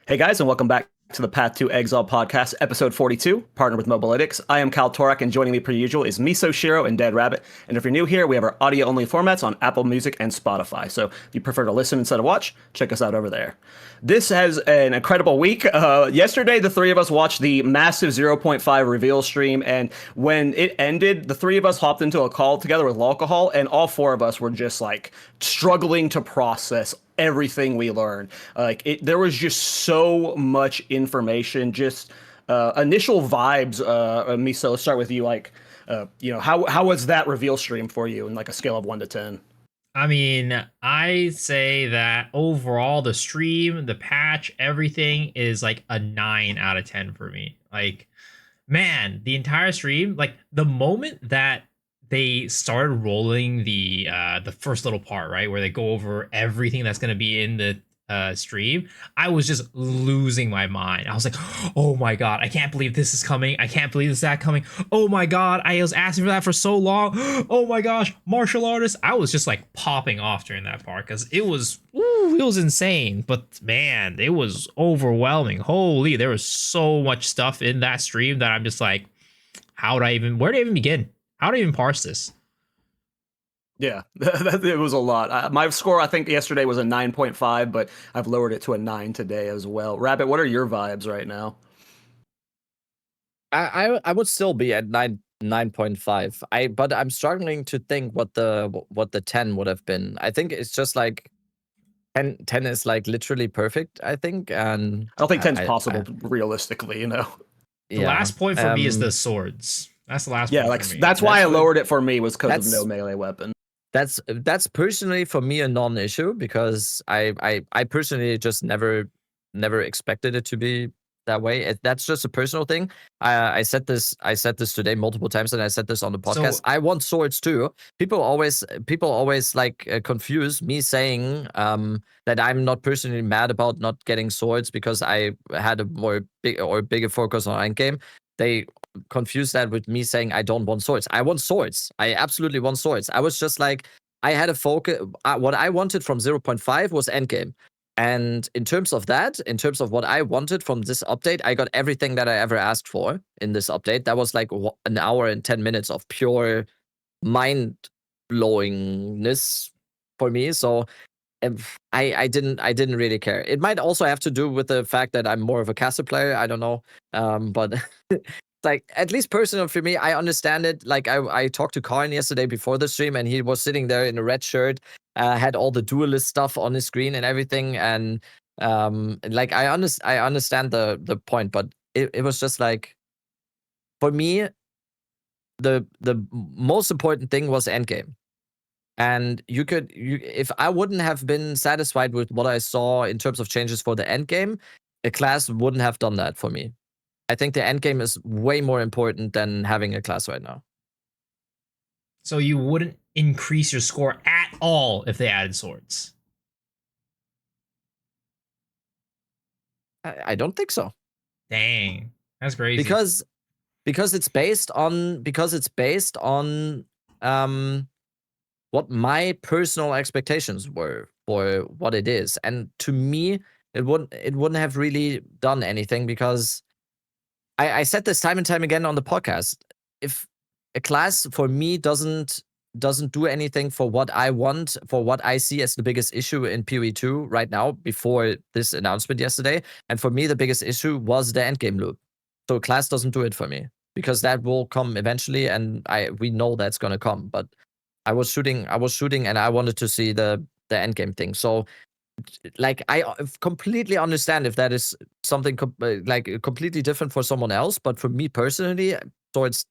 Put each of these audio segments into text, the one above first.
Hey guys, and welcome back to the Path to Exile Podcast, episode 42, partnered with Mobilytics. I am Cal Torak, and joining me per usual is Miso Shiro and Dead Rabbit. And if you're new here, we have our audio-only formats on Apple Music and Spotify. So if you prefer to listen instead of watch, check us out over there. This has an incredible week. Yesterday, the three of us watched the massive zero point 0.5 reveal stream, and when it ended, the three of us hopped into a call together with alcohol, and all four of us were just like struggling to process everything we learned. There was just so much information. Just initial vibes. Miso, let's start with you. How was that reveal stream for you in like a scale of 1 to 10? I mean, I say that overall, the stream, the patch, everything is like a 9 out of 10 for me. Like, man, the entire stream, like the moment that they started rolling the first little part, right, where they go over everything that's gonna be in the stream, I was just losing my mind. I was like, oh my god, I can't believe this is coming. I can't believe this that coming. Oh my god, I was asking for that for so long. Oh my gosh, martial artists. I was just like popping off during that part because it was insane. But man, it was overwhelming. Holy, there was so much stuff in that stream that I'm just like, where do I even begin? How do I even parse this? Yeah, it was a lot. My score, I think, yesterday was a 9.5, but I've lowered it to a 9 today as well. Rabbit, what are your vibes right now? I would still be at 9.5. But I'm struggling to think what the 10 would have been. I think it's just like 10 is like literally perfect, I think. And I don't think 10's possible realistically, you know. The last point for me is the swords. That's the last yeah, point like for me. that's why I lowered it for me, was because of no melee weapon. That's personally for me a non-issue, because I personally just never expected it to be that way. That's just a personal thing. I said this today multiple times, and I said this on the podcast. I want swords too. People always like confuse me saying that I'm not personally mad about not getting swords because I had a bigger focus on endgame. They confuse that with me saying I don't want swords. I want swords. I absolutely want swords. I was just like, I had a focus. What I wanted from 0.5 was endgame. And in terms of what I wanted from this update, I got everything that I ever asked for in this update. That was like an hour and 10 minutes of pure mind blowingness for me. So I didn't really care. It might also have to do with the fact that I'm more of a caster player. I don't know. But like, at least personal for me, I understand it. Like I talked to Karin yesterday before the stream, and he was sitting there in a red shirt, had all the duelist stuff on his screen and everything. And like I understand the point, but it was just like, for me, the most important thing was endgame. And if I wouldn't have been satisfied with what I saw in terms of changes for the end game, a class wouldn't have done that for me. I think the end game is way more important than having a class right now. So you wouldn't increase your score at all if they added swords? I don't think so. Dang, that's crazy. Because it's based on what my personal expectations were for what it is. And to me, it wouldn't have really done anything, because I said this time and time again on the podcast. If a class for me doesn't do anything for what I want, for what I see as the biggest issue in PoE2 right now, before this announcement yesterday, and for me the biggest issue was the endgame loop. So class doesn't do it for me, because that will come eventually, and we know that's gonna come. But I was shooting, and I wanted to see the end game thing. So, like, I completely understand if that is something like completely different for someone else, but for me personally, swords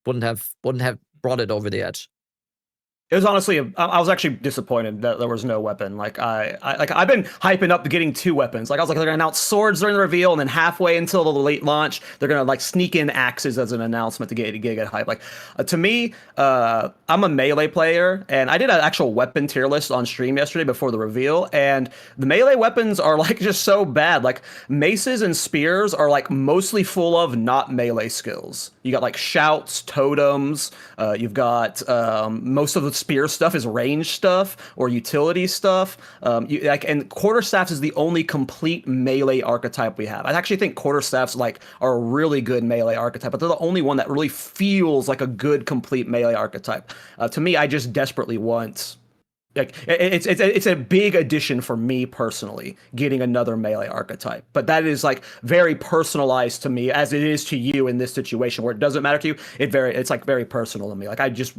wouldn't have brought it over the edge. It was honestly, I was actually disappointed that there was no weapon. I've been hyping up to getting 2 weapons. Like I was like, they're gonna announce swords during the reveal, and then halfway until the late launch, they're gonna like sneak in axes as an announcement to get hype. Like to me, I'm a melee player, and I did an actual weapon tier list on stream yesterday before the reveal, and the melee weapons are like just so bad. Like maces and spears are like mostly full of not melee skills. You got like shouts, totems. You've got most of the spear stuff is range stuff or utility stuff. And quarterstaffs is the only complete melee archetype we have. I actually think quarterstaffs like are a really good melee archetype, but they're the only one that really feels like a good complete melee archetype. To me, I just desperately want. Like it's a big addition for me personally, getting another melee archetype. But that is like very personalized to me, as it is to you in this situation, where it doesn't matter to you. It's like very personal to me. Like I just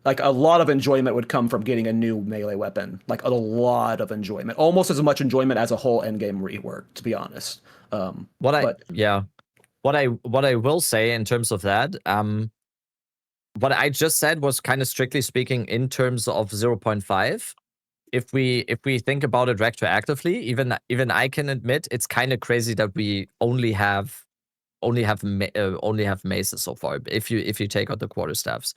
like a lot of enjoyment would come from getting a new melee weapon. Like a lot of enjoyment, almost as much enjoyment as a whole endgame rework, to be honest. What I will say in terms of that, what I just said was kind of strictly speaking in terms of 0.5. If we think about it retroactively, even I can admit it's kind of crazy that we only have maces so far. If you take out the quarterstaffs,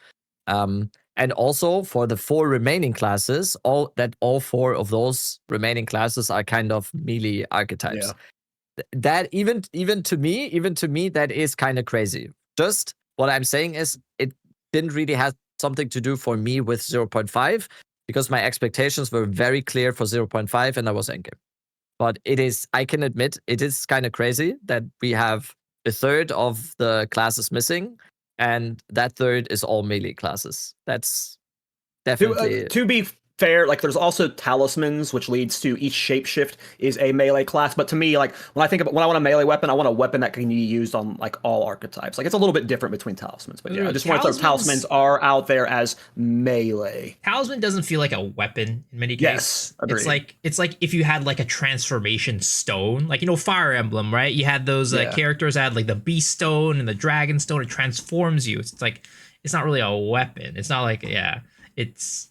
and also for the 4 remaining classes, all 4 of those remaining classes are kind of melee archetypes. Yeah. That even to me that is kind of crazy. Just what I'm saying is it didn't really have something to do for me with 0.5 because my expectations were very clear for 0.5 and I was endgame. But I can admit, it is kind of crazy that we have a third of the classes missing and that third is all melee classes. That's definitely... To be fair, like there's also talismans, which leads to each shapeshift is a melee class. But to me, like when I want a melee weapon, I want a weapon that can be used on like all archetypes. Like it's a little bit different between talismans. But yeah, I just want to throw talismans are out there as melee. Talisman doesn't feel like a weapon in many cases. Yes, agreed. It's like if you had like a transformation stone, like Fire Emblem, right? You had those characters that had like the beast stone and the dragon stone. It transforms you. It's like it's not really a weapon. It's not like It's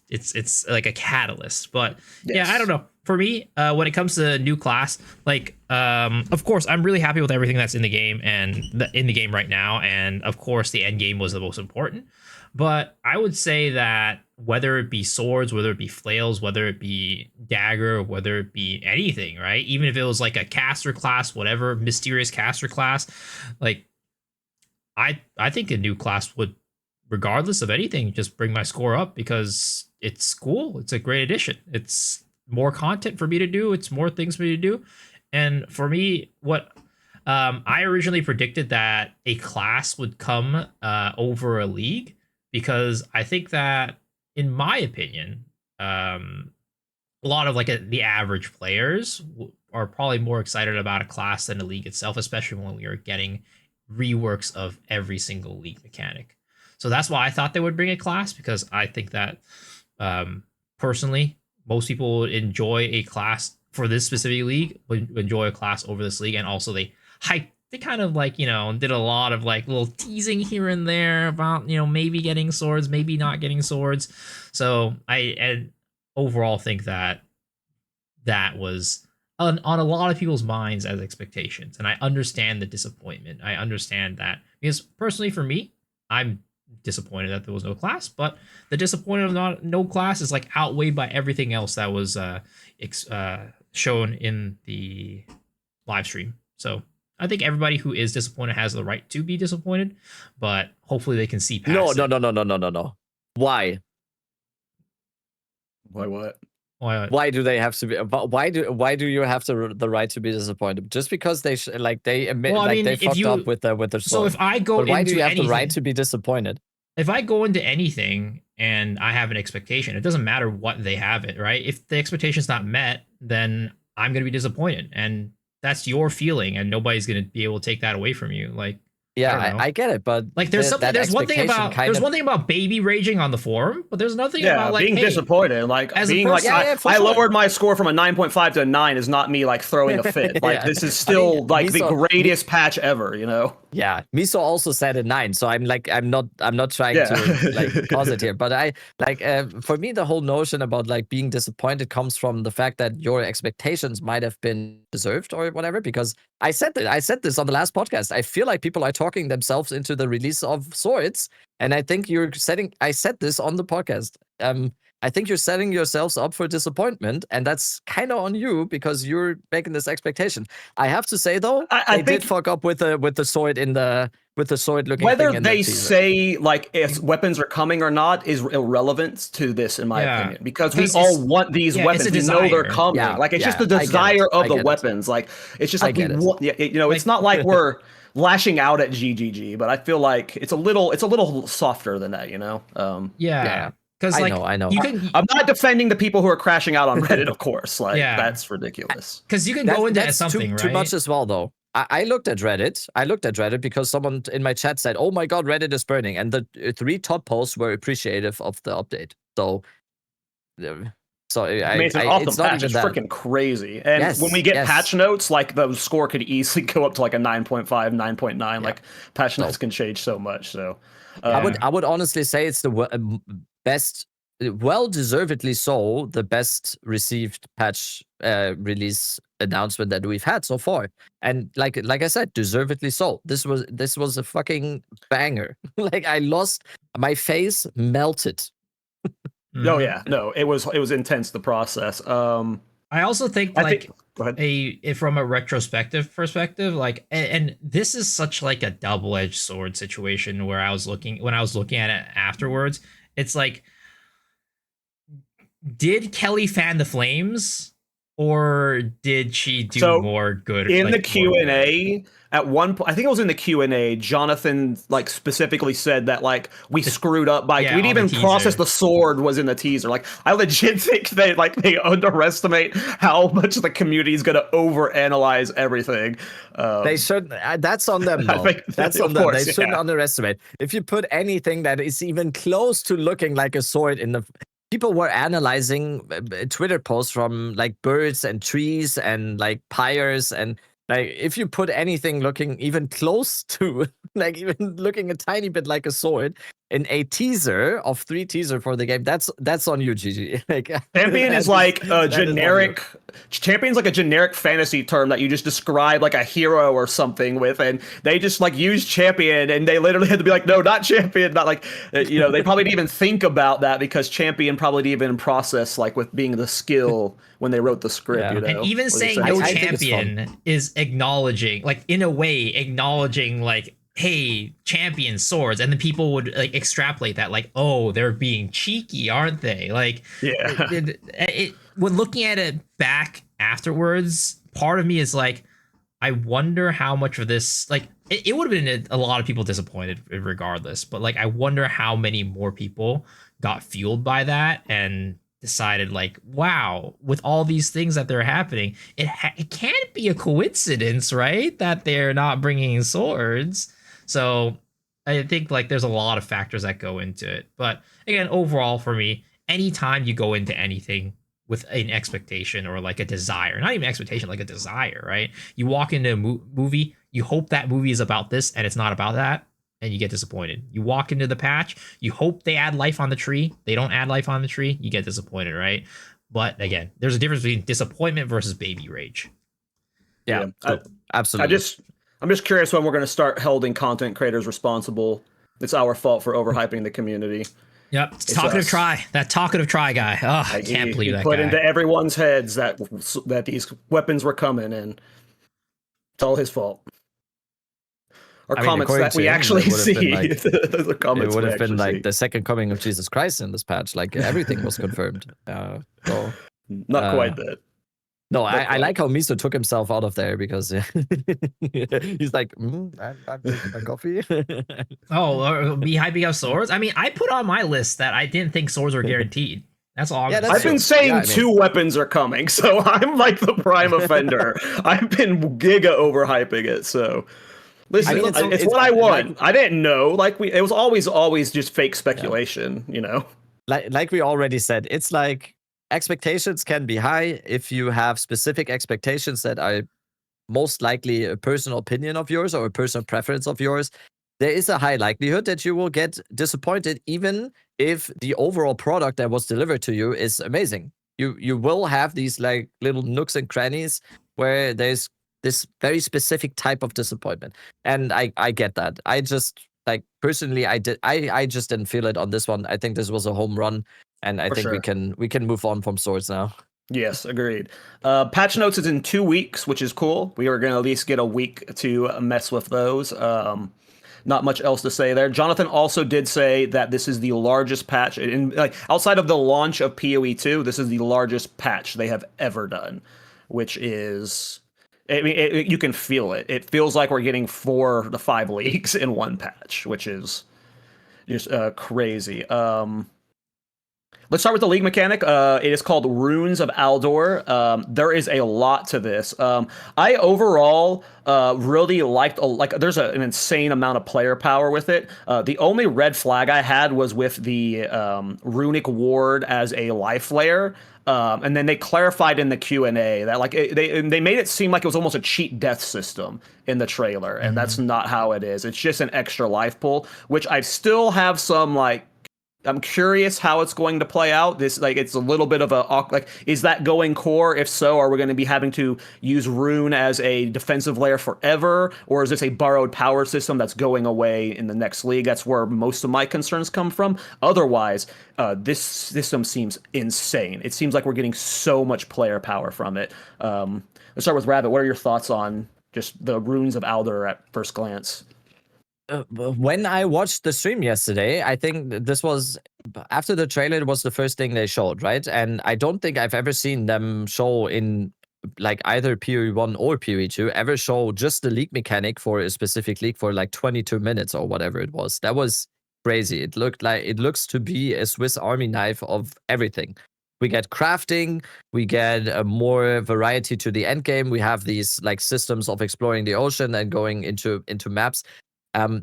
like a catalyst, but yeah, I don't know. For me, when it comes to new class, like of course, I'm really happy with everything that's in the game right now, and of course, the end game was the most important. But I would say that whether it be swords, whether it be flails, whether it be dagger, whether it be anything, right? Even if it was like a caster class, whatever, mysterious caster class, like I think a new class would, regardless of anything, just bring my score up because it's cool. It's a great addition. It's more content for me to do. It's more things for me to do. And for me, what I originally predicted that a class would come over a league, because I think that, in my opinion, a lot of like the average players are probably more excited about a class than a league itself, especially when we are getting reworks of every single league mechanic. So that's why I thought they would bring a class, because I think that personally, most people would enjoy a class for this specific league, would enjoy a class over this league. And also they kind of like, did a lot of like little teasing here and there about, maybe getting swords, maybe not getting swords. So I overall think that was on a lot of people's minds as expectations. And I understand the disappointment. I understand that, because personally for me, I'm disappointed that there was no class, but the disappointment of no class is like outweighed by everything else that was shown in the live stream. So I think everybody who is disappointed has the right to be disappointed, but hopefully they can see past it. No. Why? Why what? Why do they have to be? Why do you have the right to be disappointed? Just because they admit they fucked up with their sword. So if I go, but why do you have the right to be disappointed? If I go into anything and I have an expectation, it doesn't matter what they have it, right? If the expectation's not met, then I'm going to be disappointed, and that's your feeling, and nobody's going to be able to take that away from you. Like, yeah, I get it, but like there's one thing about baby raging on the forum, but there's another thing about like being disappointed. Like as being like I lowered my score from a 9.5 to a 9 is not me like throwing a fit. Like this is still the greatest patch ever, Yeah, Miso also said a 9, so I'm not trying to like cause it here, but I for me the whole notion about like being disappointed comes from the fact that your expectations might have been deserved or whatever. Because I said this on the last podcast. I feel like people are talking themselves into the release of swords, and I think I said this on the podcast. I think you're setting yourselves up for disappointment, and that's kind of on you because you're making this expectation. I have to say though, I did fuck up with the sword in the with the sword looking Whether thing in they the teaser. say like if weapons are coming or not is irrelevant to this, in my opinion, because we all want these weapons. We know they're coming. Yeah, like it's just the I get it. desire of I the get it. weapons. Like it's just like we get it. want. You know, it's not like we're lashing out at GGG, but I feel like it's a little softer than that. You know. Yeah. Because I know. I'm not defending the people who are crashing out on Reddit, of course. Like that's ridiculous. Because you can go into that's something, right? Too much as well, though. I looked at Reddit because someone in my chat said, "Oh my God, Reddit is burning," and the 3 top posts were appreciative of the update. So, I mean, it's an awesome patch. It's freaking crazy. And when we get patch notes, like the score could easily go up to like a 9.5, 9.9. Yeah. Like patch notes can change so much. So, I would honestly say it's the best. Well, deservedly so, the best received patch release announcement that we've had so far, and like I said, deservedly so. This was a fucking banger. Like my face melted. Oh yeah, no, it was intense, the process. I also think go ahead. From a retrospective perspective, like, and this is such like a double-edged sword situation where when I was looking at it afterwards, it's like, did Kelly fan the flames, or did she do more good? In the Q&A, at one point, I think it was in the Q&A, Jonathan like specifically said that like we screwed up by we'd even process the sword was in the teaser. Like I legit think they underestimate how much the community is gonna overanalyze everything. They should. That's on them. Though. That's on them. They shouldn't underestimate. If you put anything that is even close to looking like a sword in the people were analyzing Twitter posts from like birds and trees and like pyres, and like if you put anything looking even close to like even looking a tiny bit like a sword in a teaser of 3 teaser for the game, that's on you, GG. Like champion is like a generic champion's like a generic fantasy term that you just describe like a hero or something with, and they just like use champion, and they literally had to be like, no, not champion, not like they probably didn't even think about that because champion probably didn't even process like with being the skill when they wrote the script. And even saying no champion is acknowledging, like in a way acknowledging like, hey, champion swords, and then people would like extrapolate that like, oh, they're being cheeky, aren't they? Like, when looking at it back afterwards, part of me is like, I wonder how much of this, like, it would have been a lot of people disappointed regardless, but like, I wonder how many more people got fueled by that and decided like, wow, with all these things that they're happening, it can't be a coincidence, right, that they're not bringing swords. So I think like there's a lot of factors that go into it. But again, overall for me, anytime you go into anything with an expectation or like a desire, not even expectation, like a desire, right? You walk into a movie, you hope that movie is about this and it's not about that, and you get disappointed. You walk into the patch, you hope they add life on the tree, they don't add life on the tree, you get disappointed, right? But again, there's a difference between disappointment versus baby rage. Yeah, absolutely. I'm just curious when we're going to start holding content creators responsible. It's our fault for overhyping the community. Yep, it's talkative try. That talkative try guy. Oh, I can't believe that put guy. Into everyone's heads that these weapons were coming, and it's all his fault. Or comments that we actually see. It would have been like the second coming of Jesus Christ in this patch. Like everything was confirmed. Not quite that. No, I like how Miso took himself out of there because he's like, I'm drinking my coffee. Me hyping up swords? I mean, I put on my list that I didn't think swords were guaranteed. That's all. I've been saying 2 weapons are coming, so I'm like the prime offender. I've been giga overhyping it, so... Listen, it's what I want. I didn't know. Like it was always just fake speculation, you know? Like we already said, it's like... expectations can be high if you have specific expectations that are most likely a personal opinion of yours or a personal preference of yours. There is a high likelihood that you will get disappointed even if the overall product that was delivered to you is amazing. You will have these like little nooks and crannies where there's this very specific type of disappointment. And I get that. I just like personally I just didn't feel it on this one. I think this was a home run. And I think we can move on from swords now. Yes, agreed. Patch notes is in 2 weeks, which is cool. We are going to at least get a week to mess with those. not much else to say there. Jonathan also did say that this is the largest patch, like outside of the launch of PoE 2, this is the largest patch they have ever done, which is, I mean, you can feel it. It feels like we're getting 4 to 5 leagues in one patch, which is just crazy. Let's start with the league mechanic. It is called Runes of Aldur. There is a lot to this. I overall really liked, there's an insane amount of player power with it. The only red flag I had was with the Runic Ward as a life layer. And then they clarified in the Q&A that they made it seem like it was almost a cheat death system in the trailer, and that's not how it is. It's just an extra life pool, which I still have some I'm curious how it's going to play out. This, it's a little bit of is that going core? If so, are we going to be having to use Rune as a defensive layer forever? Or is this a borrowed power system that's going away in the next league? That's where most of my concerns come from. Otherwise, this system seems insane. It seems like we're getting so much player power from it. Let's start with Rabbit. What are your thoughts on just the Runes of Aldur at first glance? When I watched the stream yesterday, I think this was after the trailer. It was the first thing they showed, right? And I don't think I've ever seen them show in either PoE 1 or PoE 2 ever show just the league mechanic for a specific league for 22 minutes or whatever it was. That was crazy. It looks to be a Swiss Army knife of everything. We get crafting, we get more variety to the end game. We have these systems of exploring the ocean and going into maps.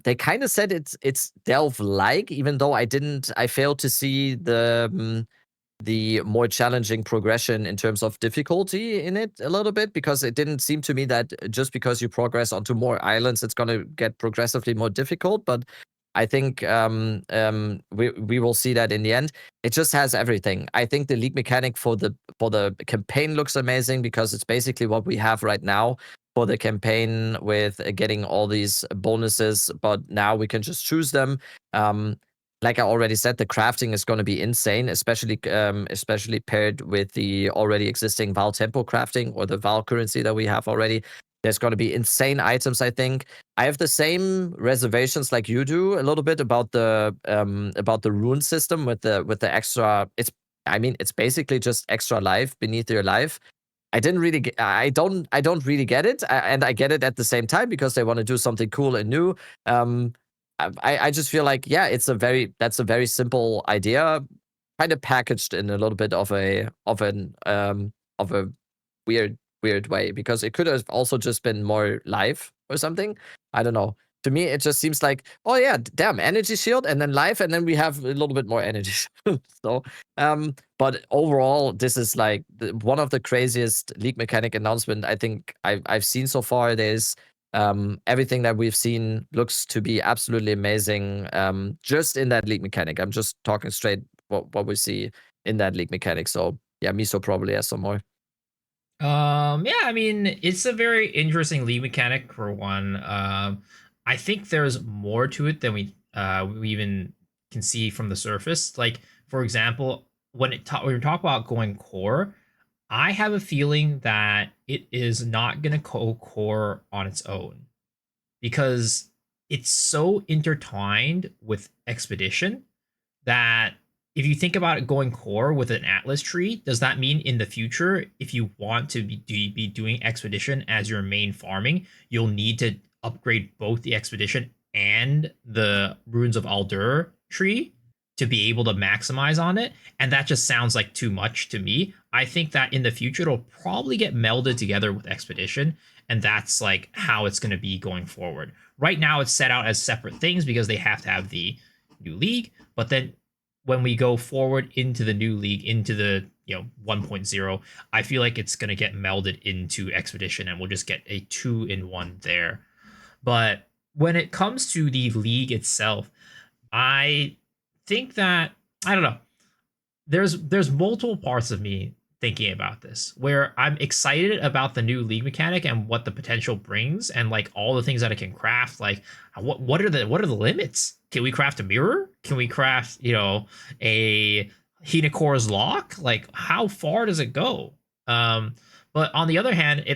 They kind of said it's Delve-like, even though I failed to see the more challenging progression in terms of difficulty in it a little bit, because it didn't seem to me that just because you progress onto more islands, it's going to get progressively more difficult. But I think we will see that in the end. It just has everything. I think the league mechanic for the campaign looks amazing, because it's basically what we have right now for the campaign, with getting all these bonuses, but now we can just choose them. Like I already said, the crafting is going to be insane, especially paired with the already existing Vaal tempo crafting, or the Vaal currency that we have already. There's going to be insane items, I think. I have the same reservations like you do a little bit about the rune system with the extra. It's basically just extra life beneath your life. I didn't really get, I don't really get it, and I get it at the same time, because they want to do something cool and new. I just feel like, yeah, that's a very simple idea, kind of packaged in a little bit of a weird way, because it could have also just been more life or something. I don't know. To me, it just seems like, oh yeah, damn, energy shield and then life, and then we have a little bit more energy. So, but overall, this is one of the craziest league mechanic announcement I think I've seen so far. There's everything that we've seen looks to be absolutely amazing. Just in that league mechanic, I'm just talking straight what we see in that league mechanic. So yeah, Miso probably has some more. Yeah, I mean, it's a very interesting league mechanic for one. I think there's more to it than we even can see from the surface. Like, for example, when we talk about going core, I have a feeling that it is not going to go core on its own, because it's so intertwined with expedition that if you think about it going core with an Atlas tree, does that mean in the future, if you want to be doing expedition as your main farming, you'll need to upgrade both the expedition and the Runes of Aldur tree to be able to maximize on it? And that just sounds like too much to me. I think that in the future, it'll probably get melded together with expedition, and that's how it's going to be going forward. Right now, it's set out as separate things because they have to have the new league, but then when we go forward into the new league, into the 1.0, I feel like it's going to get melded into expedition, and we'll just get a 2-in-1 there. But when it comes to the league itself, I think that, I don't know, there's multiple parts of me thinking about this, where I'm excited about the new league mechanic and what the potential brings, and all the things that it can craft. What are the limits? Can we craft a mirror? Can we craft a Hinacor's lock? How far does it go? But on the other hand, I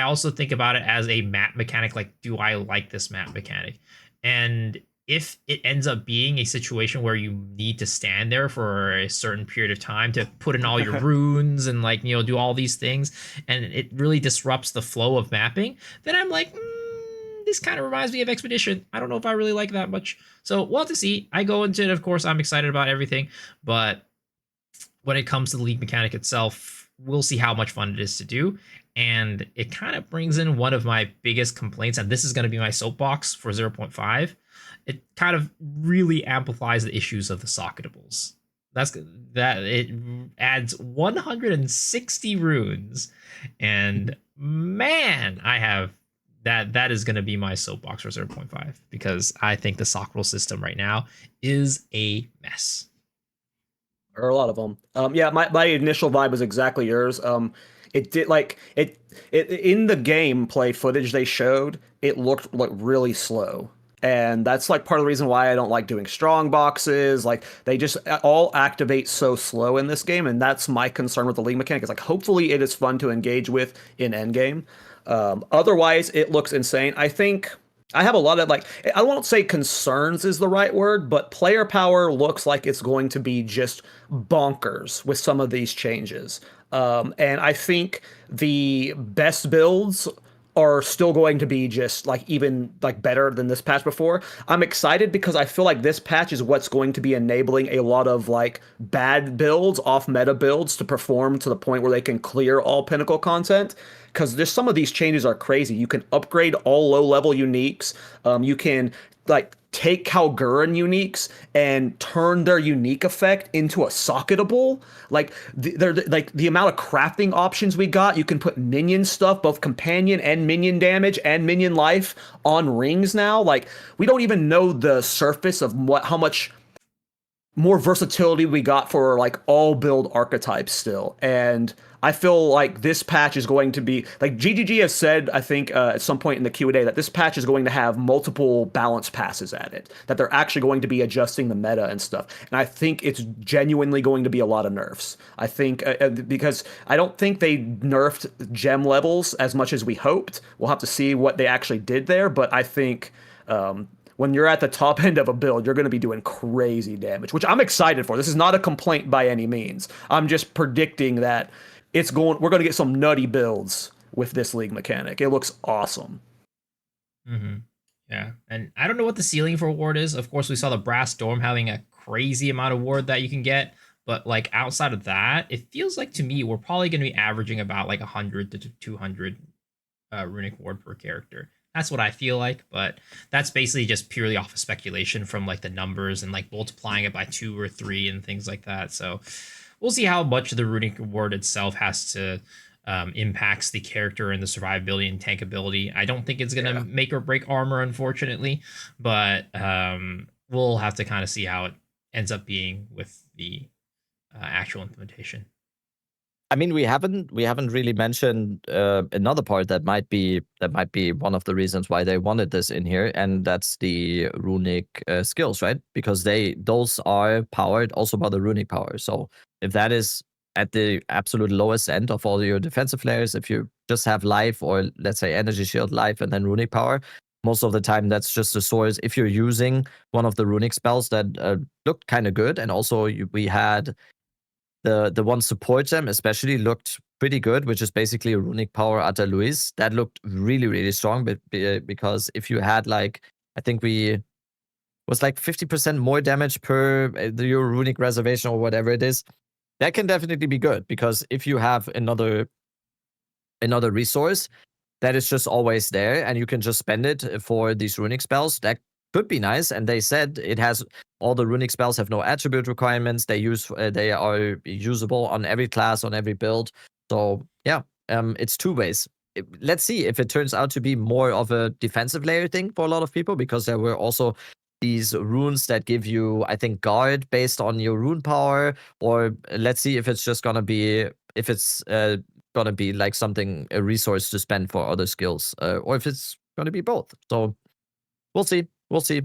also think about it as a map mechanic. Do I like this map mechanic? And if it ends up being a situation where you need to stand there for a certain period of time to put in all your runes and like, you know, do all these things, and it really disrupts the flow of mapping, then I'm like, this kind of reminds me of Expedition. I don't know if I really like that much. So we'll have to see. I go into it, of course, I'm excited about everything, but when it comes to the league mechanic itself, we'll see how much fun it is to do. And it kind of brings in one of my biggest complaints, and this is going to be my soapbox for 0.5. It kind of really amplifies the issues of the socketables. That it adds 160 runes, and man, I have that is going to be my soapbox for 0.5 because I think the socketable system right now is a mess. Or a lot of them. Yeah, my initial vibe was exactly yours. It did like it in the gameplay footage they showed. It looked like really slow, and that's like part of the reason why I don't like doing strong boxes. Like they just all activate so slow in this game, and that's my concern with the league mechanic. Is like hopefully it is fun to engage with in Endgame. Otherwise, it looks insane. I think I have a lot of like, I won't say concerns is the right word, but player power looks like it's going to be just bonkers with some of these changes. And I think the best builds are still going to be just like even like better than this patch before. I'm excited because I feel like this patch is what's going to be enabling a lot of like bad builds, off meta builds to perform to the point where they can clear all pinnacle content. Because there's some of these changes are crazy. You can upgrade all low level uniques. You can like take Kalguran uniques and turn their unique effect into a socketable. Like they're like the amount of crafting options we got. You can put minion stuff, both companion and minion damage and minion life on rings now. Like we don't even know the surface of how much more versatility we got for like all build archetypes still. And I feel like this patch is going to be like GGG has said, I think at some point in the Q&A that this patch is going to have multiple balance passes at it, that they're actually going to be adjusting the meta and stuff. And I think it's genuinely going to be a lot of nerfs. I think because I don't think they nerfed gem levels as much as we hoped. We'll have to see what they actually did there. But I think when you're at the top end of a build, you're going to be doing crazy damage, which I'm excited for. This is not a complaint by any means. I'm just predicting that we're going to get some nutty builds with this league mechanic. It looks awesome. Mm-hmm. Yeah. And I don't know what the ceiling for ward is. Of course, we saw the Brass Storm having a crazy amount of ward that you can get. But like outside of that, it feels like to me, we're probably going to be averaging about like 100 to 200 Runic Ward per character. That's what I feel like, but that's basically just purely off of speculation from like the numbers and like multiplying it by 2 or 3 and things like that. So we'll see how much the Runic Ward itself has to impacts the character and the survivability and tankability. I don't think it's gonna make or break armor, unfortunately, but we'll have to kind of see how it ends up being with the actual implementation. I mean, we haven't really mentioned another part that might be one of the reasons why they wanted this in here, and that's the runic skills, right? Because those are powered also by the runic power. So if that is at the absolute lowest end of all your defensive layers, if you just have life or let's say energy shield, life, and then runic power, most of the time that's just a source. If you're using one of the runic spells that looked kind of good, and also we had the one support gem especially looked pretty good, which is basically a runic power Ata Luis. That looked really, really strong, but because if you had like, I think was like 50% more damage per your runic reservation or whatever it is, that can definitely be good, because if you have another resource that is just always there and you can just spend it for these runic spells, that could be nice. And they said it has all the runic spells have no attribute requirements. They are usable on every class, on every build. So yeah, it's two ways. Let's see if it turns out to be more of a defensive layer thing for a lot of people, because there were also these runes that give you, I think, guard based on your rune power. Or let's see if it's just gonna be like something, a resource to spend for other skills, or if it's gonna be both. So we'll see. We'll see.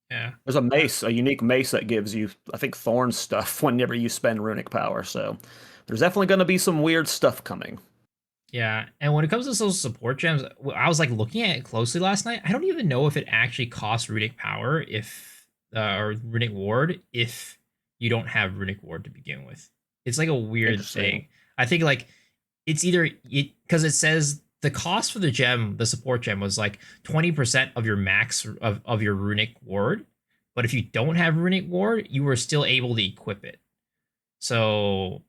Yeah. There's a mace, a unique mace that gives you, I think, thorn stuff whenever you spend runic power. So there's definitely going to be some weird stuff coming. Yeah, and when it comes to those support gems, I was like looking at it closely last night. I don't even know if it actually costs Runic Power if or Runic Ward if you don't have Runic Ward to begin with. It's like a weird Interesting. thing. I think like it's either it because it says the cost for the gem, the support gem, was like 20% of your max of your Runic Ward. But if you don't have Runic Ward, you are still able to equip it. So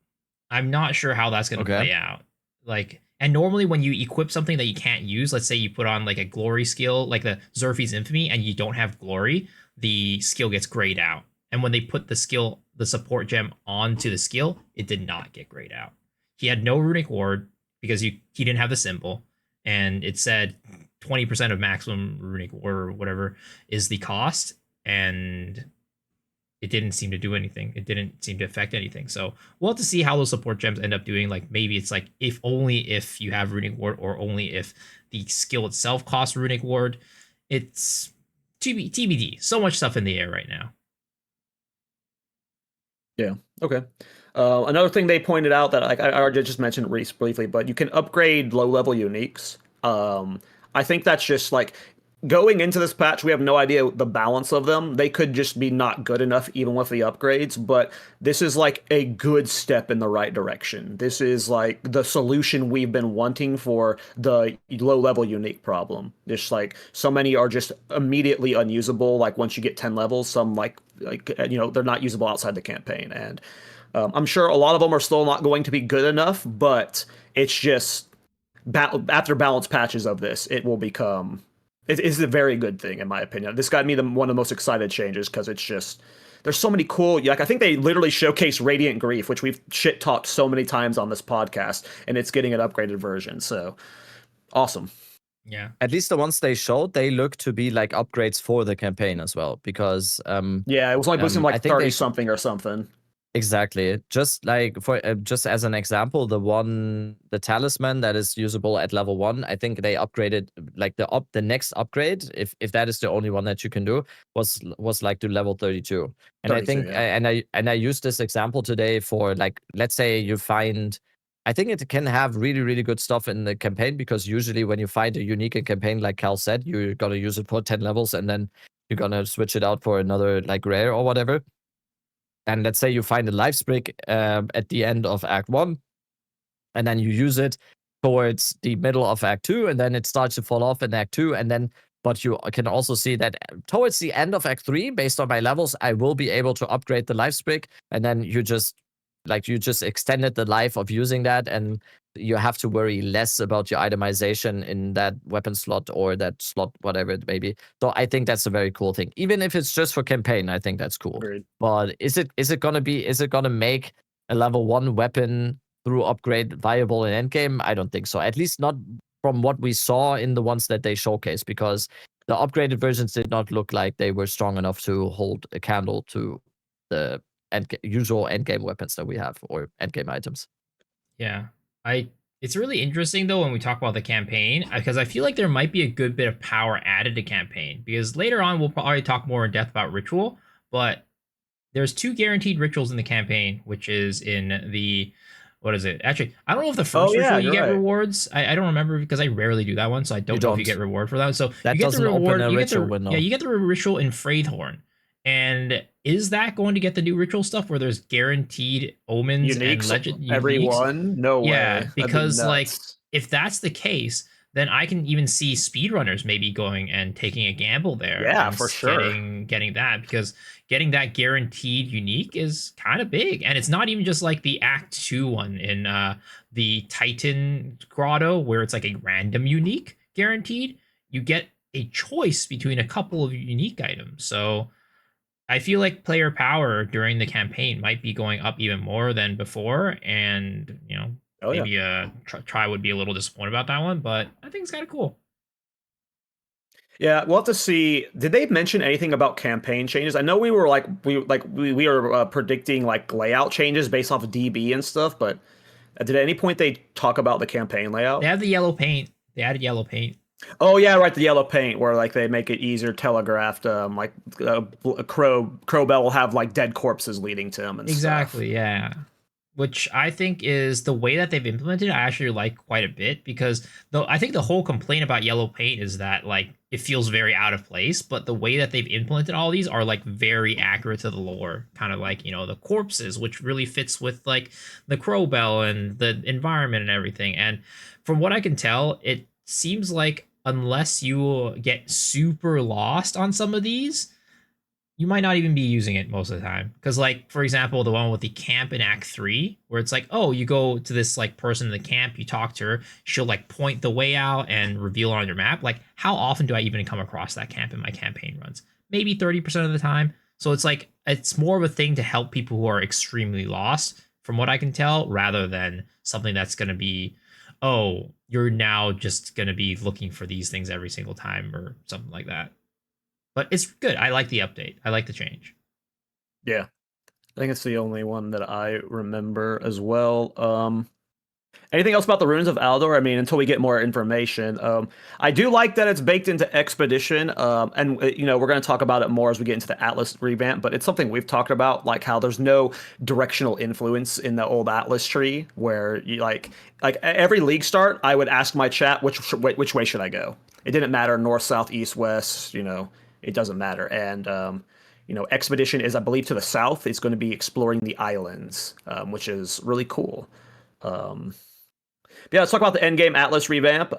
I'm not sure how that's going to Okay. play out. Like, and normally when you equip something that you can't use, let's say you put on like a glory skill, like the Xerfe's Infamy, and you don't have glory, the skill gets grayed out. And when they put the skill, the support gem onto the skill, it did not get grayed out. He had no runic ward because he didn't have the symbol, and it said 20% of maximum runic ward or whatever is the cost, and it didn't seem to do anything. It didn't seem to affect anything. So we'll have to see how those support gems end up doing. Like maybe it's like if only if you have runic ward, or only if the skill itself costs runic ward. It's TBD. So much stuff in the air right now. Yeah. Okay. Another thing they pointed out that I already just mentioned Reese briefly, but you can upgrade low level uniques. I think that's just like going into this patch, we have no idea the balance of them. They could just be not good enough even with the upgrades, but this is like a good step in the right direction. This is like the solution we've been wanting for the low level unique problem. Just like so many are just immediately unusable. Like once you get 10 levels, some they're not usable outside the campaign. And I'm sure a lot of them are still not going to be good enough, but it's just after balance patches of this, it will become it is a very good thing in my opinion. This got me one of the most excited changes because it's just there's so many cool. Like I think they literally showcase Radiant Grief, which we've shit talked so many times on this podcast, and it's getting an upgraded version. So awesome. Yeah. At least the ones they showed, they look to be like upgrades for the campaign as well, because yeah, it was only boosting I like think 30 they something or something. exactly. Just like for just as an example, the talisman that is usable at level 1, I think they upgraded like the next upgrade, if that is the only one that you can do, was like to level 32. And I 32, think yeah. and I used this example today for like, let's say you find, I think it can have really, really good stuff in the campaign, because usually when you find a unique in campaign, like Cal said, you're gonna use it for 10 levels and then you're gonna switch it out for another like rare or whatever. And let's say you find a life sprig at the end of Act 1, and then you use it towards the middle of Act 2, and then it starts to fall off in Act 2, and then, but you can also see that towards the end of Act 3, based on my levels, I will be able to upgrade the life sprig, and then you just extended the life of using that, and you have to worry less about your itemization in that weapon slot or that slot, whatever it may be. So I think that's a very cool thing. Even if it's just for campaign, I think that's cool. Agreed. But is it gonna make a level 1 weapon through upgrade viable in endgame? I don't think so. At least not from what we saw in the ones that they showcased, because the upgraded versions did not look like they were strong enough to hold a candle to the usual endgame weapons that we have, or endgame items. Yeah. It's really interesting though when we talk about the campaign, because I feel like there might be a good bit of power added to campaign, because later on we'll probably talk more in depth about ritual, but there's 2 guaranteed rituals in the campaign, which is in the what is it? Actually, I don't know if the first yeah, ritual you you're get right. rewards. I don't remember because I rarely do that one, so I don't know if you get reward for that. So That you get the doesn't open reward. a You get ritual the window. yeah, you get the ritual in Fraythorn. And is that going to get the new ritual stuff where there's guaranteed omens and Uniques, legend uniques? everyone? No Yeah, way. because like if that's the case, then I can even see speedrunners maybe going and taking a gamble there Yeah, and for sure. getting that, because getting that guaranteed unique is kind of big. And it's not even just like the Act 2 one in the Titan Grotto where it's like a random unique guaranteed. You get a choice between a couple of unique items. So I feel like player power during the campaign might be going up even more than before, and Oh yeah. maybe try would be a little disappointed about that one, but I think it's kind of cool. Yeah, we'll have to see. Did they mention anything about campaign changes? I know we were predicting like layout changes based off of DB and stuff, but did at any point they talk about the campaign They layout? have the yellow paint. They added yellow paint. Oh yeah, right, the yellow paint where like they make it easier telegraphed. Like a Crowbell will have like dead corpses leading to him and stuff. Exactly. Yeah. which I think is the way that they've implemented it, I actually like quite a bit, because though I think the whole complaint about yellow paint is that like it feels very out of place, but the way that they've implemented all these are like very accurate to the lore, kind of like, you know, the corpses, which really fits with like the crow bell and the environment and everything. And from what I can tell, it seems like unless you get super lost on some of these, you might not even be using it most of the time. Because, like, for example, the one with the camp in Act 3, where it's like, oh, you go to this, like, person in the camp, you talk to her, she'll, like, point the way out and reveal it on your map. Like, how often do I even come across that camp in my campaign runs? Maybe 30% of the time. So it's like, it's more of a thing to help people who are extremely lost, from what I can tell, rather than something that's going to be, oh, you're now just going to be looking for these things every single time or something like that. But it's good. I like the update. I like the change. Yeah, I think it's the only one that I remember as well. Anything else about the runes of Aldur? I mean, until we get more information. I do like that it's baked into Expedition, and you know, we're going to talk about it more as we get into the Atlas revamp. But it's something we've talked about, like how there's no directional influence in the old Atlas tree, where you like every league start, I would ask my chat which way should I go. It didn't matter north, south, east, west. You know, it doesn't matter. And you know, Expedition is, I believe, to the south. It's going to be exploring the islands, which is really cool. Yeah, let's talk about the Endgame Atlas revamp.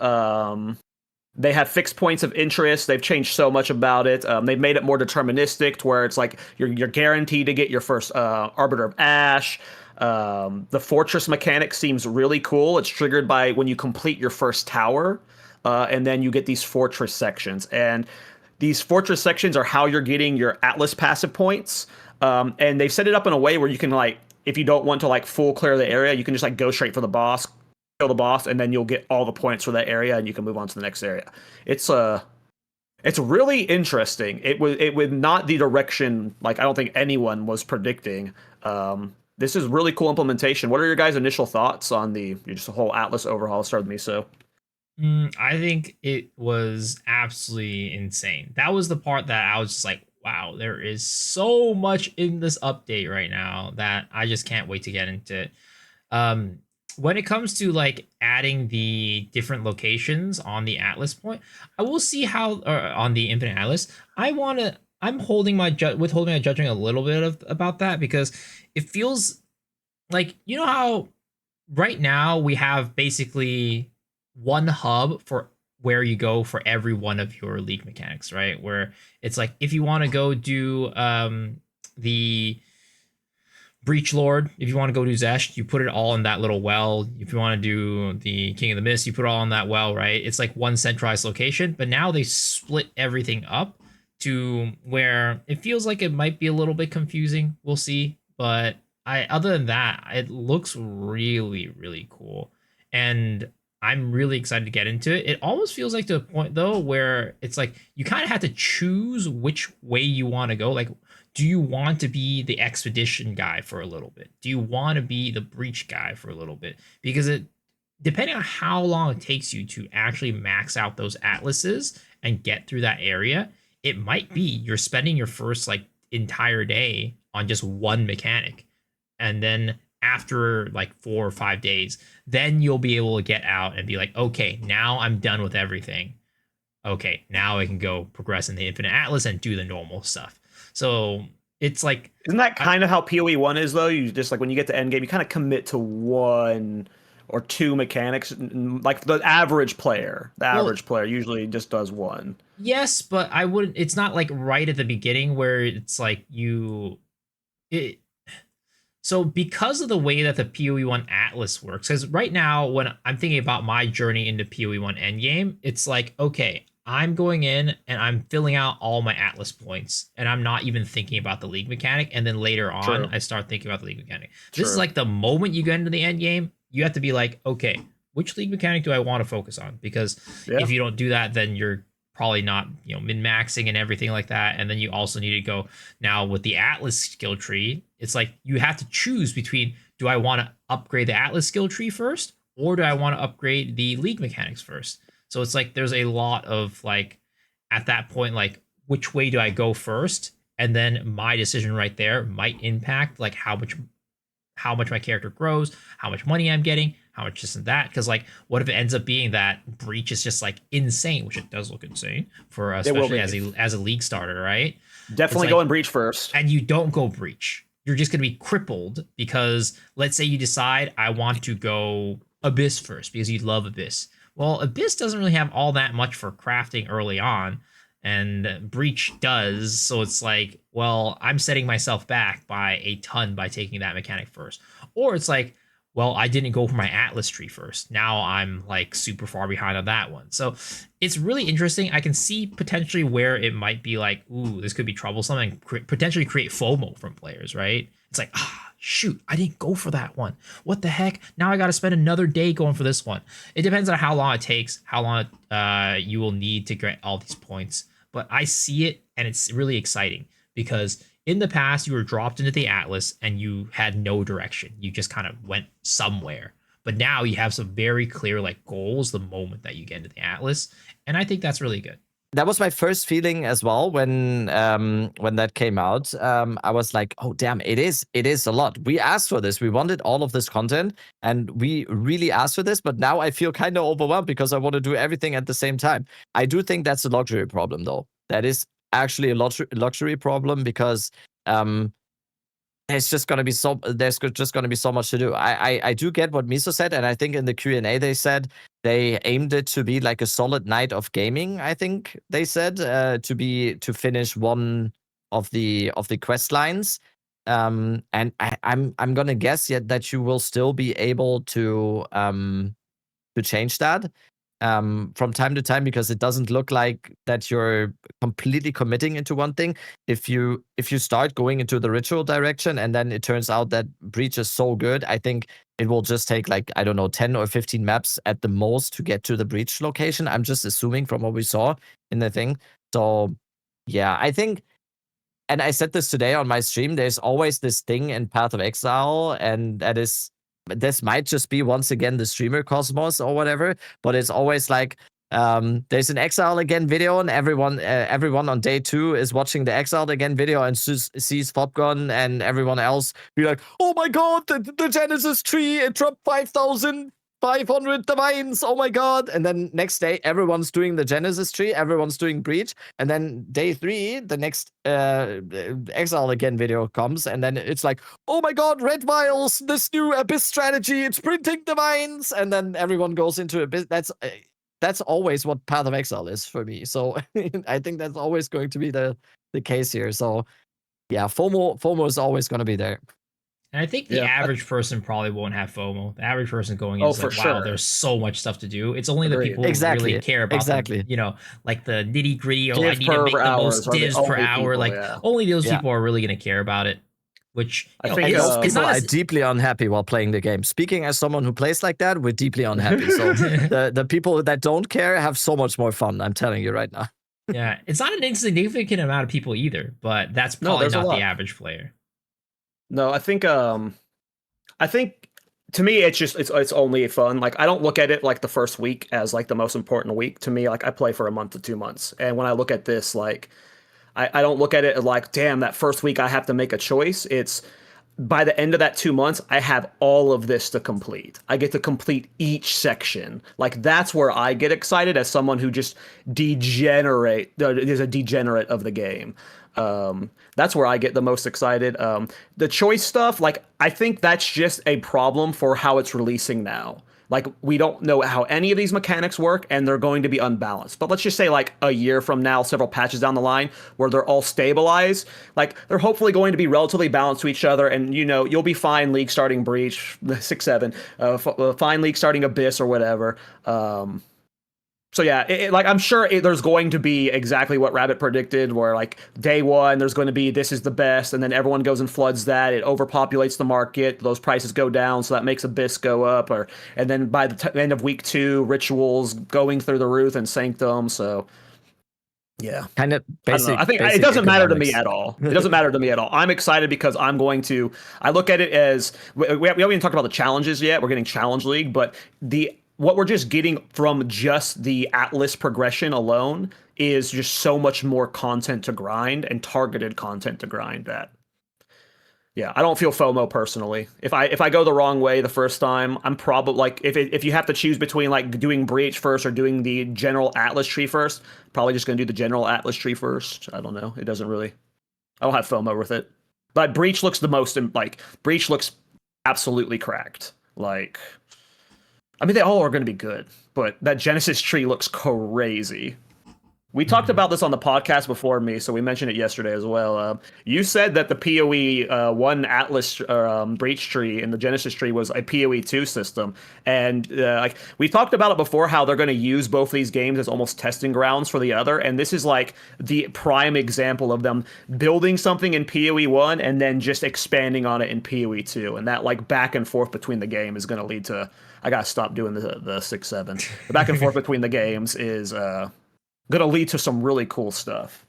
They have fixed points of interest. They've changed so much about it. They've made it more deterministic, to where it's like you're guaranteed to get your first Arbiter of Ash. The fortress mechanic seems really cool. It's triggered by when you complete your first tower, and then you get these fortress sections. And these fortress sections are how you're getting your Atlas passive points. And they've set it up in a way where you can, like, if you don't want to like full clear the area, you can just like go straight for the boss, kill the boss, and then you'll get all the points for that area, and you can move on to the next area. It's really interesting. It was not the direction, like, I don't think anyone was predicting. This is really cool implementation. What are your guys' initial thoughts on just the whole Atlas overhaul? Let's start with me. So I think it was absolutely insane. That was the part that I was just like, wow, there is so much in this update right now that I just can't wait to get into it. When it comes to like adding the different locations on the Atlas point, I will see how, or on the Infinite Atlas. I'm holding my withholding my judgment a little bit about that, because it feels like, you know how right now we have basically one hub for where you go for every one of your league mechanics, right? Where it's like, if you want to go do the Breach Lord, if you want to go do Zesht, you put it all in that little well. If you want to do the King of the Mist, you put it all in that well, right? It's like one centralized location, but now they split everything up to where it feels like it might be a little bit confusing. We'll see. But other than that, it looks really, really cool. And I'm really excited to get into it. It almost feels like to a point, though, where it's like you kind of have to choose which way you want to go. Like, do you want to be the expedition guy for a little bit? Do you want to be the breach guy for a little bit? Because depending on how long it takes you to actually max out those atlases and get through that area, it might be you're spending your first like entire day on just one mechanic. And then after like 4 or 5 days, then you'll be able to get out and be like, okay, now I'm done with everything. Okay, now I can go progress in the Infinite Atlas and do the normal stuff. So it's like, isn't that kind of how PoE 1 is, though? You just, like, when you get to endgame, you kind of commit to 1 or 2 mechanics. Like the average player usually just does 1. Yes, but I wouldn't. It's not like right at the beginning where it's like So because of the way that the PoE 1 Atlas works, because right now when I'm thinking about my journey into PoE 1 Endgame, it's like, okay, I'm going in and I'm filling out all my Atlas points, and I'm not even thinking about the league mechanic. And then later on, True. I start thinking about the league mechanic. True. This is like the moment you get into the end game, you have to be like, okay, which league mechanic do I want to focus on? Because if you don't do that, then you're probably not, min-maxing and everything like that. And then you also need to go now with the Atlas skill tree. It's like you have to choose between, do I want to upgrade the Atlas skill tree first, or do I want to upgrade the league mechanics first? So it's like there's a lot of like, at that point, like, which way do I go first? And then my decision right there might impact like how how much my character grows, how much money I'm getting, how much this and that. Because like, what if it ends up being that breach is just like insane, which it does look insane for especially as a league starter, right? Definitely like, going breach first. And you don't go breach. You're just going to be crippled because let's say you decide I want to go Abyss first because you love Abyss. Well, Abyss doesn't really have all that much for crafting early on, and Breach does. So it's like, well, I'm setting myself back by a ton by taking that mechanic first. Or it's like, well, I didn't go for my Atlas tree first. Now I'm like super far behind on that one. So it's really interesting. I can see potentially where it might be like, ooh, this could be troublesome and potentially create FOMO from players, right? It's like, shoot, I didn't go for that one. What the heck? Now I got to spend another day going for this one. It depends on how long it takes, how long you will need to get all these points. But I see it, and it's really exciting because in the past, you were dropped into the Atlas and you had no direction. You just kind of went somewhere. But now you have some very clear like goals the moment that you get into the Atlas. And I think that's really good. That was my first feeling as well when that came out. I was like, oh damn, it is a lot. We asked for this. We wanted all of this content, and we really asked for this. But now I feel kind of overwhelmed because I want to do everything at the same time. I do think that's a luxury problem, though. That is actually a luxury problem because there's just gonna be so much to do. I do get what Miso said, and I think in the Q&A they said they aimed it to be like a solid night of gaming. I think they said to finish one of the quest lines. And I'm gonna guess yet that you will still be able to change that from time to time, because it doesn't look like that you're completely committing into one thing. If you start going into the ritual direction and then it turns out that breach is so good, I think it will just take like, I don't know, 10 or 15 maps at the most to get to the breach location. I'm just assuming from what we saw in the thing. So yeah, I think, and I said this today on my stream, there's always this thing in Path of Exile, and this might just be once again the streamer cosmos or whatever, but it's always like there's an Exile Again video, and everyone on day 2 is watching the Exile Again video and sees Popgun and everyone else be like, oh my god, the Genesis tree, it dropped 5,500 divines, oh my god. And then next day everyone's doing the Genesis tree, everyone's doing breach, and then day 3 the next Exile Again video comes, and then it's like, oh my god, red vials, this new Abyss strategy, it's printing divines, and then everyone goes into Abyss. That's always what Path of Exile is for me. So I think that's always going to be the case here. So yeah, FOMO is always going to be there. And I think the average person probably won't have FOMO. The average person going in is like, wow, there's so much stuff to do. It's only the people who really care about the, like the nitty gritty. Oh, I need to make the most divs per hour. Like only those people are really going to care about it. Which I think people are deeply unhappy while playing the game. Speaking as someone who plays like that, we're deeply unhappy. So the people that don't care have so much more fun. I'm telling you right now. Yeah, it's not an insignificant amount of people either, but that's probably not the average player. No, I think to me it's only fun. Like I don't look at it like the first week as like the most important week. To me, like I play for a month to 2 months, and when I look at this, like I don't look at it like, damn, that first week I have to make a choice. It's by the end of that 2 months, I have all of this to complete. I get to complete each section. Like that's where I get excited as someone who just is a degenerate of the game. That's where I get the most excited. The choice stuff, like I think that's just a problem for how it's releasing now. Like we don't know how any of these mechanics work, and they're going to be unbalanced. But let's just say like a year from now, several patches down the line, where they're all stabilized, like they're hopefully going to be relatively balanced to each other, and you'll be fine league starting breach 6-7, fine league starting abyss or whatever. So yeah, like I'm sure there's going to be exactly what Rabbit predicted, where like day 1 there's going to be this is the best, and then everyone goes and floods that. It overpopulates the market. Those prices go down, so that makes Abyss go up. And then by the end of week 2, rituals going through the roof and Sanctum. So yeah, kind of basic. I think it doesn't matter to me at all. It doesn't matter to me at all. I'm excited because I look at it as we haven't even talked about the challenges yet. We're getting Challenge League, but what we're just getting from just the Atlas progression alone is just so much more content to grind and targeted content to grind that. Yeah, I don't feel FOMO personally. If I go the wrong way the first time, I'm probably like if you have to choose between like doing Breach first or doing the general Atlas tree first, probably just gonna do the general Atlas tree first. I don't know. It doesn't really. I don't have FOMO with it. But Breach looks the most like Breach looks absolutely cracked. Like I mean they all are gonna be good, but that Genesis tree looks crazy. We talked about this on the podcast before me, so we mentioned it yesterday as well. You said that the PoE one Atlas Breach tree and the Genesis tree was a PoE two system, and like we talked about it before, how they're going to use both these games as almost testing grounds for the other, and this is like the prime example of them building something in PoE one and then just expanding on it in PoE two, and that like back and forth between the game is going to lead to. I gotta stop doing the 6-7. The back and forth between the games is gonna lead to some really cool stuff.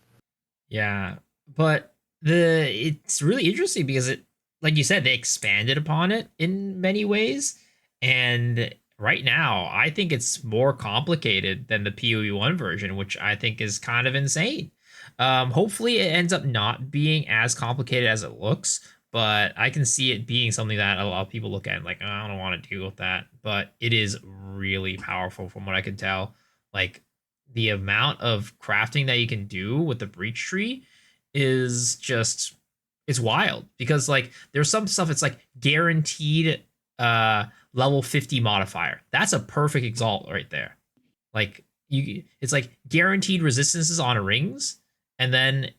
Yeah, but it's really interesting because it, like you said, they expanded upon it in many ways, and right now I think it's more complicated than the PoE one version, which I think is kind of insane. Hopefully, it ends up not being as complicated as it looks, but I can see it being something that a lot of people look at and like, oh, I don't want to deal with that. But it is really powerful from what I can tell. Like the amount of crafting that you can do with the breach tree is just it's wild because like there's some stuff it's like guaranteed level 50 modifier. That's a perfect exalt right there. Like it's like guaranteed resistances on rings and then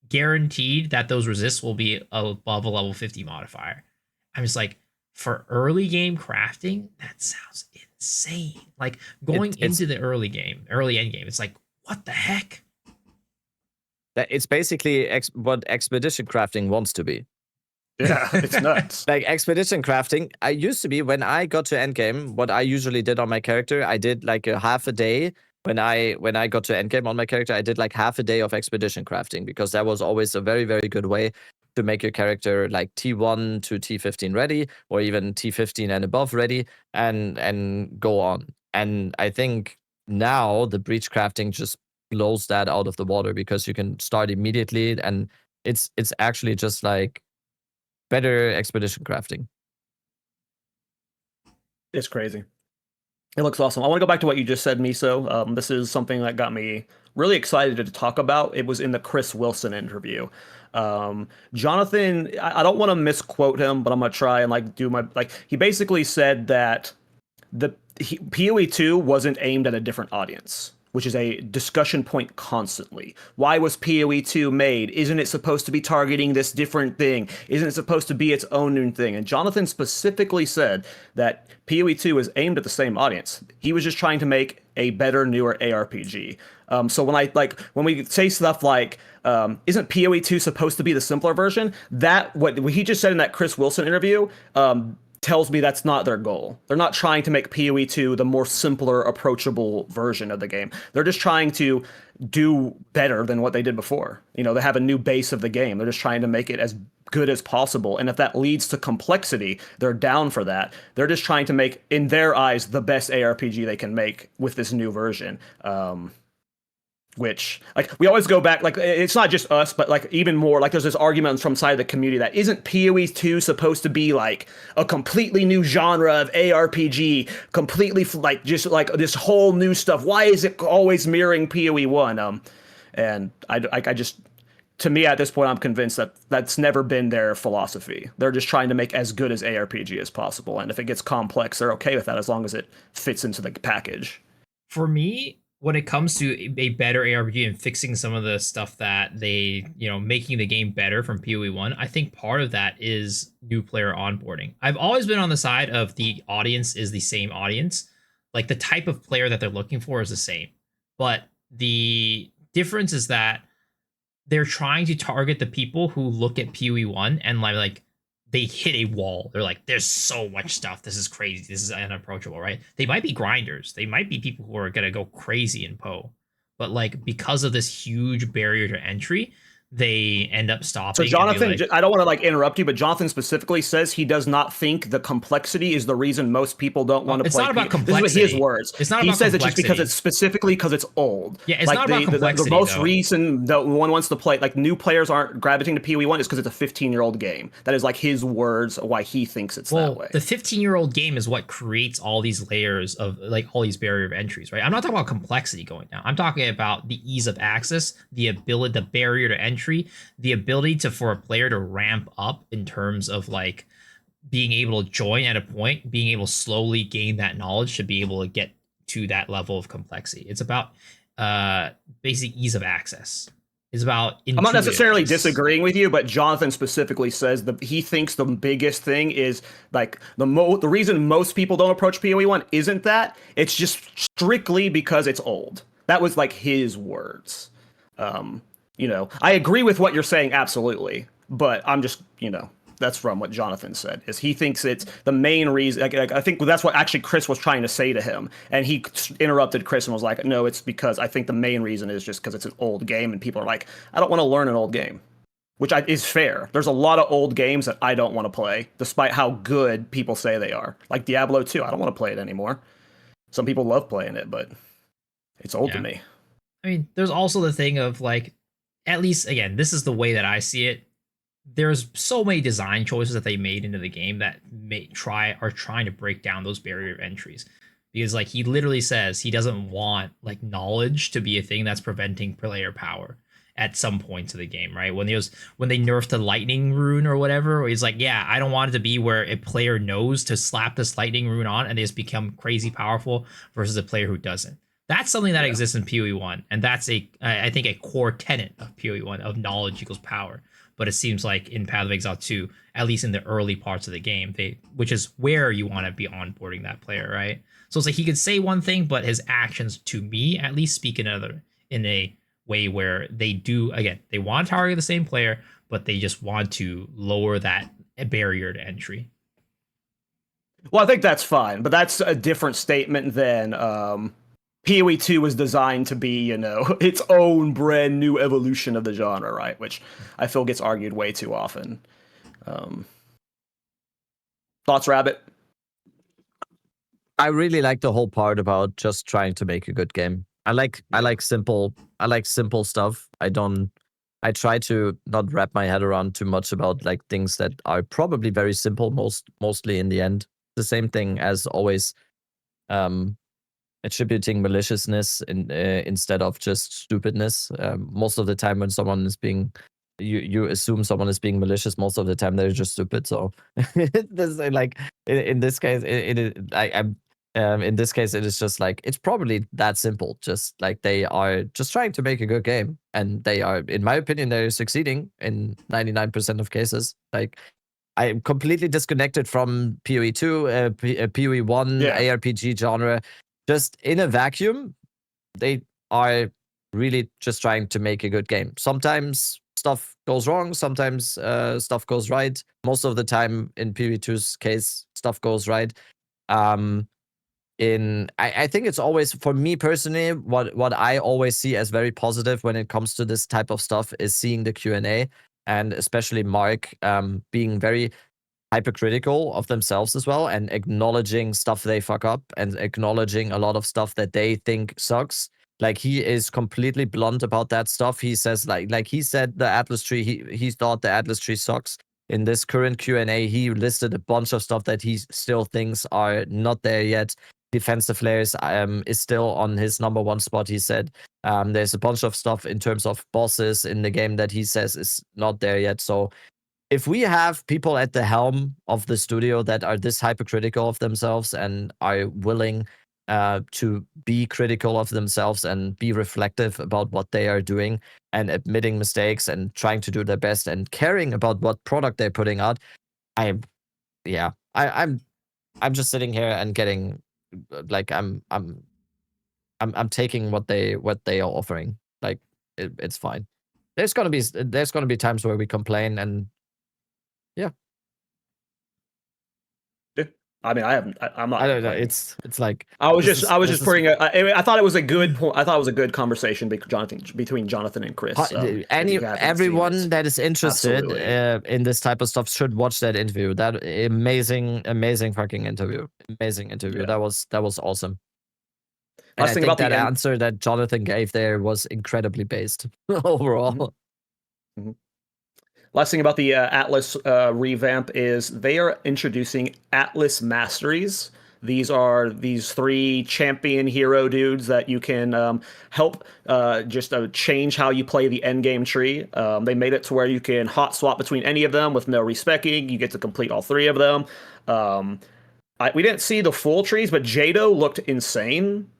guaranteed that those resists will be above a level 50 modifier. I'm just like, for early game crafting, that sounds insane. Like going into the early end game, it's like, what the heck? It's basically what expedition crafting wants to be. Yeah, it's nuts. Like expedition crafting, I used to be when I got to endgame. What I usually did on my character, I did like a half a day. When I got to endgame on my character, I did like half a day of expedition crafting because that was always a very, very good way to make your character like T1 to T15 ready, or even T15 and above ready, and go on. And I think now the breach crafting just blows that out of the water because you can start immediately, and it's actually just like better expedition crafting. It's crazy. It looks awesome. I want to go back to what you just said, Miso. This is something that got me really excited to talk about. It was in the Chris Wilson interview. Jonathan, I don't want to misquote him, but I'm gonna try and like do my like. He basically said that PoE 2 wasn't aimed at a different audience, which is a discussion point constantly. Why was PoE 2 made? Isn't it supposed to be targeting this different thing? Isn't it supposed to be its own new thing? And Jonathan specifically said that PoE 2 is aimed at the same audience. He was just trying to make a better, newer ARPG. So when we say stuff like, isn't PoE 2 supposed to be the simpler version? That what he just said in that Chris Wilson interview tells me that's not their goal. They're not trying to make PoE 2 the more simpler, approachable version of the game. They're just trying to do better than what they did before. You know, they have a new base of the game. They're just trying to make it as good as possible. And if that leads to complexity, they're down for that. They're just trying to make, in their eyes, the best ARPG they can make with this new version. Which, like, we always go back, like, it's not just us, but, like, even more, like, there's this argument from side of the community that isn't PoE 2 supposed to be, like, a completely new genre of ARPG, completely, like, just, like, this whole new stuff? Why is it always mirroring PoE 1? And I just, to me, at this point, I'm convinced that that's never been their philosophy. They're just trying to make as good as ARPG as possible, and if it gets complex, they're okay with that as long as it fits into the package. For me, when it comes to a better ARPG and fixing some of the stuff that they, making the game better from PoE 1, I think part of that is new player onboarding. I've always been on the side of the audience is the same audience. Like the type of player that they're looking for is the same. But the difference is that they're trying to target the people who look at PoE 1 and like they hit a wall. They're like, there's so much stuff. This is crazy. This is unapproachable, right? They might be grinders. They might be people who are going to go crazy in PoE. But like, because of this huge barrier to entry, they end up So stopping and be Jonathan, like, I don't want to like interrupt you, but Jonathan specifically says he does not think the complexity is the reason most people don't want to it's play. not about This is what his complexity. words. It's not He about says it's just because complexity. it's specifically because it's old. Yeah, it's like not about the complexity, most though. reason that one wants to play, like new players aren't gravitating to PoE1 is because it's a 15-year-old game. That is like his words why he thinks it's that way. The 15-year-old game is what creates all these layers of like all these barrier of entries, right? I'm not talking about complexity going down. I'm talking about the ease of access, the ability, the barrier to entry, the ability for a player to ramp up in terms of like being able to join at a point, being able to slowly gain that knowledge to be able to get to that level of complexity. It's about basic ease of access. It's about I'm not necessarily intuitiveness. disagreeing with you, but Jonathan specifically says that he thinks the biggest thing is like the reason most people don't approach PoE1 isn't that. It's just strictly because it's old. That was like his words. You know, I agree with what you're saying absolutely, but I'm just, you know, that's from what Jonathan said, is he thinks it's the main reason. Like, I think that's what actually Chris was trying to say to him. And he interrupted Chris and was like, no, it's because I think the main reason is just because it's an old game. And people are like, I don't want to learn an old game, which is fair. There's a lot of old games that I don't want to play, despite how good people say they are. Like Diablo 2, I don't want to play it anymore. Some people love playing it, but it's old to me. I mean, there's also the thing of like, at least, again, this is the way that I see it. There's so many design choices that they made into the game that are trying to break down those barrier of entries, because like he literally says he doesn't want like knowledge to be a thing that's preventing player power at some points of the game, right? When they nerfed the lightning rune or whatever, where he's like, yeah, I don't want it to be where a player knows to slap this lightning rune on and they just become crazy powerful versus a player who doesn't. That's something that exists in PoE1, and that's I think a core tenet of PoE1 of knowledge equals power. But it seems like in Path of Exile 2, at least in the early parts of the game, which is where you want to be onboarding that player, right? So it's like he could say one thing, but his actions, to me at least, speak another in a way where they do, again, they want to target the same player, but they just want to lower that barrier to entry. Well, I think that's fine, but that's a different statement than PoE 2 was designed to be, you know, its own brand new evolution of the genre, right? Which I feel gets argued way too often. Thoughts, Rabbit? I really like the whole part about just trying to make a good game. I like simple stuff. I try to not wrap my head around too much about like things that are probably very simple mostly in the end. The same thing as always attributing maliciousness instead of just stupidness. Most of the time when someone is being you assume someone is being malicious, most of the time they're just stupid. So this, like in this case in this case it is just like it's probably that simple. Just like they are just trying to make a good game, and they are, in my opinion, they're succeeding in 99% of cases. Like I'm completely disconnected from PoE2, PoE1, ARPG genre. Just in a vacuum, they are really just trying to make a good game. Sometimes stuff goes wrong, sometimes stuff goes right. Most of the time, in PoE2's case, stuff goes right. I think it's always, for me personally, what I always see as very positive when it comes to this type of stuff is seeing the Q&A, and especially Mark being very hypercritical of themselves as well, and acknowledging stuff they fuck up and acknowledging a lot of stuff that they think sucks. Like he is completely blunt about that stuff. He says like he said the Atlas tree, he thought the Atlas tree sucks. In this current Q&A, he listed a bunch of stuff that he still thinks are not there yet. Defensive layers is still on his number one spot, he said. There's a bunch of stuff in terms of bosses in the game that he says is not there yet. So if we have people at the helm of the studio that are this hypercritical of themselves and are willing to be critical of themselves and be reflective about what they are doing and admitting mistakes and trying to do their best and caring about what product they're putting out, I'm just sitting here and getting like I'm taking what they are offering. Like it's fine. There's gonna be times where we complain, and yeah. I mean, I'm not. I don't know. complaining. It's like I was this just is putting. I thought it was a good point. I thought it was a good conversation between Jonathan and Chris. If you haven't seen everyone it. that is interested Absolutely. in this type of stuff should watch that interview. That amazing fucking interview. Amazing interview. Yeah. That was awesome. And Last I thing think about that the end. answer that Jonathan gave there was incredibly based overall. Mhm. Last thing about the Atlas revamp is they are introducing Atlas Masteries. These are these 3 champion hero dudes that you can help just change how you play the endgame tree. They made it to where you can hot swap between any of them with no respecking. You get to complete all 3 of them. We didn't see the full trees, but Jado looked insane.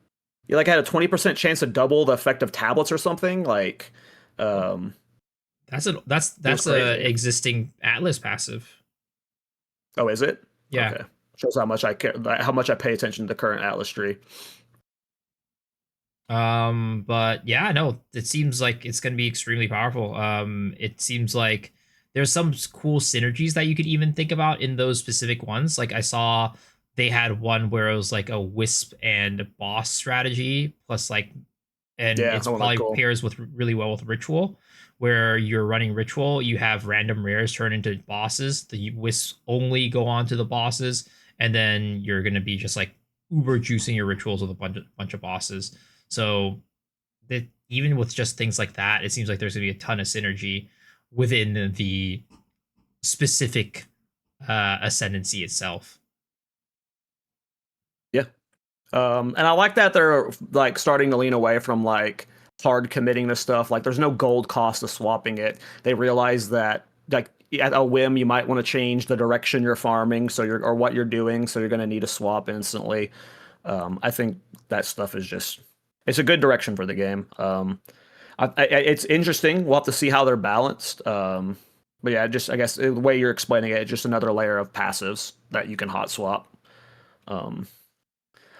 You like had a 20% chance to double the effect of tablets or something. Like, That's it was a crazy. existing Atlas passive. Oh, is it? Yeah. Okay. Shows how much I care, how much I pay attention to the current Atlas tree. But yeah, no, it seems like it's going to be extremely powerful. It seems like there's some cool synergies that you could even think about in those specific ones. Like I saw they had one where it was like a wisp and boss strategy plus like, and Yeah, it's that one looked probably cool. pairs with really well with ritual, where you're running ritual, you have random rares turn into bosses. The wisps only go on to the bosses, and then you're going to be just like uber juicing your rituals with a bunch of bosses. So that even with just things like that, it seems like there's gonna be a ton of synergy within the specific ascendancy itself. Yeah. And I like that they're like starting to lean away from like hard committing to stuff. Like there's no gold cost to swapping it. They realize that like at a whim you might want to change the direction you're farming or what you're doing, so you're going to need a swap instantly. I think that stuff is just it's a good direction for the game. It's interesting. We'll have to see how they're balanced. But yeah, just I guess the way you're explaining it, just another layer of passives that you can hot swap. Um,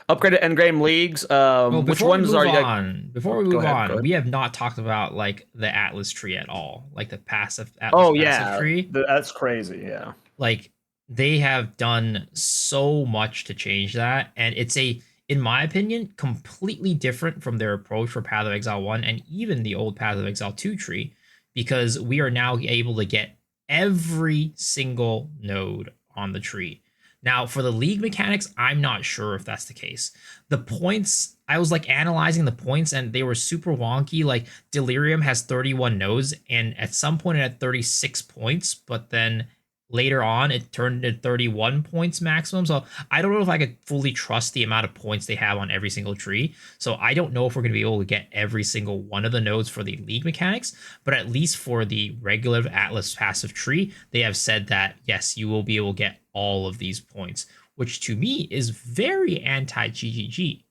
Upgraded endgame leagues. Well, Which ones are you? before we Go move ahead. Go on, ahead. we have not talked about like the Atlas tree at all, like the passive Atlas Oh passive yeah, tree. that's crazy. Yeah. Like they have done so much to change that, and it's in my opinion, completely different from their approach for Path of Exile 1 and even the old Path of Exile 2 tree, because we are now able to get every single node on the tree. Now, for the league mechanics, I'm not sure if that's the case. The points, I was like analyzing the points and they were super wonky. Like Delirium has 31 nodes, and at some point it had 36 points, but then later on it turned into 31 points maximum. So I don't know if I could fully trust the amount of points they have on every single tree. So I don't know if we're going to be able to get every single one of the nodes for the league mechanics, but at least for the regular Atlas passive tree, they have said that yes, you will be able to get all of these points, which to me is very anti GGG,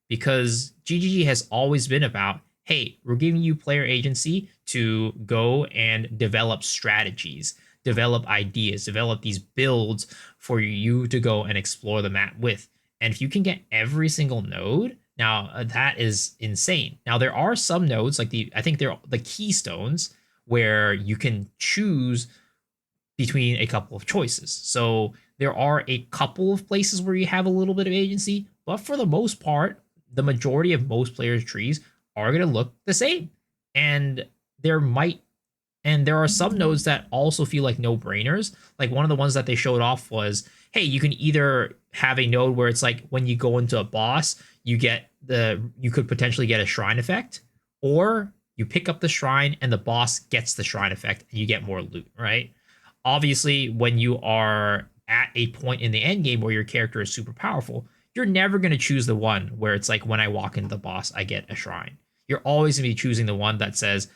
because GGG has always been about, hey, we're giving you player agency to go and develop strategies, develop ideas, develop these builds for you to go and explore the map with. And if you can get every single node, now that is insane. Now there are some nodes like I think they're the keystones where you can choose between a couple of choices. So there are a couple of places where you have a little bit of agency, but for the most part, the majority of most players' trees are going to look the same. And there might and there are some nodes that also feel like no-brainers. Like one of the ones that they showed off was, hey, you can either have a node where it's like when you go into a boss, you could potentially get a shrine effect, or you pick up the shrine and the boss gets the shrine effect and you get more loot, right? Obviously, when you are at a point in the end game where your character is super powerful, you're never going to choose the one where it's like when I walk into the boss, I get a shrine. You're always going to be choosing the one that says,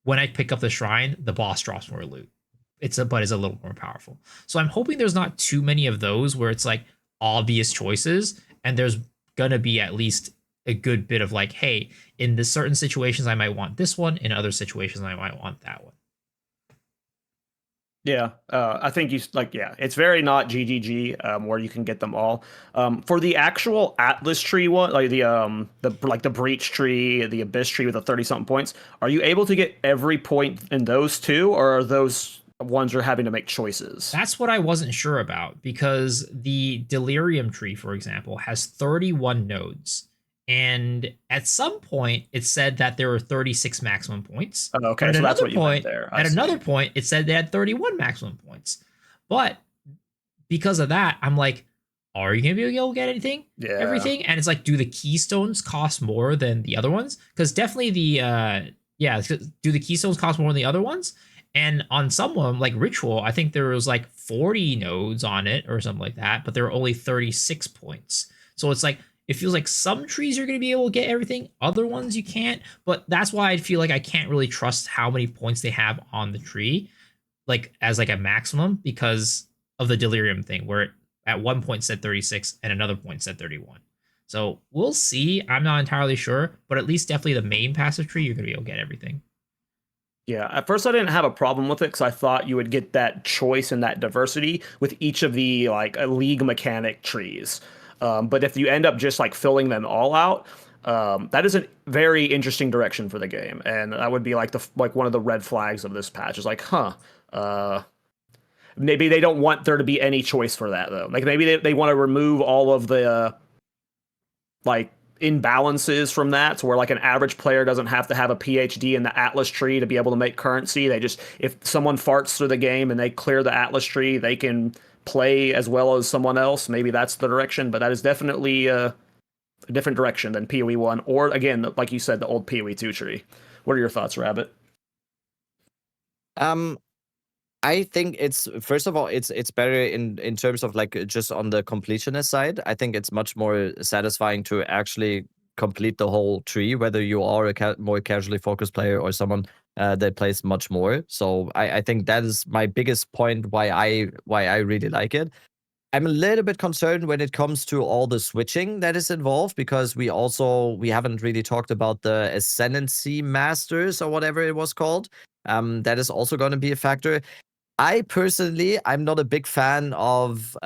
when I pick up the shrine, the boss drops more loot. But is a little more powerful. So I'm hoping there's not too many of those where it's like obvious choices, and there's gonna be at least a good bit of like, hey, in this certain situations I might want this one, in other situations I might want that one. Yeah, I think it's very not GGG where you can get them all. For the actual Atlas tree one, like the Breach tree, the Abyss tree with the 30 something points, are you able to get every point in those two, or are those ones are having to make choices. That's what I wasn't sure about, because the Delirium tree, for example, has 31 nodes. And at some point, it said that there were 36 maximum points. Oh, okay, But at so that's another what you meant point, there. at another point, it said they had 31 maximum points. But because of that, I'm like, are you gonna be able to get anything? Yeah. Everything? And it's like, do the keystones cost more than the other ones? Because definitely do the keystones cost more than the other ones? And on some of them, like Ritual, I think there was like 40 nodes on it or something like that, but there were only 36 points. So it's like, it feels like some trees you're going to be able to get everything, other ones you can't. But that's why I feel like I can't really trust how many points they have on the tree, like as like a maximum, because of the Delirium thing, where it at one point said 36 and another point said 31. So we'll see. I'm not entirely sure, but at least definitely the main passive tree, you're going to be able to get everything. Yeah, at first I didn't have a problem with it because I thought you would get that choice and that diversity with each of the like league mechanic trees. But if you end up just like filling them all out, that is a very interesting direction for the game, and that would be like one of the red flags of this patch. Is like, maybe they don't want there to be any choice for that though. Like maybe they want to remove all of the like imbalances from that, to where like an average player doesn't have to have a PhD in the Atlas tree to be able to make currency. They just, if someone farts through the game and they clear the Atlas tree, they can play as well as someone else. Maybe that's the direction, but that is definitely a different direction than PoE 1, or again, like you said, the old PoE 2 tree. What are your thoughts, Rabbit? I think it's, first of all, it's better in terms of like just on the completionist side. I think it's much more satisfying to actually complete the whole tree, whether you are a more casually focused player or someone that plays much more. So I think that is my biggest point why I really like it. I'm a little bit concerned when it comes to all the switching that is involved, because we haven't really talked about the Ascendancy Masters or whatever it was called. That is also going to be a factor. I'm not a big fan of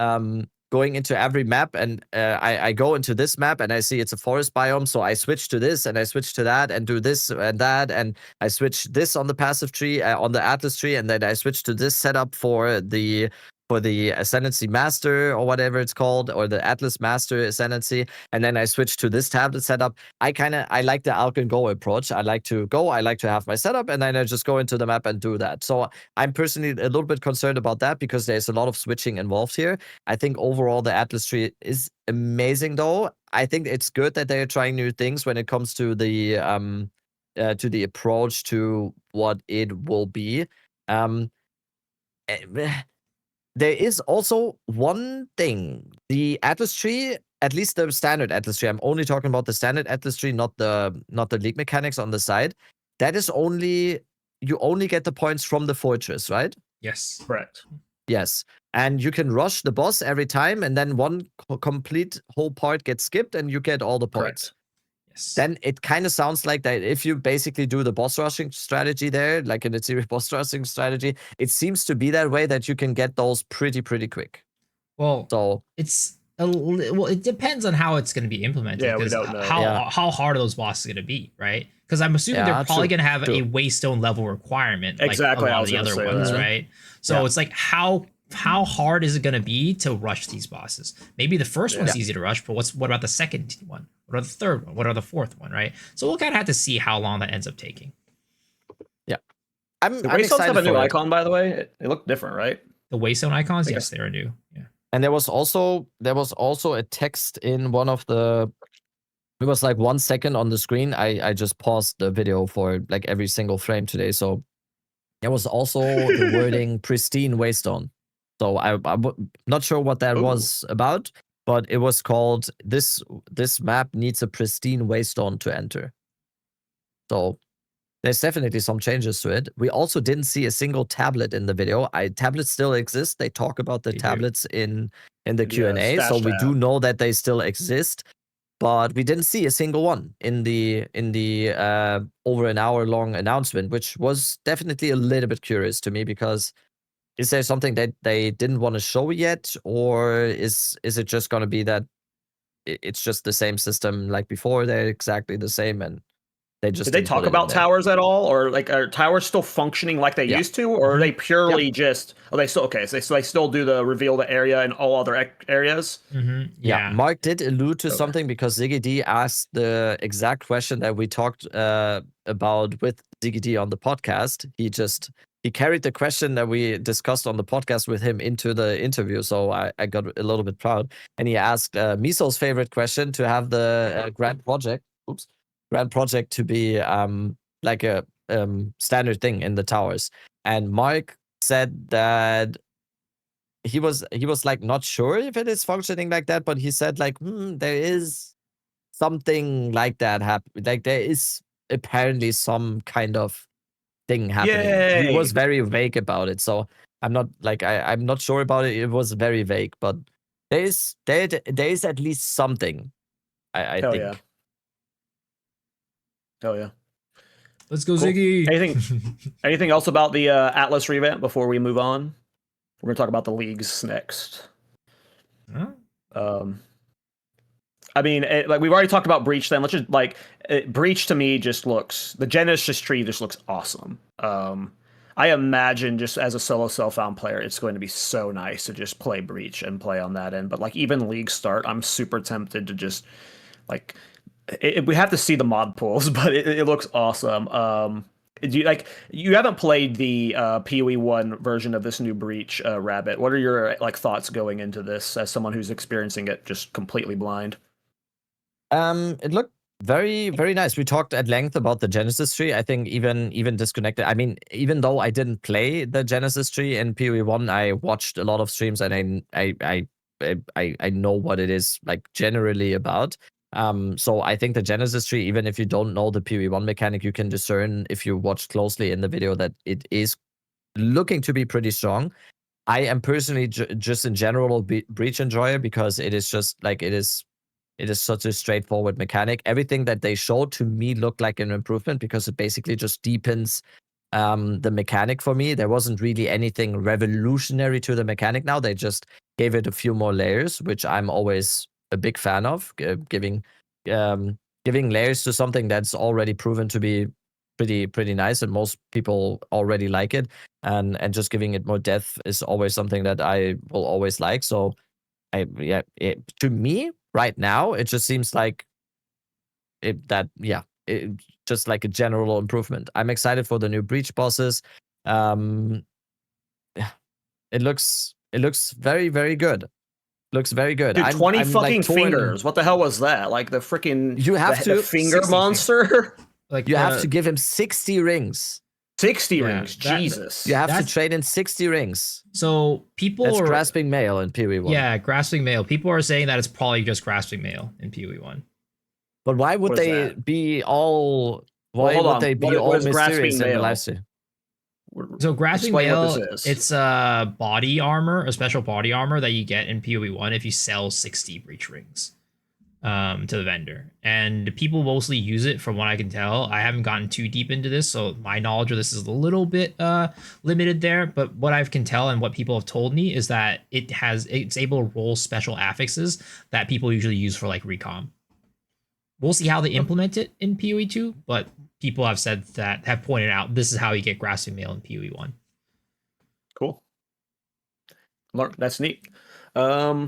going into every map, and I go into this map and I see it's a forest biome, so I switch to this and I switch to that and do this and that, and I switch this on the passive tree, on the Atlas tree, and then I switch to this setup for the Ascendancy Master or whatever it's called, or the Atlas Master Ascendancy, and then I switch to this tablet setup. I like the Alk and Go approach. I like to have my setup, and then I just go into the map and do that. So I'm personally a little bit concerned about that, because there's a lot of switching involved here. I think overall the Atlas tree is amazing, though. I think it's good that they're trying new things when it comes to the approach to what it will be. There is also one thing. The Atlas tree, at least the standard Atlas tree, I'm only talking about the standard Atlas tree, not the league mechanics on the side. That is you only get the points from the fortress, right? Yes. Correct. Yes. And you can rush the boss every time, and then one complete whole part gets skipped and you get all the points. Correct. Yes. Then it kind of sounds like that if you basically do the boss rushing strategy there, like in the series boss rushing strategy, it seems to be that way, that you can get those pretty quick. Well, so it depends on how it's going to be implemented. Yeah, we because don't know. how hard are those bosses going to be, right? Because I'm assuming they're probably going to have a waystone level requirement, exactly, like a lot of the other ones, right? So it's like, how hard is it going to be to rush these bosses? Maybe the first one's easy to rush, but what about the second one? What about the third one? What about the fourth one, right? So we'll kind of have to see how long that ends up taking. Yeah. The Waystones have a new icon, by the way. They look different, right? The Waystone icons, yes, they are new. Yeah. And there was also a text in one of the. It was like 1 second on the screen. I just paused the video for like every single frame today. So there was also the wording pristine waystone. So I'm not sure what that was about, but it was called this map needs a pristine waystone to enter. So there's definitely some changes to it. We also didn't see a single tablet in the video. Tablets still exist. They talk about the tablets in the Q&A, so we do know that they still exist. But we didn't see a single one in the over an hour long announcement, which was definitely a little bit curious to me, because is there something that they didn't want to show yet, or is it just going to be that it's just the same system like before? They're exactly the same, and They just Did they didn't put talk it in about there. towers at all, or like are towers still functioning like they Yeah. used to, or are they purely Yep. just? Oh, they still okay. So they still do the reveal the area and all other areas. Yeah, Yeah. Mark did allude to Okay. something because Ziggy D asked the exact question that we talked about with Ziggy D on the podcast. He carried the question that we discussed on the podcast with him into the interview, so I got a little bit proud. And he asked Miso's favorite question to have the Grand Project to be like a standard thing in the towers. And Mark said that he was like not sure if it is functioning like that, but he said like there is something like that happen. Like there is apparently some kind of thing happening. He Yay! was very vague about it, so I'm not like I'm not sure about it. It was very vague, but there is at least something. I Hell think. yeah! Hell yeah! Let's go, Cool. Ziggy. Anything else about the Atlas revamp before we move on? We're gonna talk about the leagues next. Huh? I mean, like we've already talked about Breach. Then let's just like Breach to me just looks the Genesis tree just looks awesome. I imagine just as a solo self-found player, it's going to be so nice to just play Breach and play on that end. But like even League start, I'm super tempted to just like we have to see the mod pools, but it looks awesome. Do you like you haven't played the PoE 1 version of this new Breach, Rabbit? What are your like thoughts going into this as someone who's experiencing it just completely blind? It looked very, very nice. We talked at length about the Genesis tree. I think even disconnected. I mean, even though I didn't play the Genesis tree in PoE 1, I watched a lot of streams and I know what it is like generally about. So I think the Genesis tree, even if you don't know the PoE 1 mechanic, you can discern if you watch closely in the video that it is looking to be pretty strong. I am personally just in general Breach enjoyer because it is just like it is such a straightforward mechanic. Everything that they showed to me looked like an improvement because it basically just deepens the mechanic for me. There wasn't really anything revolutionary to the mechanic now. They just gave it a few more layers, which I'm always a big fan of, giving layers to something that's already proven to be pretty nice and most people already like it. And just giving it more depth is always something that I will always like. So to me right now, it just seems like just like a general improvement. I'm excited for the new Breach bosses. It looks very, very good. Looks very good. Dude, 20 I'm fucking like torn. fingers. What the hell was that? Like the freaking You have the to finger 60 monster? Like you have to give him 60 rings. 60 Yeah, rings. Jesus. You have to That's- trade in 60 rings. So people That's are grasping mail in PoE 1. yeah, grasping mail. People are saying that it's probably just grasping mail in PoE 1. But why would What is they that? be all? Why hold would on. they be What all is grasping mysterious in the mail? live stream? So grasping Explain mail, what this is. it's a body armor, a special body armor that you get in PoE 1 if you sell 60 breach rings to the vendor. And people mostly use it from what I can tell. I haven't gotten too deep into this, so my knowledge of this is a little bit limited there. But what I can tell and what people have told me is that it's able to roll special affixes that people usually use for like recom. We'll see how they implement it in PoE 2, but people have said that have pointed out this is how you get grasping mail in PoE 1. Cool. That's neat. I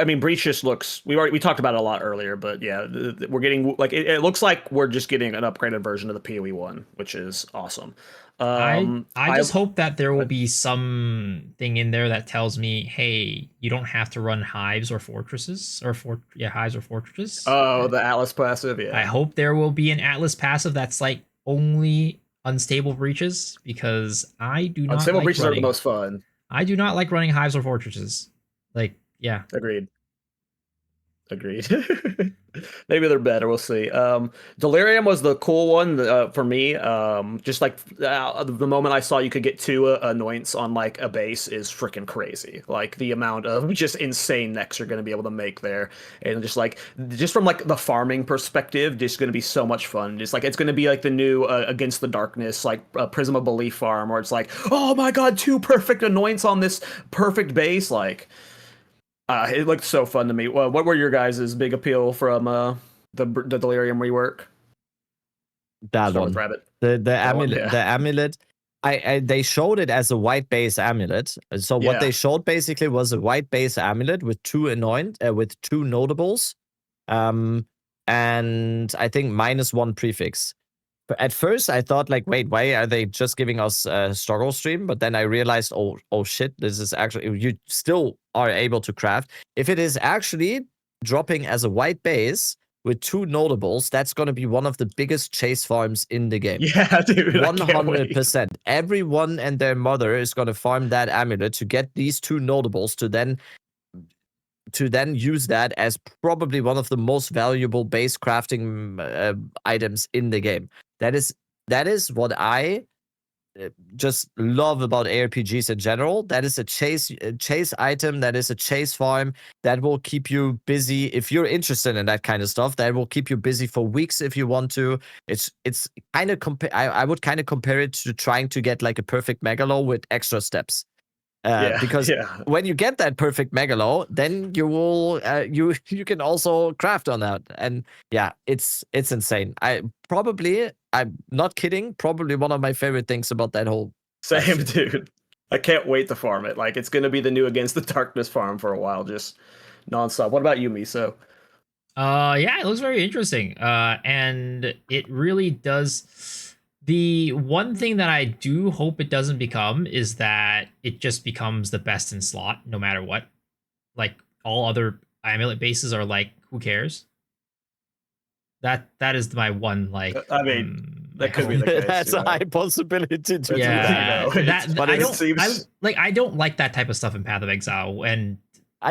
mean, Breach just looks. We talked about it a lot earlier, but yeah, we're getting like it looks like we're just getting an upgraded version of the PoE 1, which is awesome. I just hope that there will be something in there that tells me, hey, you don't have to run hives or fortresses hives or fortresses. Oh, the Atlas passive. Yeah. I hope there will be an Atlas passive that's like only unstable breaches because I do not. Unstable like breaches running, are the most fun. I do not like running hives or fortresses. Like, yeah. Agreed. Maybe they're better. We'll see. Delirium was the cool one for me. Just like the moment I saw you could get 2 anoints on like a base is freaking crazy. Like the amount of just insane necks you're going to be able to make there, and just from like the farming perspective, just going to be so much fun. Just like it's going to be like the new Against the Darkness, like Prism of Belief farm, where it's like, oh my god, 2 perfect anoints on this perfect base, like. It looked so fun to me. What were your guys' big appeal from the Delirium rework? That Start with one. Rabbit. The That one, amulet. yeah. The amulet. They showed it as a white base amulet. So what Yeah. they showed basically was a white base amulet with two notables, and I think -1 prefix. But at first I thought like, wait, why are they just giving us a struggle stream? But then I realized, oh shit, this is actually, you still are able to craft. If it is actually dropping as a white base with two notables, that's going to be one of the biggest chase farms in the game. Yeah, dude. 100%. Everyone and their mother is going to farm that amulet to get these two notables to then use that as probably one of the most valuable base crafting items in the game. That is what I just love about ARPGs in general. That is a chase item. That is a chase farm that will keep you busy if you're interested in that kind of stuff. That will keep you busy for weeks if you want to. It's kind of I would kind of compare it to trying to get like a perfect megalo with extra steps. Because when you get that perfect megalo, then you will you can also craft on that, and yeah, it's insane. I'm not kidding, probably one of my favorite things about that whole Same, dude. I can't wait to farm it. Like, it's going to be the new Against the Darkness farm for a while, just nonstop. What about you, Miso? Yeah, it looks very interesting. And it really does. The one thing that I do hope it doesn't become is that it just becomes the best in slot, no matter what. Like all other amulet bases are like, who cares? That is my one like. I mean, that could be the case. That's a high possibility. Yeah, but it seems I don't like that type of stuff in Path of Exile, and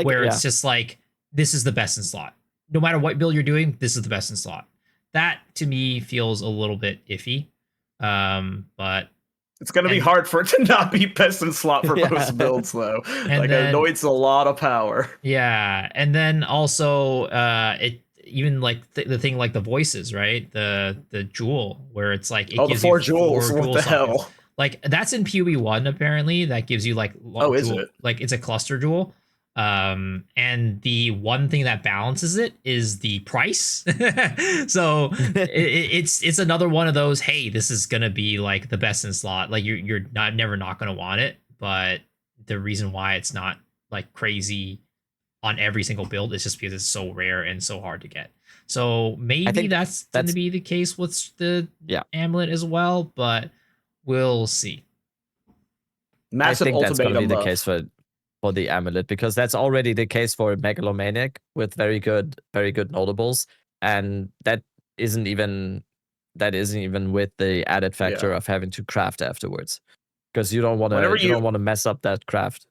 where it's just like, this is the best in slot. No matter what build you're doing, this is the best in slot. That to me feels a little bit iffy. But it's going to be hard for it to not be best in slot for most builds, though. Like, it anoints a lot of power. Yeah, and then also, it even like the thing like the voices, right? The jewel where it's like it gives the 4 you jewels. What the sockets. hell? Like that's in PoE1 apparently. That gives you like is it? Like it's a cluster jewel. And the one thing that balances it is the price. So it's another one of those, hey, this is gonna be like the best in slot. Like you're never not gonna want it, but the reason why it's not like crazy on every single build is just because it's so rare and so hard to get. So maybe that's gonna be the case with the amulet as well, but we'll see. Massive I think that's gonna be the buff. case for the amulet, because that's already the case for Megalomaniac with very good notables, and that isn't even with the added factor of having to craft afterwards, because you don't want to mess up that craft.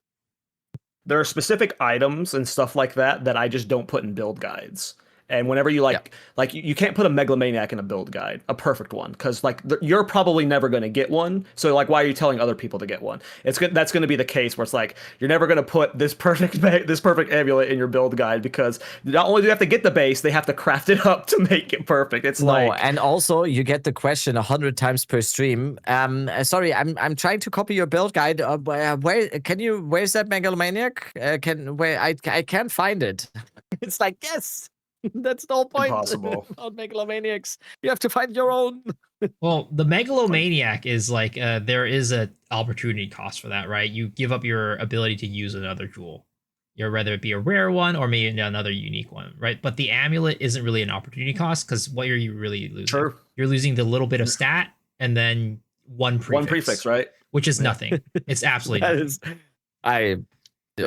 There are specific items and stuff like that I just don't put in build guides. And whenever you like you can't put a Megalomaniac in a build guide, a perfect one, because like you're probably never going to get one. So like, why are you telling other people to get one? That's going to be the case where it's like you're never going to put this perfect amulet in your build guide, because not only do you have to get the base, they have to craft it up to make it perfect. It's and also you get the question 100 times per stream. Sorry, I'm trying to copy your build guide. Where's that Megalomaniac? I can't find it. It's like, yes. That's the whole point. Impossible. About Megalomaniacs. You have to find your own. Well, the Megalomaniac is like, there is a opportunity cost for that, right? You give up your ability to use another jewel. Whether it be a rare one or maybe another unique one, right? But the amulet isn't really an opportunity cost, because what are you really losing? Sure. You're losing the little bit of stat and then one prefix, right? Which is nothing. It's absolutely nothing.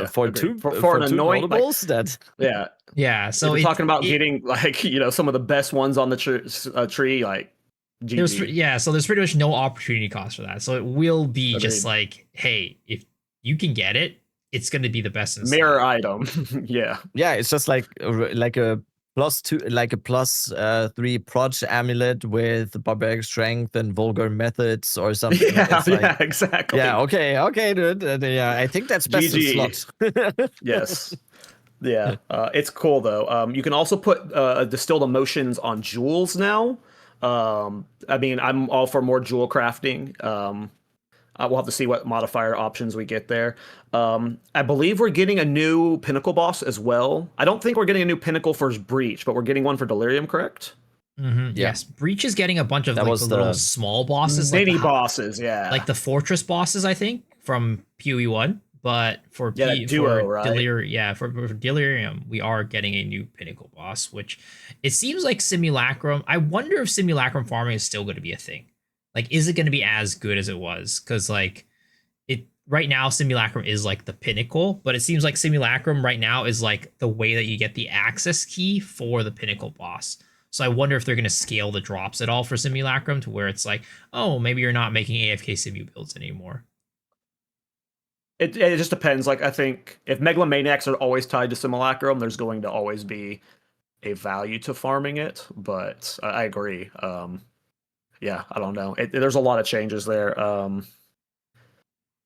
For an two notables, So you're talking about getting like some of the best ones on the tree, like GG. So there's pretty much no opportunity cost for that. So it will be just like, hey, if you can get it, it's going to be the best in mirror item. Yeah, it's just like a +2, like a +3 proj amulet with barbaric strength and vulgar methods or something. Yeah, exactly. Yeah, okay, dude. I think that's best in slot. Yes. Yeah, it's cool though. You can also put distilled emotions on jewels now. I mean, I'm all for more jewel crafting. We'll have to see what modifier options we get there. I believe we're getting a new Pinnacle boss as well. I don't think we're getting a new Pinnacle for Breach, but we're getting one for Delirium, correct? Yeah. Yes, Breach is getting a bunch of That like was the little the small bosses, Mini bosses, yeah. like the fortress bosses, I think, from PoE1. But for Yeah, that duo, right? For Delirium, we are getting a new pinnacle boss, which it seems like Simulacrum. I wonder if Simulacrum farming is still going to be a thing. Like, is it going to be as good as it was? Because like it right now, Simulacrum is like the pinnacle, but it seems like Simulacrum right now is like the way that you get the access key for the pinnacle boss. So I wonder if they're going to scale the drops at all for Simulacrum to where it's like, oh, maybe you're not making AFK Simu builds anymore. It just depends. Like, I think if Megalomaniacs are always tied to Simulacrum, there's going to always be a value to farming it. But I agree. Yeah, I don't know. There's a lot of changes there.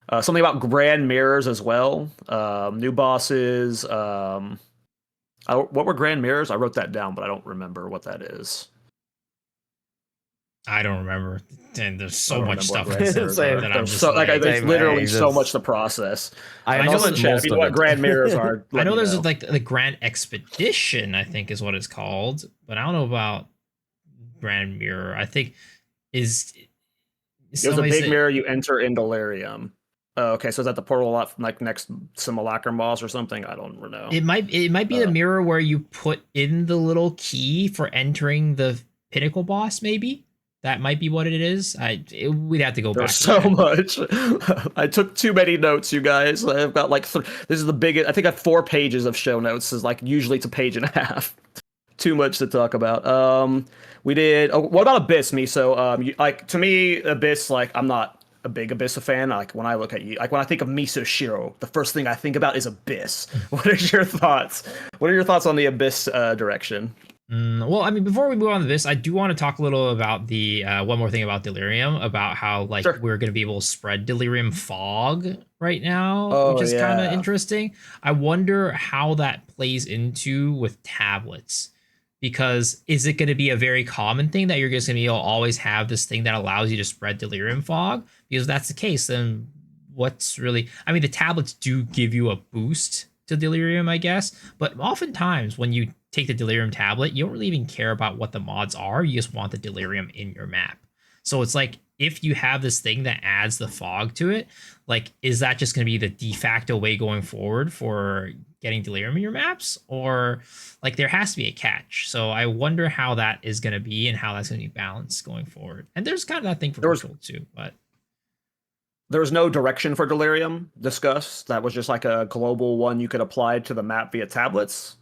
Something about Grand Mirrors as well. New bosses. What were Grand Mirrors? I wrote that down, but I don't remember what that is. I don't remember. And there's so much stuff Same. that I'm just so like, there's Same, literally man. so much to process. I know lost in chat if you know what Grand Mirrors are. I know there's like the Grand Expedition, I think is what it's called, but I don't know about Grand Mirror. I think there's a big mirror you enter in Delirium. Oh, okay, so is that the portal lot from like next Simulacrum boss or something? I don't know. It might be the mirror where you put in the little key for entering the pinnacle boss, maybe. That might be what it is. We'd have to go back. There's so much. I took too many notes, you guys. I've got like this is the biggest. I think I have 4 pages of show notes. Is like usually it's a page and a half. Too much to talk about. We did. Oh, what about Abyss, Miso? Like to me, Abyss. Like I'm not a big Abyss fan. Like when I look at you, like when I think of Miso Shiro, the first thing I think about is Abyss. What are your thoughts? What are your thoughts on the Abyss direction? Well, I mean, before we move on to this, I do want to talk a little about the one more thing about Delirium, about how like we're going to be able to spread Delirium fog right now, which is kind of interesting. I wonder how that plays into with tablets, because is it going to be a very common thing that you're just going to be able to always have this thing that allows you to spread Delirium fog? Because if that's the case, then what's really, I mean, the tablets do give you a boost to Delirium, I guess, but oftentimes when you take the Delirium tablet, you don't really even care about what the mods are. You just want the Delirium in your map. So it's like, if you have this thing that adds the fog to it, like, is that just going to be the de facto way going forward for getting Delirium in your maps? Or like, there has to be a catch. So I wonder how that is going to be and how that's going to be balanced going forward. And there's kind of that thing for Virtual too, but there was no direction for Delirium discussed. That was just like a global one you could apply to the map via tablets.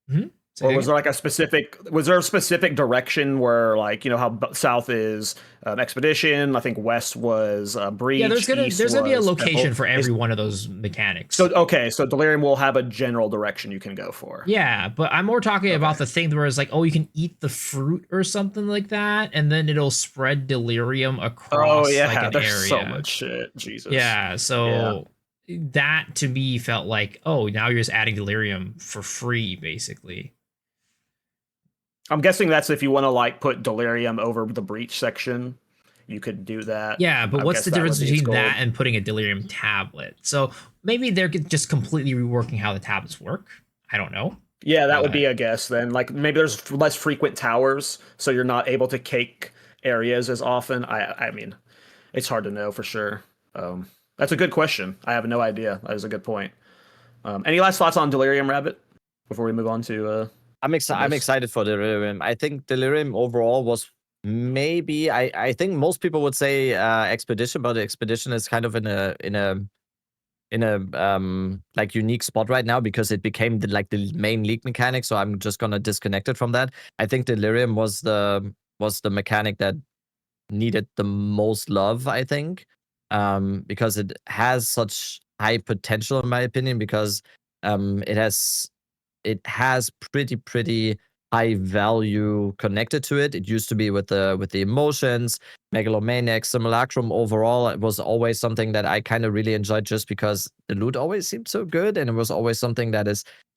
Mm-hmm. Or was there like a specific direction where, like, you know how south is Expedition, I think west was Breach. Yeah, there's gonna be a location for every one of those mechanics. So so Delirium will have a general direction you can go for. Yeah, but I'm more talking about the thing where it's like, oh, you can eat the fruit or something like that, and then it'll spread Delirium across like an there's area. So much shit, Jesus. Yeah, so that to me felt like, oh, now you're just adding Delirium for free, basically. I'm guessing that's if you want to like put Delirium over the Breach section, you could do that. Yeah, but what's the difference between that and putting a Delirium tablet? So maybe they're just completely reworking how the tablets work. I don't know. Yeah, that would be a guess then. Like maybe there's less frequent towers, so you're not able to cake areas as often. I mean, it's hard to know for sure. That's a good question. I have no idea. That is a good point. Any last thoughts on Delirium, Rabbit, before we move on to I'm excited for Delirium. I think Delirium overall was maybe I think most people would say Expedition, but Expedition is kind of in a like unique spot right now because it became the main league mechanic. So I'm just gonna disconnect it from that. I think Delirium was the mechanic that needed the most love, I think, because it has such high potential in my opinion, because it has pretty high value connected to it. It used to be with the emotions, Megalomaniac, Simulacrum. Overall, it was always something that I kind of really enjoyed just because the loot always seemed so good, and it was always something that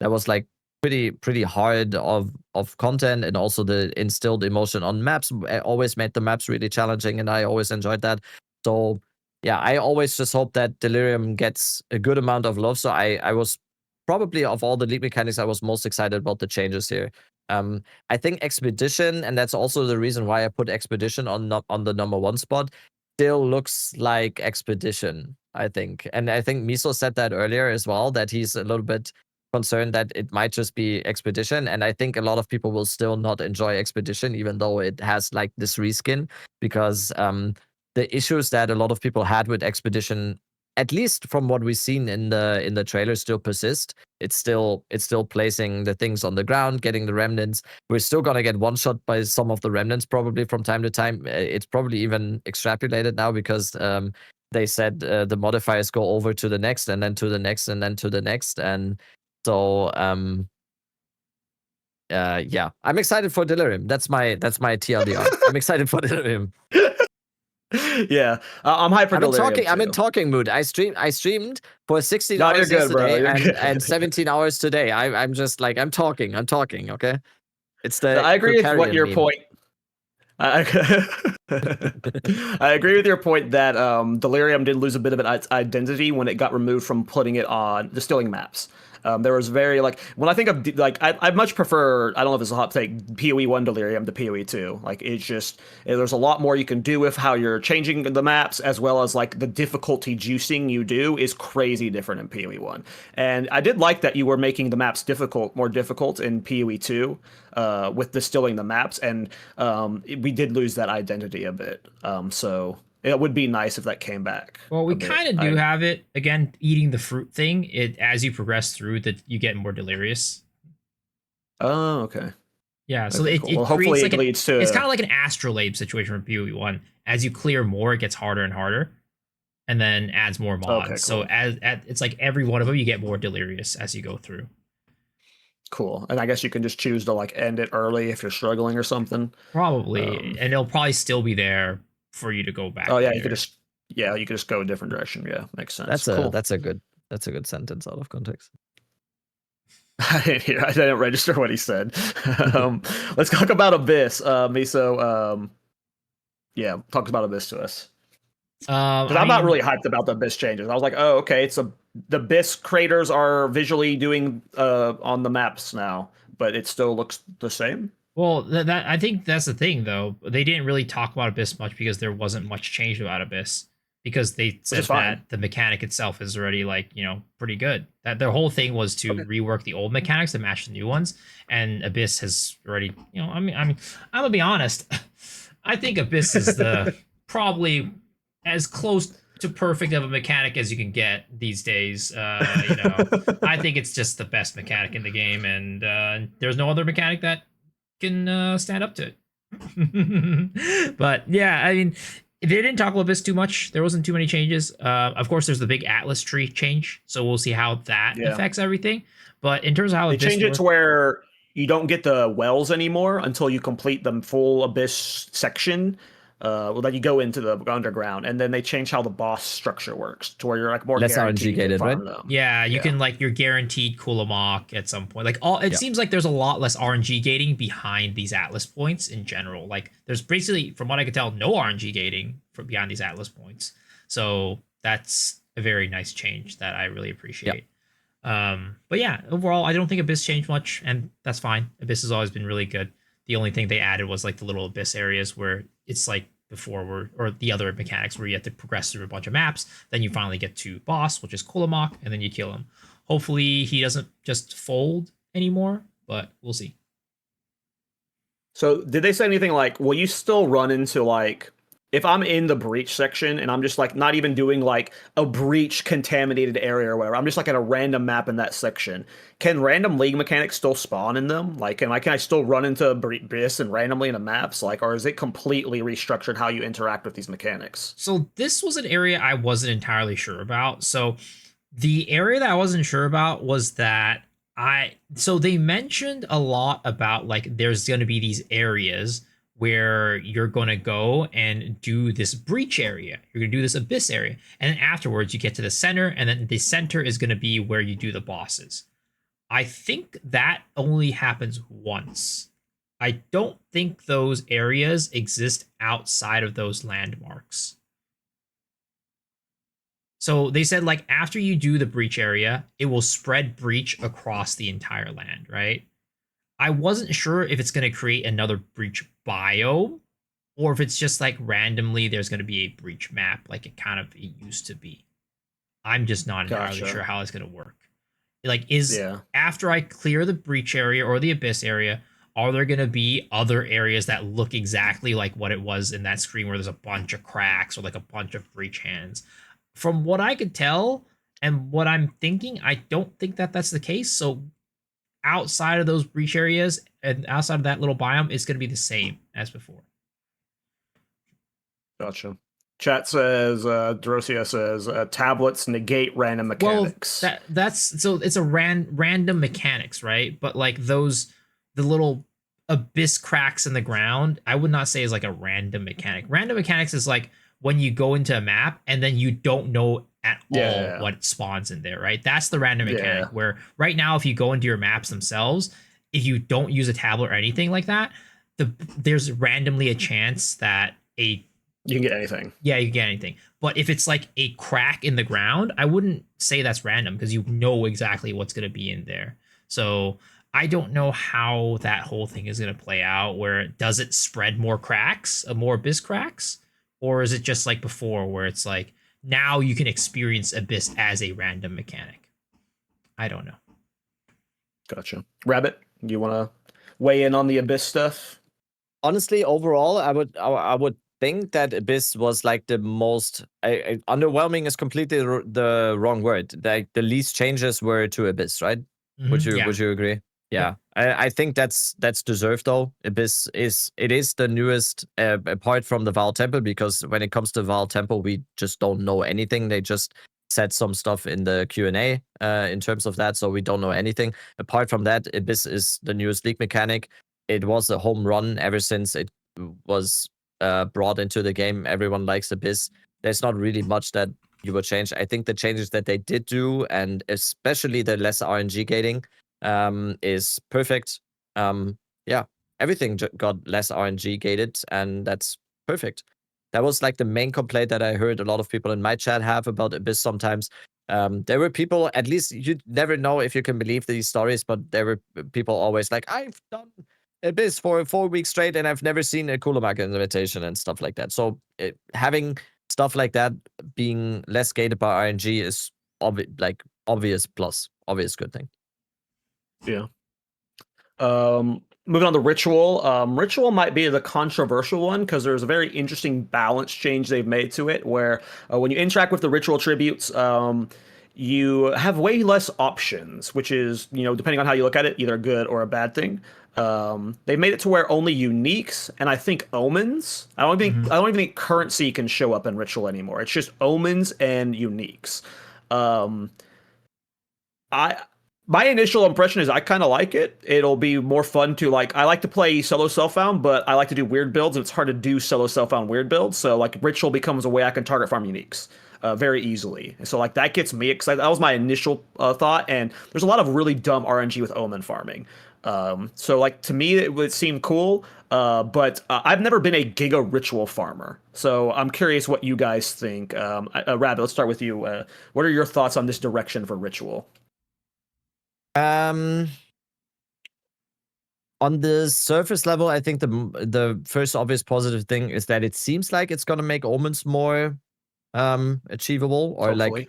was like pretty hard of content, and also the instilled emotion on maps always made the maps really challenging, and I always enjoyed that. So yeah, I always just hope that Delirium gets a good amount of love. So I was probably, of all the league mechanics, I was most excited about the changes here. I think Expedition, and that's also the reason why I put Expedition on the number 1 spot, still looks like Expedition, I think. And I think Miso said that earlier as well, that he's a little bit concerned that it might just be Expedition. And I think a lot of people will still not enjoy Expedition, even though it has like this reskin, because the issues that a lot of people had with Expedition, at least from what we've seen in the trailer, still persist. It's still placing the things on the ground, getting the remnants. We're still gonna get one shot by some of the remnants probably from time to time. It's probably even extrapolated now because they said the modifiers go over to the next and then to the next and then to the next. And so yeah, I'm excited for Delirium. That's my TLDR. I'm excited for Delirium. Yeah, I'm hyper. I'm in talking mood. I streamed for 16 hours yesterday and 17 hours today. I'm just like I'm talking. Okay, it's the. I agree with what your meme. point. I agree with your point that Delirium did lose a bit of its identity when it got removed from putting it on distilling maps. There was very like when I think of like I much prefer, I don't know if it's a hot take, PoE 1 Delirium to PoE 2. Like it's just there's a lot more you can do with how you're changing the maps, as well as like the difficulty juicing you do is crazy different in PoE 1. And I did like that you were making the maps more difficult in PoE 2 with distilling the maps, and we did lose that identity a bit. So it would be nice if that came back. Well, we kind of do have it again. Eating the fruit thing, it as you progress through that, you get more delirious. Oh, okay. Yeah, so okay, it well, hopefully like it leads to. It's kind of like an astrolabe situation from PoE 1. As you clear more, it gets harder and harder, and then adds more mods. Okay, cool. So it's like every one of them, you get more delirious as you go through. Cool. And I guess you can just choose to like end it early if you're struggling or something. Probably, and it'll probably still be there for you to go back. Oh yeah, you could just go a different direction. Yeah, makes sense. That's a good sentence out of context. I didn't register what he said. Let's talk about Abyss. Miso, yeah, talk about Abyss to us. Because I'm not really hyped about the Abyss changes. I was like, oh, okay, the Abyss craters are visually doing on the maps now, but it still looks the same. Well, that I think that's the thing, though. They didn't really talk about Abyss much because there wasn't much change about Abyss. Because they said that the mechanic itself is already like, pretty good. That their whole thing was to rework the old mechanics to match the new ones. And Abyss has already, I'm gonna be honest. I think Abyss is the probably as close to perfect of a mechanic as you can get these days. I think it's just the best mechanic in the game, and there's no other mechanic that can stand up to it. But yeah, I mean, they didn't talk about this too much. There wasn't too many changes. Of course, there's the big Atlas tree change, so we'll see how that affects everything. But in terms of how they change it to where you don't get the wells anymore until you complete the full Abyss section. Then you go into the underground, and then they change how the boss structure works to where you're like more less RNG gated, right? Yeah, you can like you're guaranteed Kulamok at some point. Like it seems like there's a lot less RNG gating behind these Atlas points in general. Like there's basically, from what I can tell, no RNG gating for beyond these Atlas points. So that's a very nice change that I really appreciate. But yeah, overall, I don't think Abyss changed much, and that's fine. Abyss has always been really good. The only thing they added was like the little Abyss areas where it's like before or the other mechanics where you have to progress through a bunch of maps. Then you finally get to boss, which is Kulamok, and then you kill him. Hopefully he doesn't just fold anymore, but we'll see. So did they say anything like, will you still run into like, if I'm in the breach section and I'm just like not even doing like a breach contaminated area or whatever, I'm just like at a random map in that section, can random league mechanics still spawn in them? Like, can I still run into Abyss and randomly in the maps? Like, or is it completely restructured how you interact with these mechanics? So this was an area I wasn't entirely sure about. So the area that I wasn't sure about was that so they mentioned a lot about like there's going to be these areas where you're going to go and do this breach area. You're going to do this Abyss area. And then afterwards, you get to the center, and then the center is going to be where you do the bosses. I think that only happens once. I don't think those areas exist outside of those landmarks. So they said, like, after you do the breach area, it will spread breach across the entire land, right? I wasn't sure if it's going to create another breach biome or if it's just like randomly there's going to be a breach map like it used to be. I'm just not entirely sure how it's going to work. Like, after I clear the breach area or the abyss area, are there going to be other areas that look exactly like what it was in that screen where there's a bunch of cracks or like a bunch of breach hands? From what I could tell and what I'm thinking, I don't think that that's the case. So outside of those breach areas and outside of that little biome, it's going to be the same as before. Gotcha. Chat says, Dorosia says, tablets negate random mechanics. Well, that's so it's a random mechanics, right? But like the little abyss cracks in the ground, I would not say is like a random mechanic. Random mechanics is like when you go into a map and then you don't know at all what spawns in there, right? That's the random mechanic where right now, if you go into your maps themselves, if you don't use a tablet or anything like that, there's randomly a chance that you can get anything. Yeah, you can get anything. But if it's like a crack in the ground, I wouldn't say that's random because you know exactly what's going to be in there. So I don't know how that whole thing is going to play out. Does it spread more cracks, more abyss cracks? Or is it just like before where it's like now you can experience abyss as a random mechanic? I don't know. Gotcha. Rabbit, you want to weigh in on the abyss stuff? Honestly, overall, I would think that abyss was like the most underwhelming is completely the wrong word. Like the least changes were to abyss, right? Mm-hmm. Would you agree? Yeah. I think that's deserved though. Abyss is the newest apart from the Vaal Temple, because when it comes to Vaal Temple, we just don't know anything. They just said some stuff in the Q&A in terms of that, so we don't know anything. Apart from that, Abyss is the newest league mechanic. It was a home run ever since it was brought into the game. Everyone likes Abyss. There's not really much that you would change. I think the changes that they did do, and especially the less RNG gating, is perfect. Yeah, everything got less RNG gated, and that's perfect. That was like the main complaint that I heard a lot of people in my chat have about Abyss sometimes. There were people, at least you never know if you can believe these stories, but there were people always like, I've done Abyss for 4 weeks straight and I've never seen a Chronomancer invitation and stuff like that. So having stuff like that being less gated by RNG is obvious plus, obvious good thing. Yeah. Moving on to Ritual. Ritual might be the controversial one because there's a very interesting balance change they've made to it where when you interact with the Ritual tributes, you have way less options, which is, depending on how you look at it, either a good or a bad thing. They made it to where only uniques and I think omens. I don't even think currency can show up in Ritual anymore. It's just omens and uniques. My initial impression is I kind of like it. It'll be more fun to I like to play solo self-found, but I like to do weird builds, and it's hard to do solo self-found weird builds. So Ritual becomes a way I can target farm uniques very easily. And so that gets me excited. That was my initial thought, and there's a lot of really dumb RNG with omen farming. So to me it would seem cool, but I've never been a Giga Ritual farmer. So I'm curious what you guys think. Rabbit, let's start with you. What are your thoughts on this direction for Ritual? On the surface level, I think the first obvious positive thing is that it seems like it's gonna make omens more achievable or Hopefully.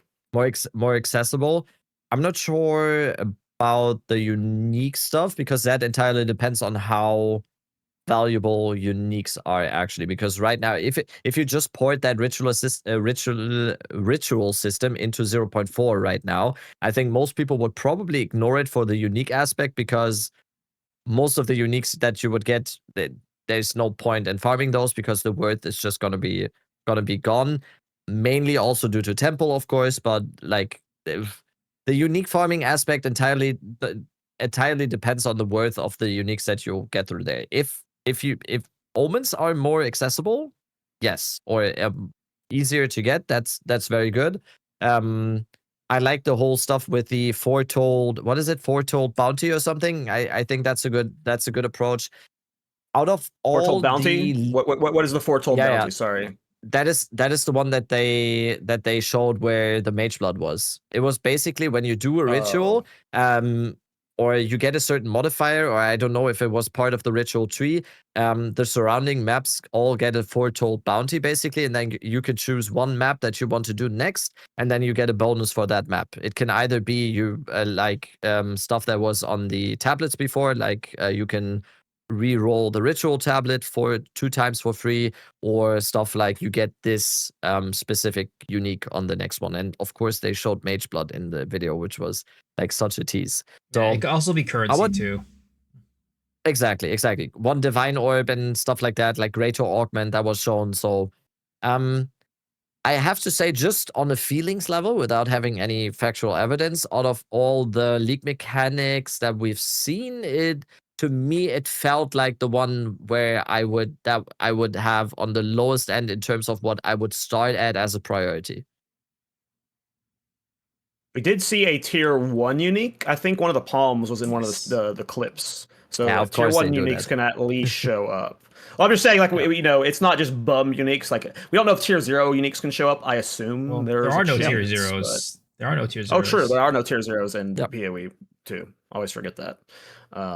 more accessible. I'm not sure about the unique stuff because that entirely depends on how valuable uniques are actually, because right now if you just port that ritual system into 0.4 right now, I think most people would probably ignore it for the unique aspect, because most of the uniques that you would get, there's no point in farming those because the worth is just gonna be gone, mainly also due to temple, of course, but the unique farming aspect entirely depends on the worth of the uniques that you get through there. If omens are more accessible, yes, or easier to get, that's very good. I like the whole stuff with the foretold, what is it, foretold bounty or something. I think that's a good approach. Out of all foretold bounty, what is the foretold bounty? Yeah. Sorry. That is the one that they showed where the Mageblood was. It was basically when you do a ritual, or you get a certain modifier, or I don't know if it was part of the ritual tree. The surrounding maps all get a foretold bounty basically, and then you could choose one map that you want to do next, and then you get a bonus for that map. It can either be you stuff that was on the tablets before, like you can re-roll the ritual tablet for 2 times for free, or stuff like you get this specific unique on the next one. And of course they showed Mageblood in the video, which was like such a tease. So it could also be currency too. Exactly. One divine orb and stuff like that, like greater augment that was shown. So I have to say, just on a feelings level, without having any factual evidence, out of all the league mechanics that we've seen, to me it felt like the one where I would have on the lowest end in terms of what I would start at as a priority. We did see a tier 1 unique. I think one of the palms was in one of the clips. So Yeah, of tier course 1 they do uniques that. can at least show up. Well, I'm just saying, like, it's not just bum uniques. Like, we don't know if tier 0 uniques can show up. I assume Well, there are no tier chance, zeros. There are no tier zeros. Oh, true. There are no tier 0s in Yep. PoE too. Always forget that.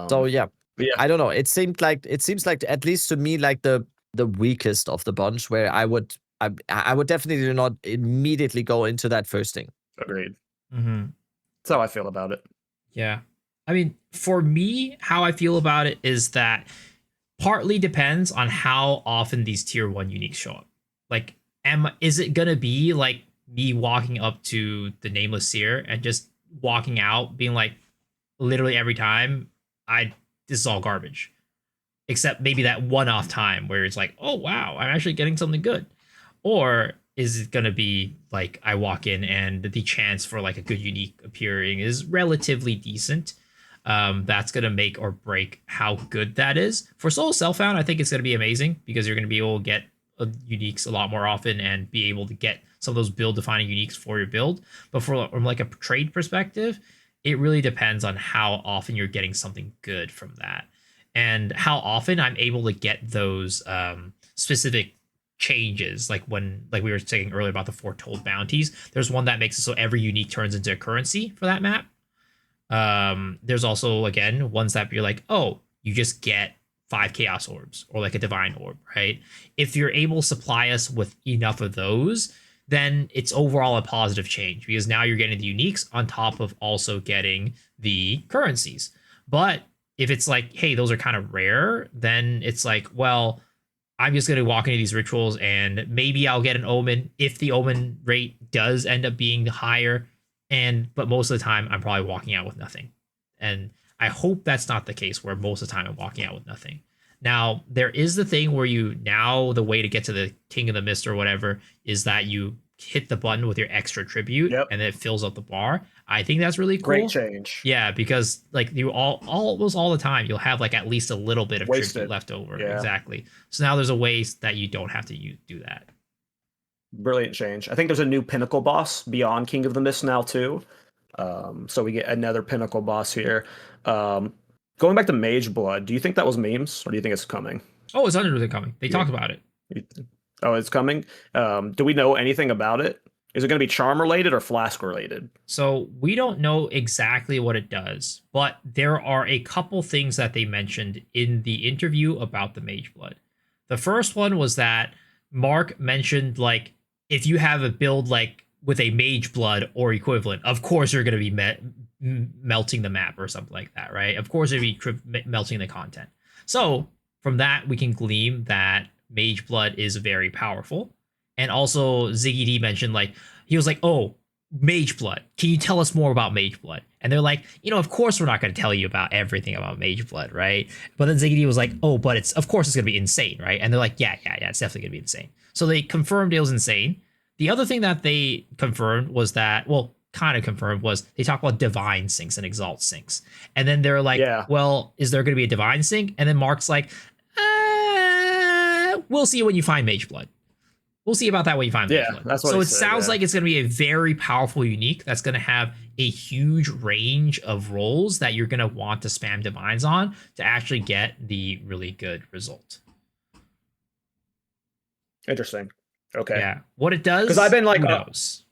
So yeah, yeah, I don't know. It seems like at least to me like the weakest of the bunch, where I would definitely not immediately go into that first thing. agreed. Mm-hmm. That's how I feel about it. Yeah. I mean, for me, how I feel about it is that partly depends on how often these tier 1 uniques show up. Like, is it gonna be like me walking up to the Nameless Seer and just walking out being like, literally every time, this is all garbage, except maybe that one-off time where it's like, oh wow, I'm actually getting something good? Or is it going to be like I walk in and the chance for like a good unique appearing is relatively decent? That's going to make or break how good that is. For solo self-found, I think it's going to be amazing because you're going to be able to get uniques a lot more often and be able to get some of those build-defining uniques for your build. But from like a trade perspective, it really depends on how often you're getting something good from that and how often I'm able to get those specific changes, like we were saying earlier about the foretold bounties. There's one that makes it so every unique turns into a currency for that map. There's also, again, ones that you're like, oh, you just get 5 chaos orbs or like a divine orb, right? If you're able to supply us with enough of those, then it's overall a positive change because now you're getting the uniques on top of also getting the currencies. But if it's like, hey, those are kind of rare, then it's like, well, I'm just going to walk into these rituals and maybe I'll get an omen if the omen rate does end up being higher. But most of the time, I'm probably walking out with nothing. And I hope that's not the case where most of the time I'm walking out with nothing. Now, there is the thing where the way to get to the King of the Mist or whatever is that you hit the button with your extra tribute and then it fills up the bar. I think that's really cool. Great change. Yeah, because like you almost all the time you'll have like at least a little bit of tribute left over. Yeah. Exactly. So now there's a way that you don't have to do that. Brilliant change. I think there's a new pinnacle boss beyond King of the Mist now too. So we get another pinnacle boss here. Going back to Mageblood, do you think that was memes or do you think it's coming? Oh, it's 100% coming. They talked about it. Oh, it's coming. Do we know anything about it? Is it going to be charm related or flask related? So we don't know exactly what it does, but there are a couple things that they mentioned in the interview about the Mageblood. The first one was that Mark mentioned, like, if you have a build like with a Mageblood or equivalent, of course you're going to be melting the map or something like that, right? Of course you'll be melting the content. So from that, we can glean that Mageblood is very powerful. And also Ziggy D mentioned, like, he was like, oh, Mageblood, can you tell us more about Mageblood? And they're like, of course we're not going to tell you about everything about Mageblood, right? But then Ziggy D was like, oh, but of course it's going to be insane, right? And they're like, yeah, it's definitely going to be insane. So they confirmed it was insane. The other thing that they confirmed was that, well, kind of confirmed, was they talk about divine sinks and exalt sinks. And then they're like, well, is there going to be a divine sink? And then Mark's like, we'll see when you find Mageblood. We'll see about that when you find Mageblood. That's what so it sounds like it's going to be a very powerful unique that's going to have a huge range of roles that you're going to want to spam divines on to actually get the really good result. Interesting. Okay. Yeah. What it does, because I've been like, who knows?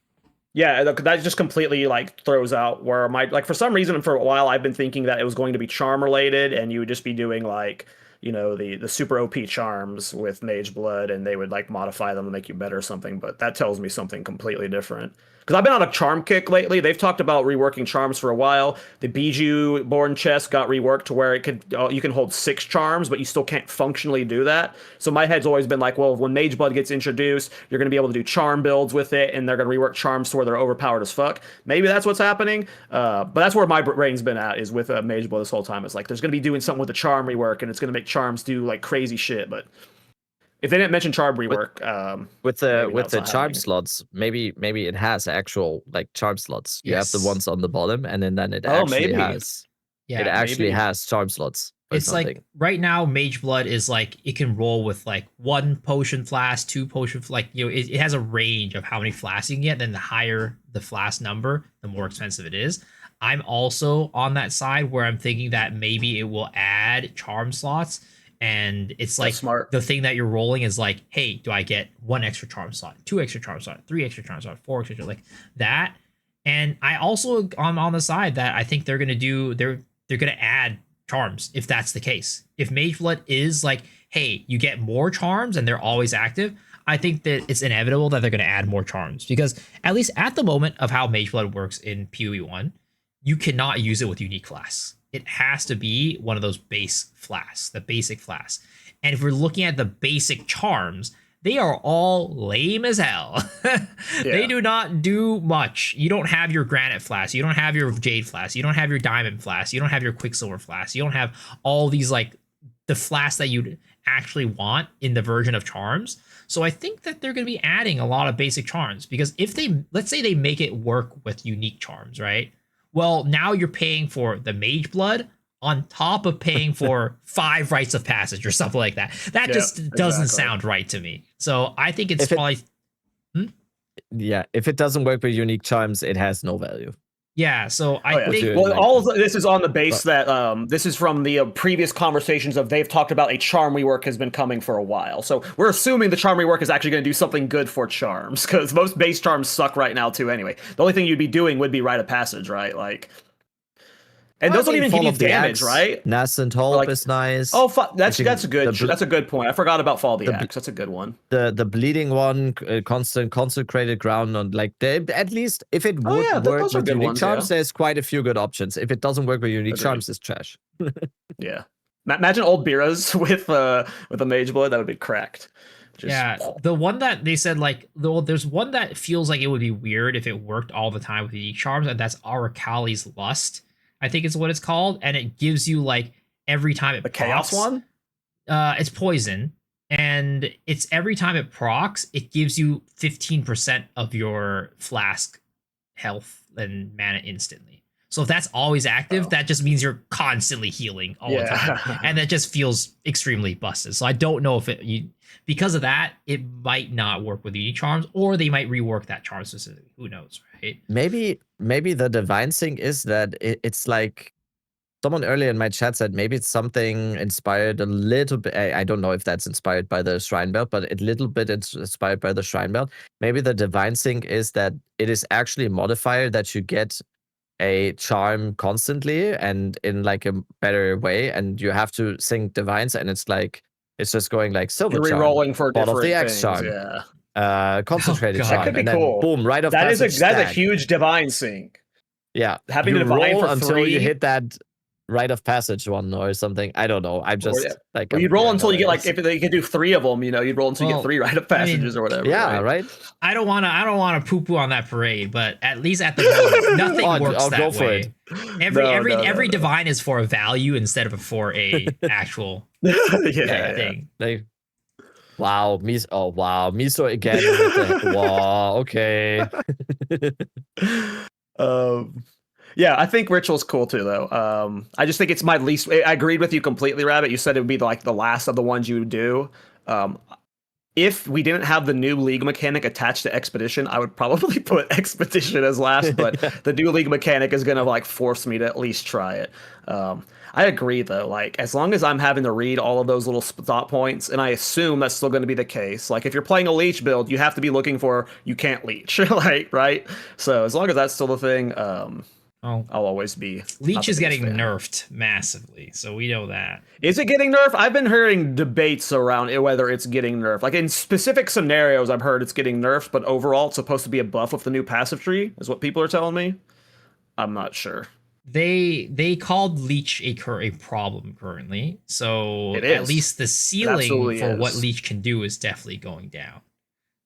Yeah, that just completely like throws out where my like for some reason for a while I've been thinking that it was going to be charm related and you would just be doing like the super OP charms with Mage Blood and they would like modify them to make you better or something, but that tells me something completely different. Because I've been on a charm kick lately. They've talked about reworking charms for a while. The Bijou Born chest got reworked to where it could you can hold 6 charms, but you still can't functionally do that. So my head's always been like, well, when Mage Blood gets introduced, you're going to be able to do charm builds with it, and they're going to rework charms to where they're overpowered as fuck. Maybe that's what's happening. But that's where my brain's been at is with Mage Blood this whole time. It's like there's going to be doing something with the charm rework, and it's going to make charms do like crazy shit, but if they didn't mention charm rework, with the charm slots, maybe it has actual like charm slots. You have the ones on the bottom, and then it actually has. Yeah, it actually has charm slots. It's something. Like right now, Mage Blood is like it can roll with like 1 potion flask, 2 potion, like it has a range of how many flasks you can get. Then the higher the flask number, the more expensive it is. I'm also on that side where I'm thinking that maybe it will add charm slots. And it's like the thing that you're rolling is like, hey, do I get 1 extra charm slot, 2 extra charm slot, 3 extra charm slot, 4 extra, like that. And I also I'm on the side that I think they're gonna do they're gonna add charms if that's the case. If Mage Blood is like, hey, you get more charms and they're always active, I think that it's inevitable that they're gonna add more charms because at least at the moment of how Mage Blood works in PoE 1, you cannot use it with unique flasks. It has to be one of those base flasks, the basic flasks. And if we're looking at the basic charms, they are all lame as hell. They do not do much. You don't have your granite flask. You don't have your jade flask. You don't have your diamond flask. You don't have your quicksilver flask. You don't have all these like the flasks that you'd actually want in the version of charms. So I think that they're going to be adding a lot of basic charms because if they, let's say they make it work with unique charms, right? Well, now you're paying for the Mage Blood on top of paying for 5 rites of passage or something like that. That just doesn't sound right to me. So I think it's probably... Yeah, if it doesn't work with unique charms, it has no value. Yeah, so I think... Well, all of this is on the base that this is from the previous conversations of they've talked about a charm rework has been coming for a while. So we're assuming the charm rework is actually going to do something good for charms because most base charms suck right now too anyway. The only thing you'd be doing would be rite of passage, right? Like... And those don't even give you damage, right? Nascent Hope is nice. Oh, that's a good point. I forgot about Fall of the Axe. That's a good one. The bleeding one, consecrated ground, on like at least if it would work with unique charms, there's quite a few good options. If it doesn't work with unique charms, it's trash. Yeah, imagine old Biras with a Mage Blood. That would be cracked. The one that they said like there's one that feels like it would be weird if it worked all the time with unique charms, and that's Arakali's Lust. I think it's what it's called, and it gives you like every time it procs. Chaos one? It's poison, and it's every time it procs, it gives you 15% of your flask health and mana instantly. So if that's always active, that just means you're constantly healing all the time, and that just feels extremely busted. So I don't know if because of that, it might not work with unique charms, or they might rework that charm specifically. Who knows, right? Maybe the divine thing is that it's like someone earlier in my chat said maybe it's something inspired a little bit. I don't know if that's inspired by the Shrine Belt, but a little bit it's inspired by the Shrine Belt. Maybe the divine thing is that it is actually a modifier that you get a charm constantly and in like a better way, and you have to sync divines, and it's like it's just going like silver You're re-rolling for Path of the things, charm, concentrated charm, that could be and cool. Then boom, right off. That's a huge divine sync. Yeah, having the divine for until 3 you hit that rite of passage one or something. I don't know. I'm just like you'd roll until you get like if they could do 3 of them, you'd roll until you get 3 rite of passages or whatever. Yeah, right. I don't want to poo-poo on that parade, but at least at the moment, nothing works that way. Every divine is for a value instead of for a actual thing. Like, wow, Miso. Oh wow, Miso again. Wow, okay. Yeah, I think Ritual's cool too, though. I just think it's my least. I agreed with you completely, Rabbit. You said it would be like the last of the ones you would do. if we didn't have the new league mechanic attached to Expedition, I would probably put Expedition as last, but the new league mechanic is gonna like force me to at least try it. I agree though, like as long as I'm having to read all of those little stop points, and I assume that's still gonna be the case. Like if you're playing a leech build, you have to be looking for you can't leech, like right? So as long as that's still the thing, Oh, I'll always be. Leech is getting fan. nerfed massively, so we know that. Is it getting nerfed? I've been hearing debates around it, whether it's getting nerfed. Like in specific scenarios, I've heard it's getting nerfed, but overall, it's supposed to be a buff with the new passive tree, is what people are telling me. I'm not sure. They called Leech a problem currently, so It at is. least the ceiling absolutely for what is. Leech can do is definitely going down.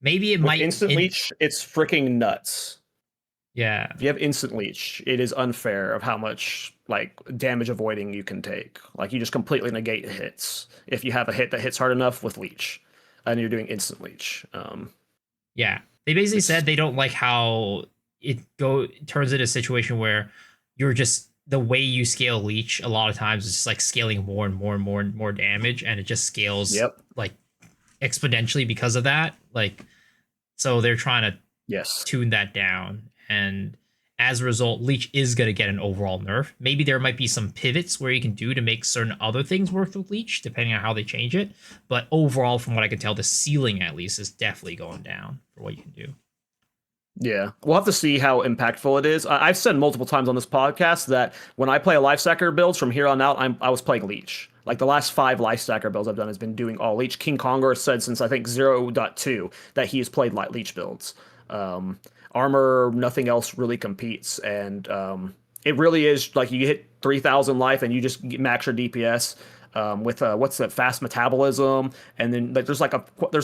Maybe it With might instant leech, it's freaking nuts. Yeah, If you have instant leech, it is unfair of how much like damage avoiding you can take. Like you just completely negate hits if you have a hit that hits hard enough with leech, and you're doing instant leech. yeah. They basically said they don't like how it turns into a situation where you're just the way you scale Leech a lot of times is just like scaling more and more and more and more damage, and it just scales Yep. like exponentially because of that. Like, so they're trying to Yes. tune that down, and as a result, Leech is going to get an overall nerf. Maybe there might be some pivots where you can do to make certain other things work with Leech, depending on how they change it. But overall, from what I can tell, the ceiling at least is definitely going down for what you can do. Yeah, we'll have to see how impactful it is. I've said multiple times on this podcast that when I play a life stacker builds from here on out, I was playing Leech. Like the last 5 life stacker builds I've done has been doing all Leech. King Conger said since I think 0.2 that he has played Leech builds. Armor, nothing else really competes, and it really is like you hit 3,000 life and you just max your DPS. With what's that fast metabolism, and then like there's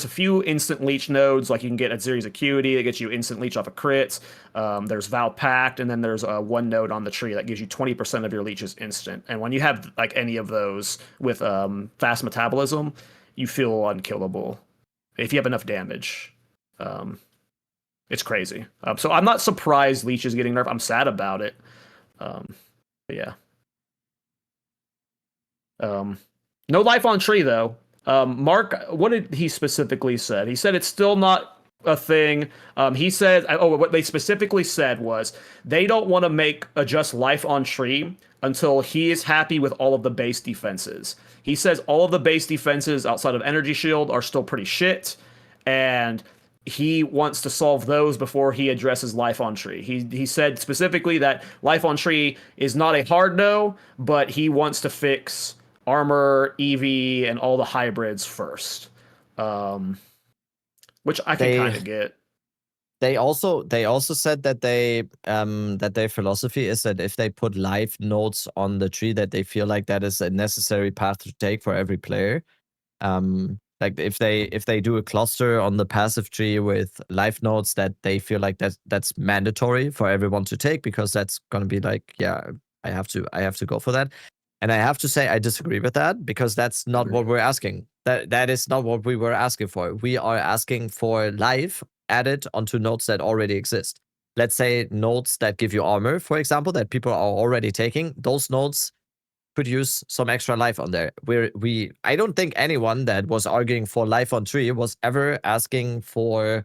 a few instant leech nodes, like you can get a series acuity that gets you instant leech off of crits. There's Vaal Pact, and then there's one node on the tree that gives you 20% of your leeches instant. And when you have like any of those with fast metabolism, you feel unkillable if you have enough damage. It's crazy. So I'm not surprised Leech is getting nerfed. I'm sad about it. But yeah. No life on tree though. Mark, what did he specifically said? He said it's still not a thing. He said, what they specifically said was they don't want to adjust life on tree until he is happy with all of the base defenses. He says all of the base defenses outside of energy shield are still pretty shit, and he wants to solve those before he addresses life on tree. He said specifically that life on tree is not a hard no, but he wants to fix armor, EV, and all the hybrids first, which I can kind of get. They also said that that their philosophy is that if they put life nodes on the tree, that they feel like that is a necessary path to take for every player. Like if they do a cluster on the passive tree with life nodes, that they feel like that's mandatory for everyone to take, because that's gonna be like, yeah, I have to go for that. And I have to say I disagree with that, because that's not what we're asking. That is not what we were asking for. We are asking for life added onto nodes that already exist. Let's say nodes that give you armor, for example, that people are already taking. Those nodes could use some extra life on there. I don't think anyone that was arguing for life on tree was ever asking for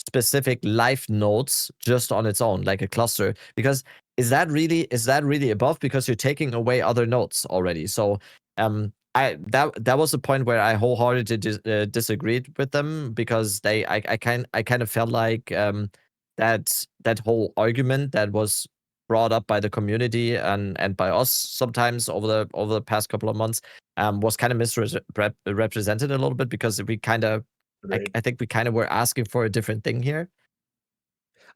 specific life nodes just on its own, like a cluster, because is that really above, because you're taking away other nodes already. So that was a point where I wholeheartedly disagreed with them, because I kind of felt like that whole argument that was brought up by the community and by us sometimes over the past couple of months was kind of misrepresented a little bit, because we kind of I think we kind of were asking for a different thing here.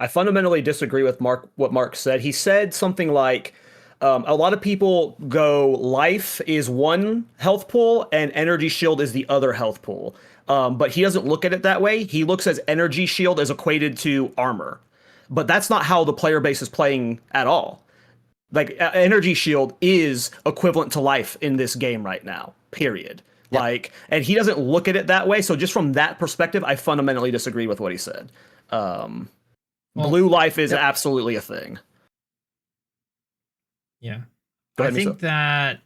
I fundamentally disagree with what Mark said. He said something like, a lot of people go, life is one health pool and energy shield is the other health pool. But he doesn't look at it that way. He looks at energy shield as equated to armor. But that's not how the player base is playing at all. Like, energy shield is equivalent to life in this game right now, period. Yep. Like, and he doesn't look at it that way. So just from that perspective, I fundamentally disagree with what he said. Blue life is absolutely a thing. Yeah. Go ahead, I think that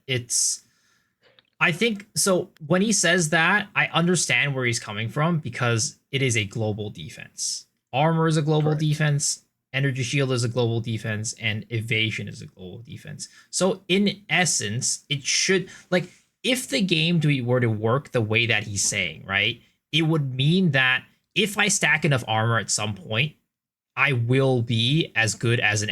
I think so. When he says that, I understand where he's coming from because it is a global defense. Armor is a global Correct. defense, energy shield is a global defense, and evasion is a global defense. So, in essence, it should, like, if the game were to work the way that he's saying, right, it would mean that if I stack enough armor at some point, I will be as good as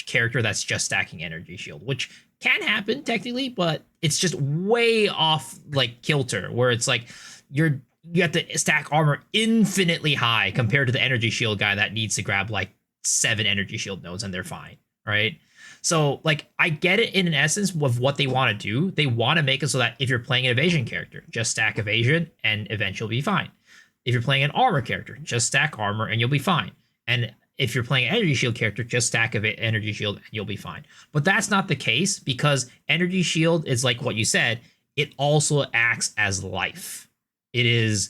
character that's just stacking energy shield, which can happen technically, but it's just way off like kilter, where it's like you have to stack armor infinitely high compared to the energy shield guy that needs to grab like 7 energy shield nodes and they're fine, right? So like I get it in an essence of what they want to do. They want to make it so that if you're playing an evasion character, just stack evasion and eventually be fine. If you're playing an armor character, just stack armor and you'll be fine. And if you're playing an energy shield character, just stack of energy shield and you'll be fine. But that's not the case because energy shield is like what you said. It also acts as life. It is,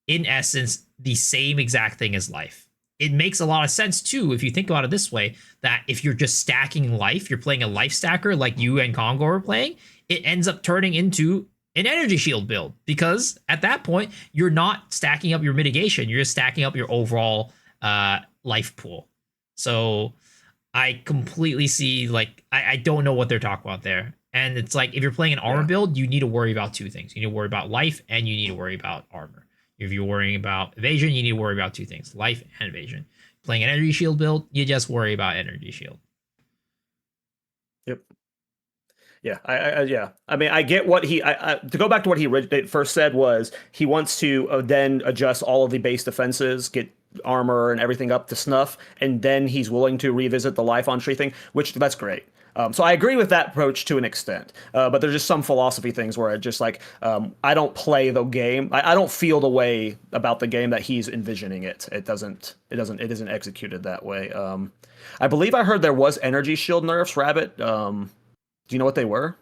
in essence, the same exact thing as life. It makes a lot of sense too if you think about it this way, that if you're just stacking life, you're playing a life stacker like you and Congo are playing, it ends up turning into an energy shield build because at that point, you're not stacking up your mitigation. You're just stacking up your overall life pool. So I completely see, like, I don't know what they're talking about there. And it's like, if you're playing an armor build, you need to worry about 2 things. You need to worry about life and you need to worry about armor. If you're worrying about evasion, you need to worry about 2 things, life and evasion. Playing an energy shield build, you just worry about energy shield. Yep. Yeah, yeah. I mean, I get what he. To go back to what he first said was he wants to then adjust all of the base defenses, get armor and everything up to snuff, and then he's willing to revisit the life on tree thing, which that's great. So I agree with that approach to an extent, but there's just some philosophy things where it just like I don't play the game. I don't feel the way about the game that he's envisioning it. It isn't executed that way. I believe I heard there was energy shield nerfs, Rabbit. Do you know what they were?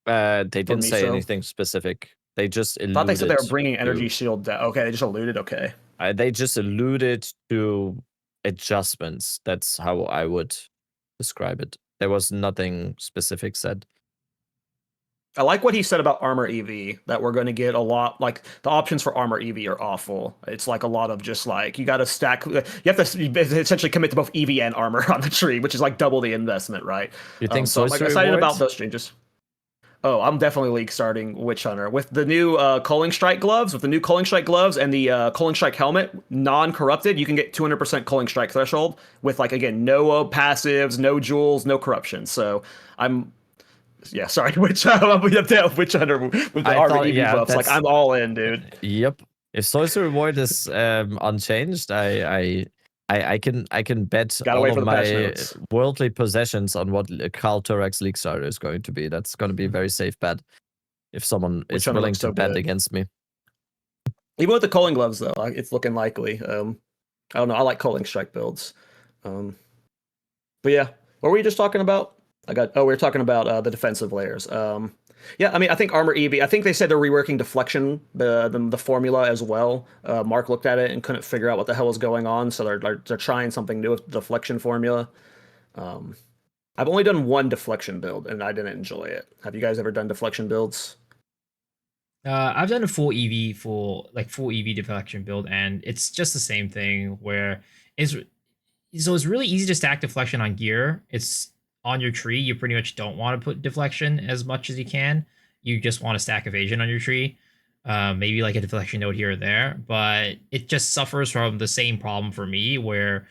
They didn't say Miso? anything specific. They just alluded. Thought they said they were bringing energy shield down. Okay, they just alluded. Okay. They just alluded to adjustments. That's how I would describe it. There was nothing specific said. I like what he said about armor EV, that we're going to get a lot, like the options for armor EV are awful. It's like a lot of just like, you got to stack, you have to essentially commit to both EV and armor on the tree, which is like double the investment, right? You think so I'm like excited about those changes. Oh, I'm definitely league starting Witch Hunter with the new Culling Strike gloves. With the new Culling Strike gloves and the Culling Strike helmet, non-corrupted, you can get 200% Culling Strike threshold with, like, again, no passives, no jewels, no corruption. So sorry, Witch Hunter with the armor EV buffs. Like, I'm all in, dude. Yep. If Sorcery Ward is unchanged, I can bet all of my worldly possessions on what Carl Turek's League Starter is going to be. That's going to be a very safe bet if someone is willing to bet against me. Even with the Culling gloves, though, it's looking likely. I don't know. I like Culling Strike builds. But yeah, what were we just talking about? We were talking about the defensive layers. Yeah, I mean, I think armor EV. I think they said they're reworking deflection, the formula as well. Mark looked at it and couldn't figure out what the hell was going on, so they're trying something new with the deflection formula. I've only done one deflection build, and I didn't enjoy it. Have you guys ever done deflection builds? I've done a full EV deflection build, and it's just the same thing where it's really easy to stack deflection on gear. It's on your tree, you pretty much don't want to put deflection as much as you can. You just want to stack evasion on your tree. Maybe like a deflection node here or there, but it just suffers from the same problem for me where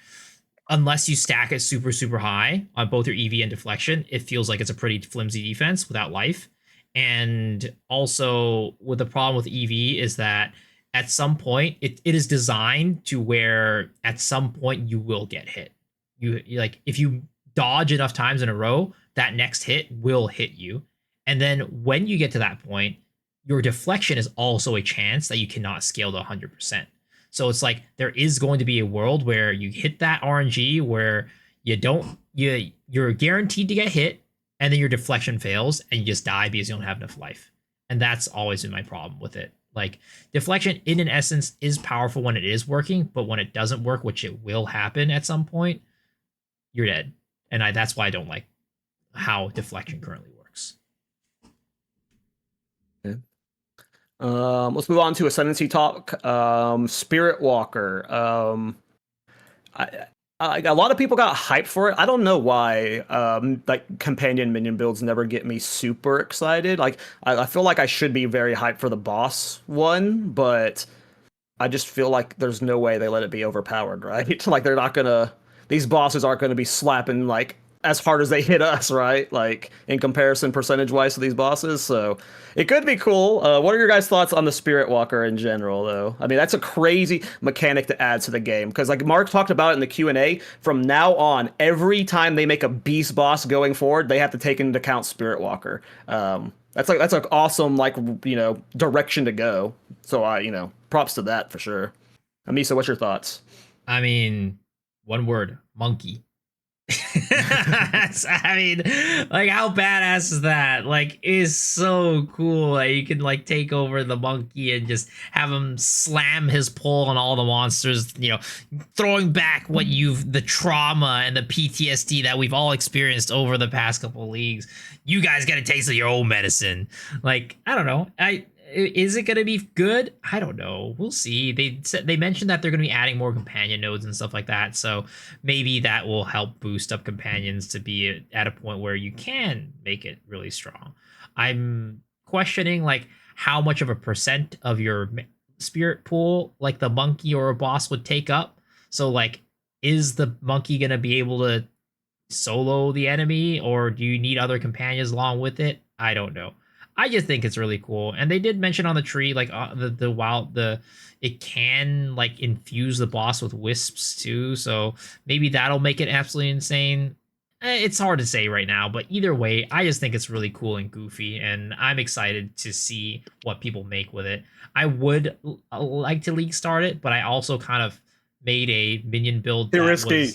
unless you stack it super, super high on both your EV and deflection, it feels like it's a pretty flimsy defense without life. And also with the problem with EV is that at some point it is designed to where at some point you will get hit. You like if you dodge enough times in a row, that next hit will hit you. And then when you get to that point, your deflection is also a chance that you cannot scale to 100%. So it's like there is going to be a world where you hit that RNG where you're guaranteed to get hit, and then your deflection fails and you just die because you don't have enough life. And that's always been my problem with it. Like deflection in an essence is powerful when it is working, but when it doesn't work, which it will happen at some point, you're dead. And that's why I don't like how deflection currently works. Let's move on to Ascendancy talk. Spirit Walker. I, a lot of people got hyped for it. I don't know why. Like companion minion builds never get me super excited. Like I feel like I should be very hyped for the boss one, but I just feel like there's no way they let it be overpowered, right? Like they're not gonna. These bosses aren't gonna be slapping like as hard as they hit us, right? Like in comparison, percentage-wise to these bosses. So it could be cool. What are your guys' thoughts on the Spirit Walker in general, though? I mean, that's a crazy mechanic to add to the game because, like Mark talked about it in the Q&A, from now on, every time they make a beast boss going forward, they have to take into account Spirit Walker. That's an awesome direction to go. So props to that for sure. Amisa, what's your thoughts? I mean, one word: monkey. I mean, like, how badass is that? Like, is so cool that you can like take over the monkey and just have him slam his pole on all the monsters, throwing back the trauma and the PTSD that we've all experienced over the past couple of leagues. You guys get a taste of your own medicine. Like, I don't know. Is it going to be good? I don't know. We'll see. They mentioned that they're going to be adding more companion nodes and stuff like that. So maybe that will help boost up companions to be at a point where you can make it really strong. I'm questioning like how much of a percent of your spirit pool like the monkey or a boss would take up. So like, is the monkey going to be able to solo the enemy, or do you need other companions along with it? I don't know. I just think it's really cool, and they did mention on the tree like it can like infuse the boss with wisps too, so maybe that'll make it absolutely insane. It's hard to say right now, but either way, I just think it's really cool and goofy, and I'm excited to see what people make with it. I would like to league start it, but I also kind of made a minion build. Too risky.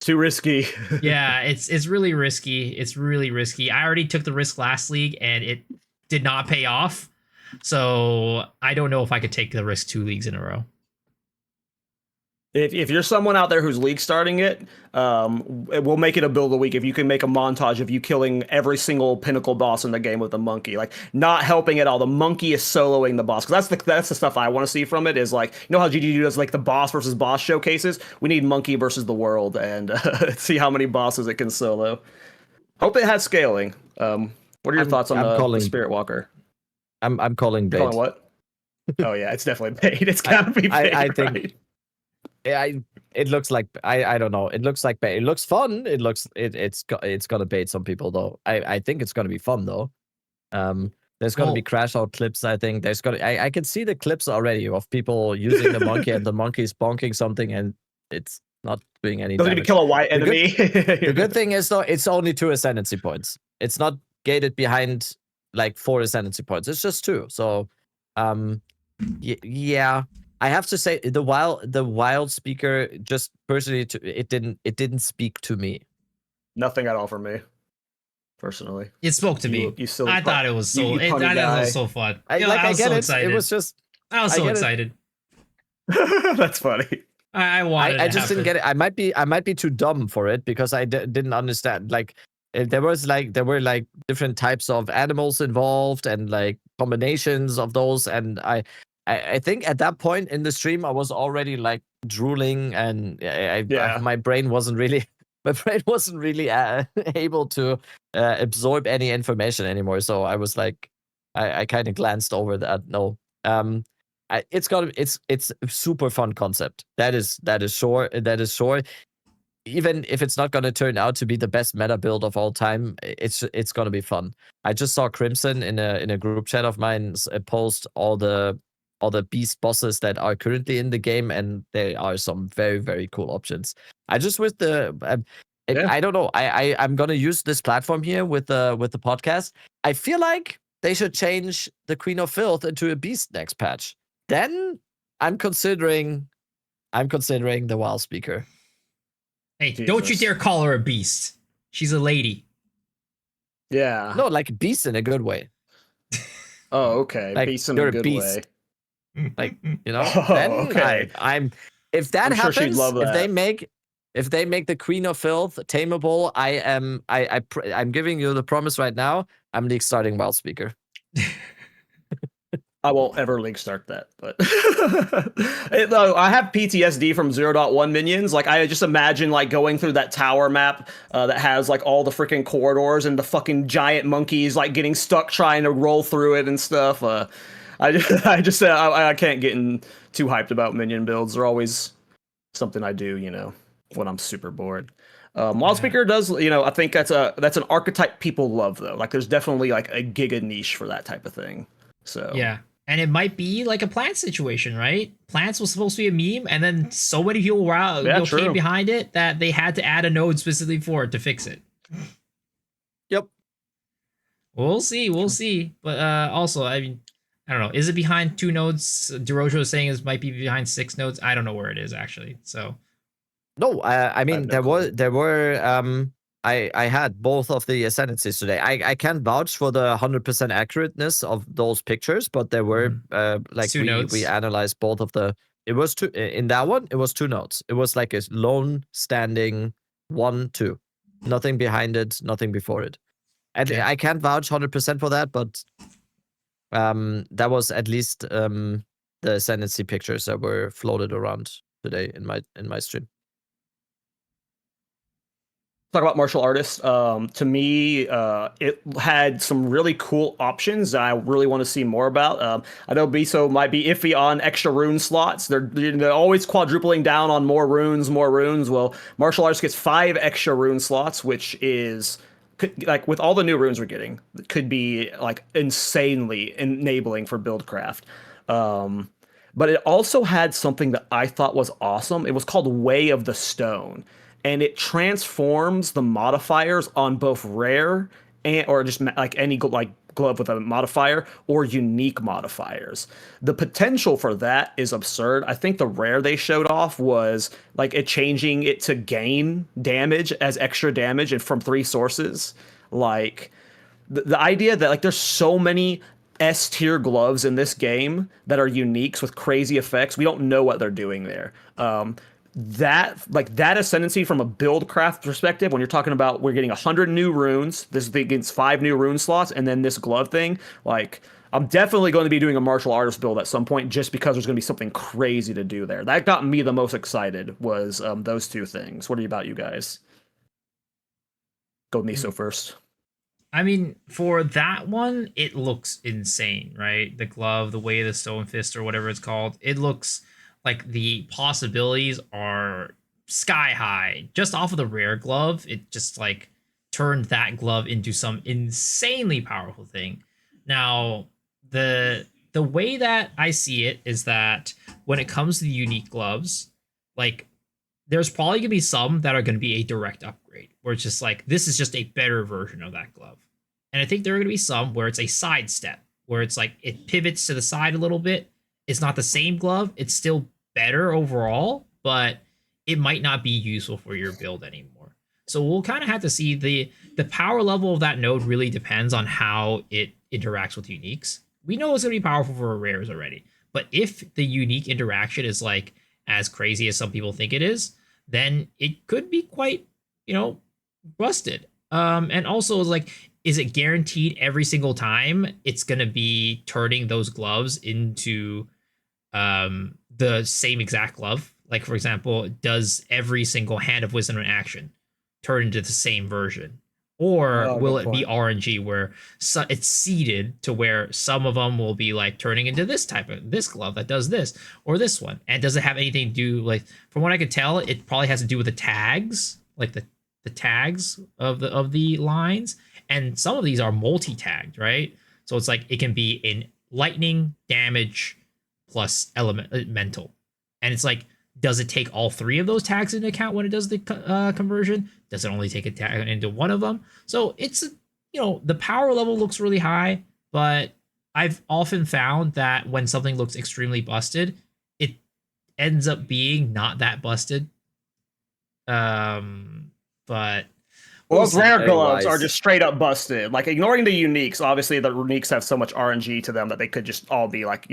Too risky. Yeah, it's really risky. It's really risky. I already took the risk last league and it did not pay off. So I don't know if I could take the risk 2 leagues in a row. If you're someone out there who's league starting it, we'll make it a build of the week if you can make a montage of you killing every single pinnacle boss in the game with the monkey, like not helping at all. The monkey is soloing the boss, because that's the stuff I want to see from it. Is like, how GGG does like the boss versus boss showcases. We need monkey versus the world and see how many bosses it can solo. Hope it has scaling. What are your thoughts on the Spirit Walker? I'm calling bait. Calling what? Oh yeah, it's definitely bait. It's gotta be bait. I think. Right? It looks like I don't know. It looks like bait. It looks fun. It's gonna bait some people though. I think it's gonna be fun though. There's gonna be crash out clips. I think I can see the clips already of people using the monkey and the monkey's bonking something and it's not doing any damage. Doesn't even kill a white enemy. The good thing is though, it's only 2 ascendancy points. It's not gated behind like 4 ascendancy points. It's just 2. So yeah. I have to say the wild speaker just personally it didn't speak to me. Nothing at all for me, personally. It spoke to me. I thought it was so. I thought it was so fun. I was so excited. It was just. I was so excited. That's funny. I wanted. I just didn't get it. I might be too dumb for it because I didn't understand. Like there were different types of animals involved and like combinations of those, and I think at that point in the stream, I was already like drooling, and my brain wasn't really able to absorb any information anymore. So I was like, I kind of glanced over that. No, it's a super fun concept. That is sure. That is sure. Even if it's not going to turn out to be the best meta build of all time, it's going to be fun. I just saw Crimson in a group chat of mine post all the beast bosses that are currently in the game, and there are some very, very cool options. I just with I don't know. I'm gonna use this platform here with the podcast. I feel like they should change the Queen of Filth into a beast next patch. Then I'm considering the Vaal speaker. Hey, Jesus. Don't you dare call her a beast. She's a lady. Yeah. No, like beast in a good way. Oh, okay. Like, beast in a good way. Like, then okay. I'm if that happens, sure she'd love that. if they make the Queen of Filth tameable, I'm giving you the promise right now. I'm league starting Vaal speaker. I won't ever League start that, but no, I have PTSD from 0.1 minions. Like I just imagine like going through that tower map that has like all the freaking corridors and the fucking giant monkeys like getting stuck trying to roll through it and stuff. I can't get too hyped about minion builds. They're always something I do, when I'm super bored. Wildspeaker does, I think that's an archetype people love though. Like there's definitely like a giga niche for that type of thing. So Yeah. And it might be like a plant situation, right? Plants was supposed to be a meme, and then so many people came behind it that they had to add a node specifically for it to fix it. Yep. We'll see. But also, I mean, I don't know. Is it behind 2 nodes? DeRojo is saying it might be behind 6 nodes. I don't know where it is actually. So No, I mean there were I had both of the Ascendancies today. I can't vouch for the 100% accurateness of those pictures, but there were like we analyzed both of the. It was 2 in that one. It was 2 nodes. It was like a lone standing 1-2, nothing behind it, nothing before it. And I can't vouch 100% for that, but that was at least the Ascendancy pictures that were floated around today in my stream. Talk about martial artists. To me, it had some really cool options that I really want to see more about. I know Biso might be iffy on extra rune slots. They're always quadrupling down on more runes. Well, martial arts gets 5 extra rune slots, which is like with all the new runes we're getting, could be like insanely enabling for buildcraft. But it also had something that I thought was awesome. It was called Way of the Stone, and it transforms the modifiers on both rare or just like any glove with a modifier or unique modifiers. The potential for that is absurd. I think the rare they showed off was like it changing it to gain damage as extra damage and from 3 sources. Like the idea that like there's so many S tier gloves in this game that are uniques with crazy effects. We don't know what they're doing there. That ascendancy from a build craft perspective, when you're talking about we're getting 100 new runes, this against 5 new rune slots, and then this glove thing, like I'm definitely going to be doing a martial artist build at some point just because there's going to be something crazy to do there. That got me the most excited was those 2 things. What about you guys? Go Miso first. I mean, for that one, it looks insane, right? The glove, the Way of the Stone Fist, or whatever it's called, it looks like the possibilities are sky high. Just off of the rare glove, it just like turned that glove into some insanely powerful thing. Now, the way that I see it is that when it comes to the unique gloves, like there's probably gonna be some that are gonna be a direct upgrade, where it's just like this is just a better version of that glove. And I think there are gonna be some where it's a sidestep, where it's like it pivots to the side a little bit. It's not the same glove. It's still better overall, but it might not be useful for your build anymore. So we'll kind of have to see the power level of that node really depends on how it interacts with uniques. We know it's going to be powerful for rares already, but if the unique interaction is like as crazy as some people think it is, then it could be quite, busted. And also like, is it guaranteed every single time it's going to be turning those gloves into the same exact glove? Like, for example, does every single Hand of Wisdom and action turn into the same version? Or will it be RNG where it's seeded to where some of them will be like turning into this glove that does this or this one? And does it have anything to do, like, from what I could tell, it probably has to do with the tags, like the tags of the lines. And some of these are multi-tagged, right? So it's like it can be in lightning, damage, plus elemental. And it's like, does it take all 3 of those tags into account when it does the conversion? Does it only take a tag into one of them? So it's, the power level looks really high, but I've often found that when something looks extremely busted, it ends up being not that busted. But well, those rare gloves are just straight up busted. Like, ignoring the uniques, obviously the uniques have so much RNG to them that they could just all be like,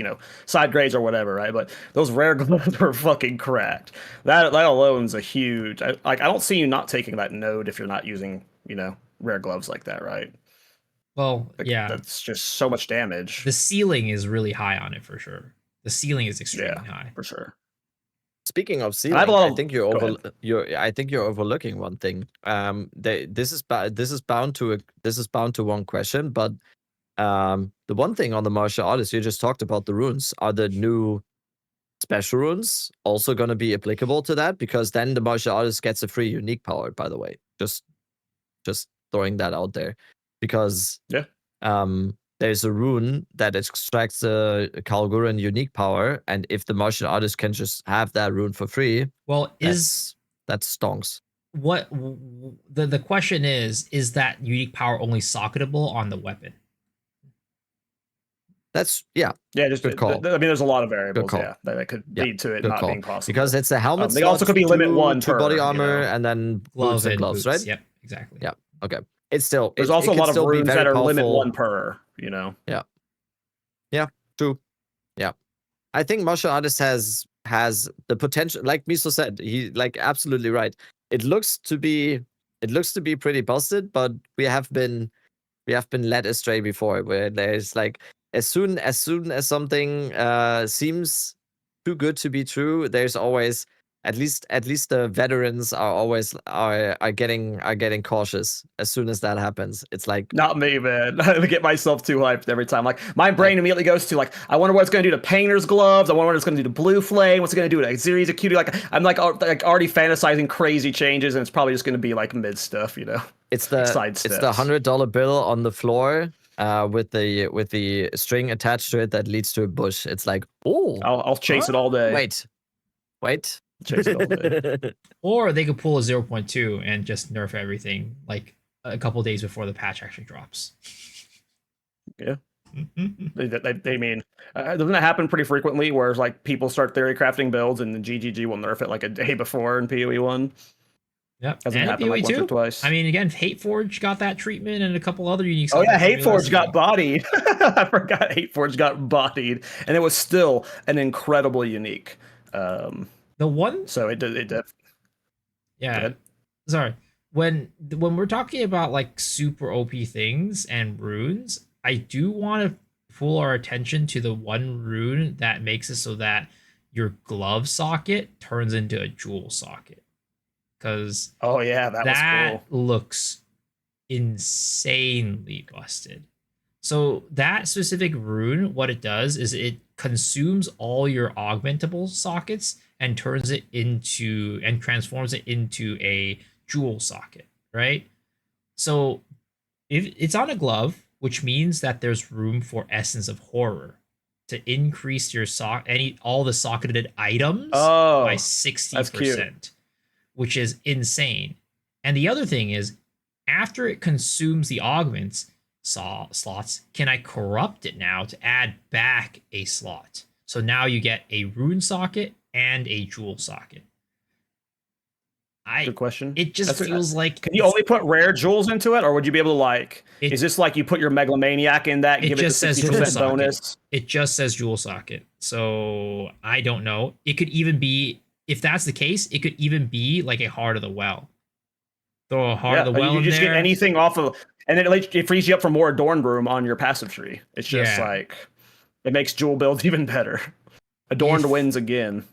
side grades or whatever, right? But those rare gloves were fucking cracked. That alone's a huge. I don't see you not taking that node if you're not using, rare gloves like that, right? Well, Like, yeah, that's just so much damage. the ceiling is really high on it for sure. The ceiling is extremely high. For sure. Speaking of And I have a ceiling, lot I of. think I think you're overlooking one thing. This is bound to one question, but the one thing on the martial artists you just talked about, the runes, are the new special runes also going to be applicable to that? Because then the martial artist gets a free unique power. By the way, just throwing that out there, because there's a rune that extracts a Kalguran unique power, and if the martial artist can just have that rune for free, Well, that stonks. What the question is that unique power only socketable on the weapon? That's just good call. I mean, there's a lot of variables, that could lead to it not being possible. Because it's a helmet. They also could be limit one to body armor, you know? and then boots and gloves, right? Yep, exactly. Yeah. Okay. It's still there's also a lot of runes that are powerful. limit one per. You know. Yeah. Yeah. True. Yeah. I think martial artist has the potential, like Miso said. He absolutely right. It looks to be pretty busted, but we have been led astray before, where there's as soon as something seems too good to be true, there's always at least the veterans are getting cautious as soon as that happens. It's like, not me, man. I get myself too hyped every time. Like, my brain immediately goes to I wonder what it's gonna do to Painter's gloves. I wonder what it's gonna do to Blue Flame. What's it gonna do to Xeri's Acuity? I'm already fantasizing crazy changes, and it's probably just gonna be mid stuff, you know. It's the $100 bill on the floor with the string attached to it that leads to a bush. It's like, oh, I'll chase it all day. Wait. Chase it all day. Or they could pull a 0.2 and just nerf everything a couple days before the patch actually drops. Yeah. They mean, doesn't it happen pretty frequently where people start theory crafting builds and the GGG will nerf it a day before in PoE 1? Yep. Doesn't happen PoE once or twice. I mean, again, Hateforge got that treatment, and a couple other unique. Oh yeah, Hateforge got bodied. I forgot Hateforge got bodied, and it was still an incredible unique. The one. So it did. Yeah. Sorry. When we're talking about super OP things and runes, I do want to pull our attention to the one rune that makes it so that your glove socket turns into a jewel socket. Because that was cool. Looks insanely busted. So that specific rune, what it does is it consumes all your augmentable sockets and transforms it into a jewel socket, right? So if it's on a glove, which means that there's room for Essence of Horror to increase your all the socketed items by 60%, which is insane. And the other thing is, after it consumes the augments slots, can I corrupt it now to add back a slot? So now you get a rune socket and a jewel socket. Good question. It just feels like... Can you only put rare jewels into it, or would you be able to is this you put your Megalomaniac in that and give it the 60% bonus? It just says jewel socket. So I don't know. It could even be, if that's the case, it could even be a Heart of the Well. Throw a Heart of the Well in there. You just get anything off of... And then it frees you up for more Adorned Room on your passive tree. It's just it makes jewel builds even better. Adorned wins again.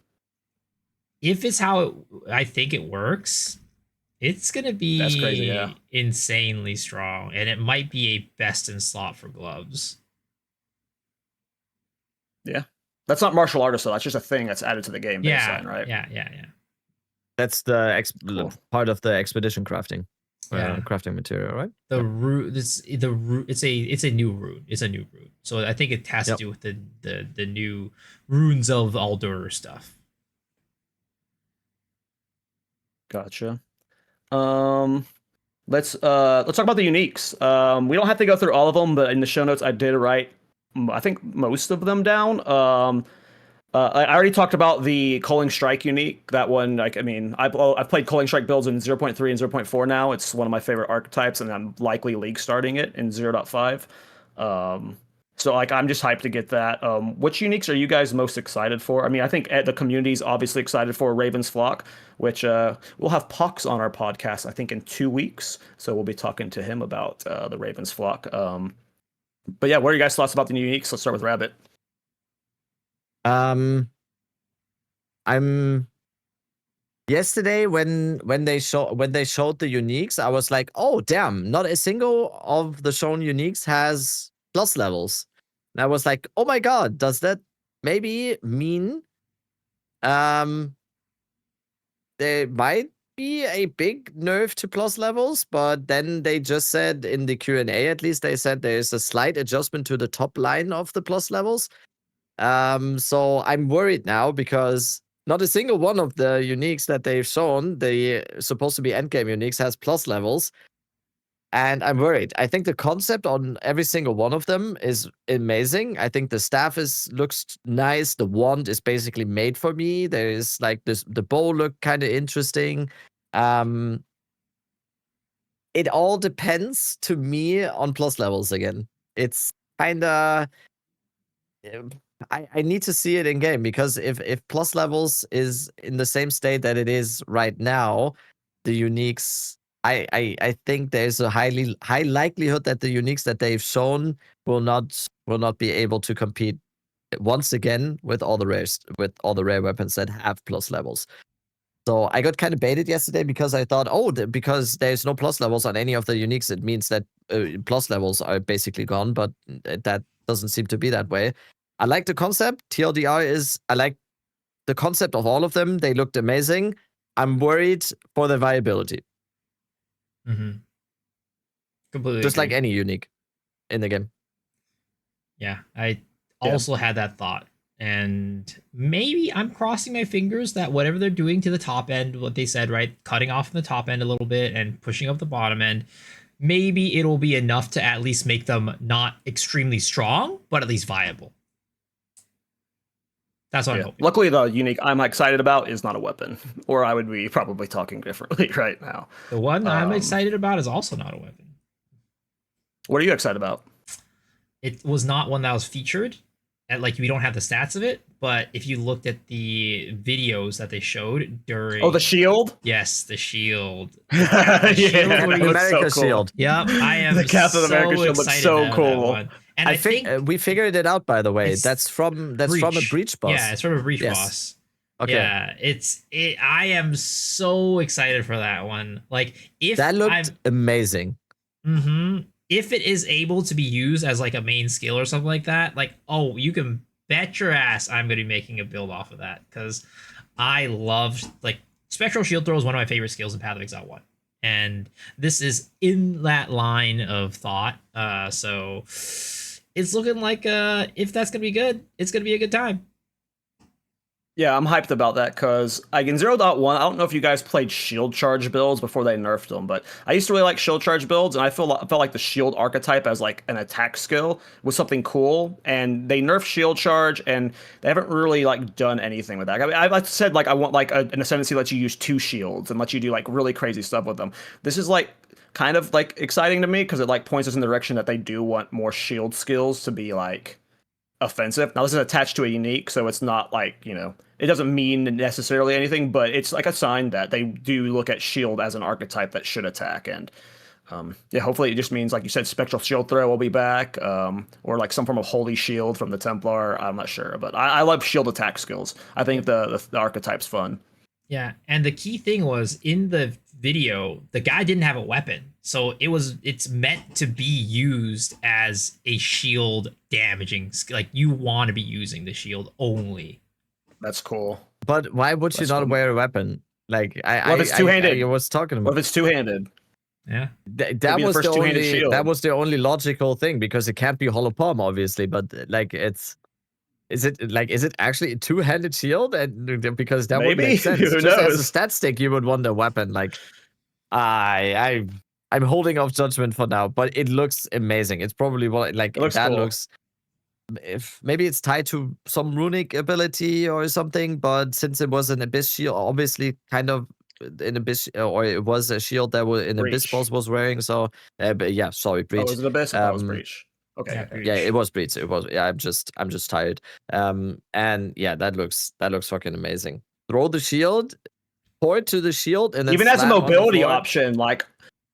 If it's how I think it works, it's going to be That's crazy, insanely strong. And it might be a best in slot for gloves. Yeah. That's not martial artist, though. That's just a thing that's added to the game baseline, right? Yeah. That's the part of the expedition crafting. Crafting material, right? It's a new rune. It's a new rune. So I think it has to do with the new runes of Aldur stuff. Gotcha. Let's talk about the uniques. We don't have to go through all of them, but in the show notes I did write I think most of them down. I already talked about the Culling Strike unique. That one, I've played Culling Strike builds in 0.3 and 0.4 now. It's one of my favorite archetypes, and I'm likely league starting it in 0.5. So like I'm just hyped to get that. Which uniques are you guys most excited for? I mean, I think the community's obviously excited for Raven's Flock, which we'll have Pox on our podcast I think in 2 weeks. So we'll be talking to him about the Raven's Flock. But yeah, what are your guys' thoughts about the new uniques? Let's start with Rabbit. I'm yesterday when they showed the uniques, I was like, oh damn, not a single of the shown uniques has plus levels. And I was like, oh my god, does that maybe mean there might be a big nerf to plus levels? But then they just said in the Q&A, at least they said there's a slight adjustment to the top line of the plus levels. So I'm worried now because not a single one of the uniques that they've shown, the supposed to be endgame uniques, has plus levels. And I'm worried. I think the concept on every single one of them is amazing. I think the staff looks nice. The wand is basically made for me. There is like the bow look kind of interesting. It all depends to me on plus levels again. It's kind of I need to see it in game, because if plus levels is in the same state that it is right now, the uniques, I think there's a high likelihood that the uniques that they've shown will not be able to compete once again with all the rare weapons that have plus levels. So I got kind of baited yesterday because I thought, because there's no plus levels on any of the uniques, it means that plus levels are basically gone, but that doesn't seem to be that way. I like the concept. TLDR is, I like the concept of all of them. They looked amazing. I'm worried for the viability. Mm-hmm. Completely Just agree. like any unique in the game. Yeah, I also had that thought. And maybe I'm crossing my fingers that whatever they're doing to the top end, what they said, right? Cutting off the top end a little bit and pushing up the bottom end, maybe it'll be enough to at least make them not extremely strong, but at least viable. That's what I'm hoping. Luckily, the unique I'm excited about is not a weapon, or I would be probably talking differently right now. The one I'm excited about is also not a weapon. What are you excited about? It was not one that was featured. Like, we don't have the stats of it, but if you looked at the videos that they showed during... Oh, the shield? Yes, the shield. America so cool. shield. Yep, I am the Captain America shield looks so cool. And I think we figured it out, by the way. That's from a breach boss. Yeah, it's from a breach boss. Okay. Yeah, I am so excited for that one. Like, if that looked amazing. Mm-hmm. If it is able to be used as like a main skill or something like that, like, oh, you can bet your ass I'm going to be making a build off of that, because I loved, like, Spectral Shield Throw is one of my favorite skills in Path of Exile 1. And this is in that line of thought. So it's looking like if that's going to be good, it's going to be a good time. Yeah, I'm hyped about that because like in 0.1, I don't know if you guys played shield charge builds before they nerfed them, but I used to really like shield charge builds, and I felt like the shield archetype as like an attack skill was something cool, and they nerfed shield charge, and they haven't really like done anything with that. I mean, I've said like I want like an Ascendancy that lets you use 2 shields and lets you do like really crazy stuff with them. This is like kind of like exciting to me because it like points us in the direction that they do want more shield skills to be like offensive. Now this is attached to a unique, so it's not like, you know, it doesn't mean necessarily anything, but it's like a sign that they do look at shield as an archetype that should attack. And yeah, hopefully it just means, like you said, Spectral Shield Throw will be back, or like some form of Holy Shield from the Templar. I'm not sure, but I love shield attack skills. I think the archetype's fun. Yeah, and the key thing was in the video, the guy didn't have a weapon, so it's meant to be used as a shield damaging. Like, you want to be using the shield only. That's cool. But why would you not wear a weapon? Like, if it's two-handed? I was talking about. What if it's two-handed? Yeah, that was the only logical thing, because it can't be hollow palm, obviously. But like, is it actually a two-handed shield? And because that would make sense. Who Just knows? as a stat stick, you would want a weapon. Like, I'm holding off judgment for now, but it looks amazing. It's probably looks. If maybe it's tied to some runic ability or something, but since it was an abyss shield, obviously kind of an abyss, or it was a shield that an abyss boss was wearing. So, but yeah, sorry, breach. Oh, was it abyss? That was breach. Okay. Yeah, okay. Breach. Yeah, it was Breach. It was. Yeah, I'm just tired. And yeah, that looks fucking amazing. Throw the shield, port to the shield, and then Even as a slam on the mobility floor. option, like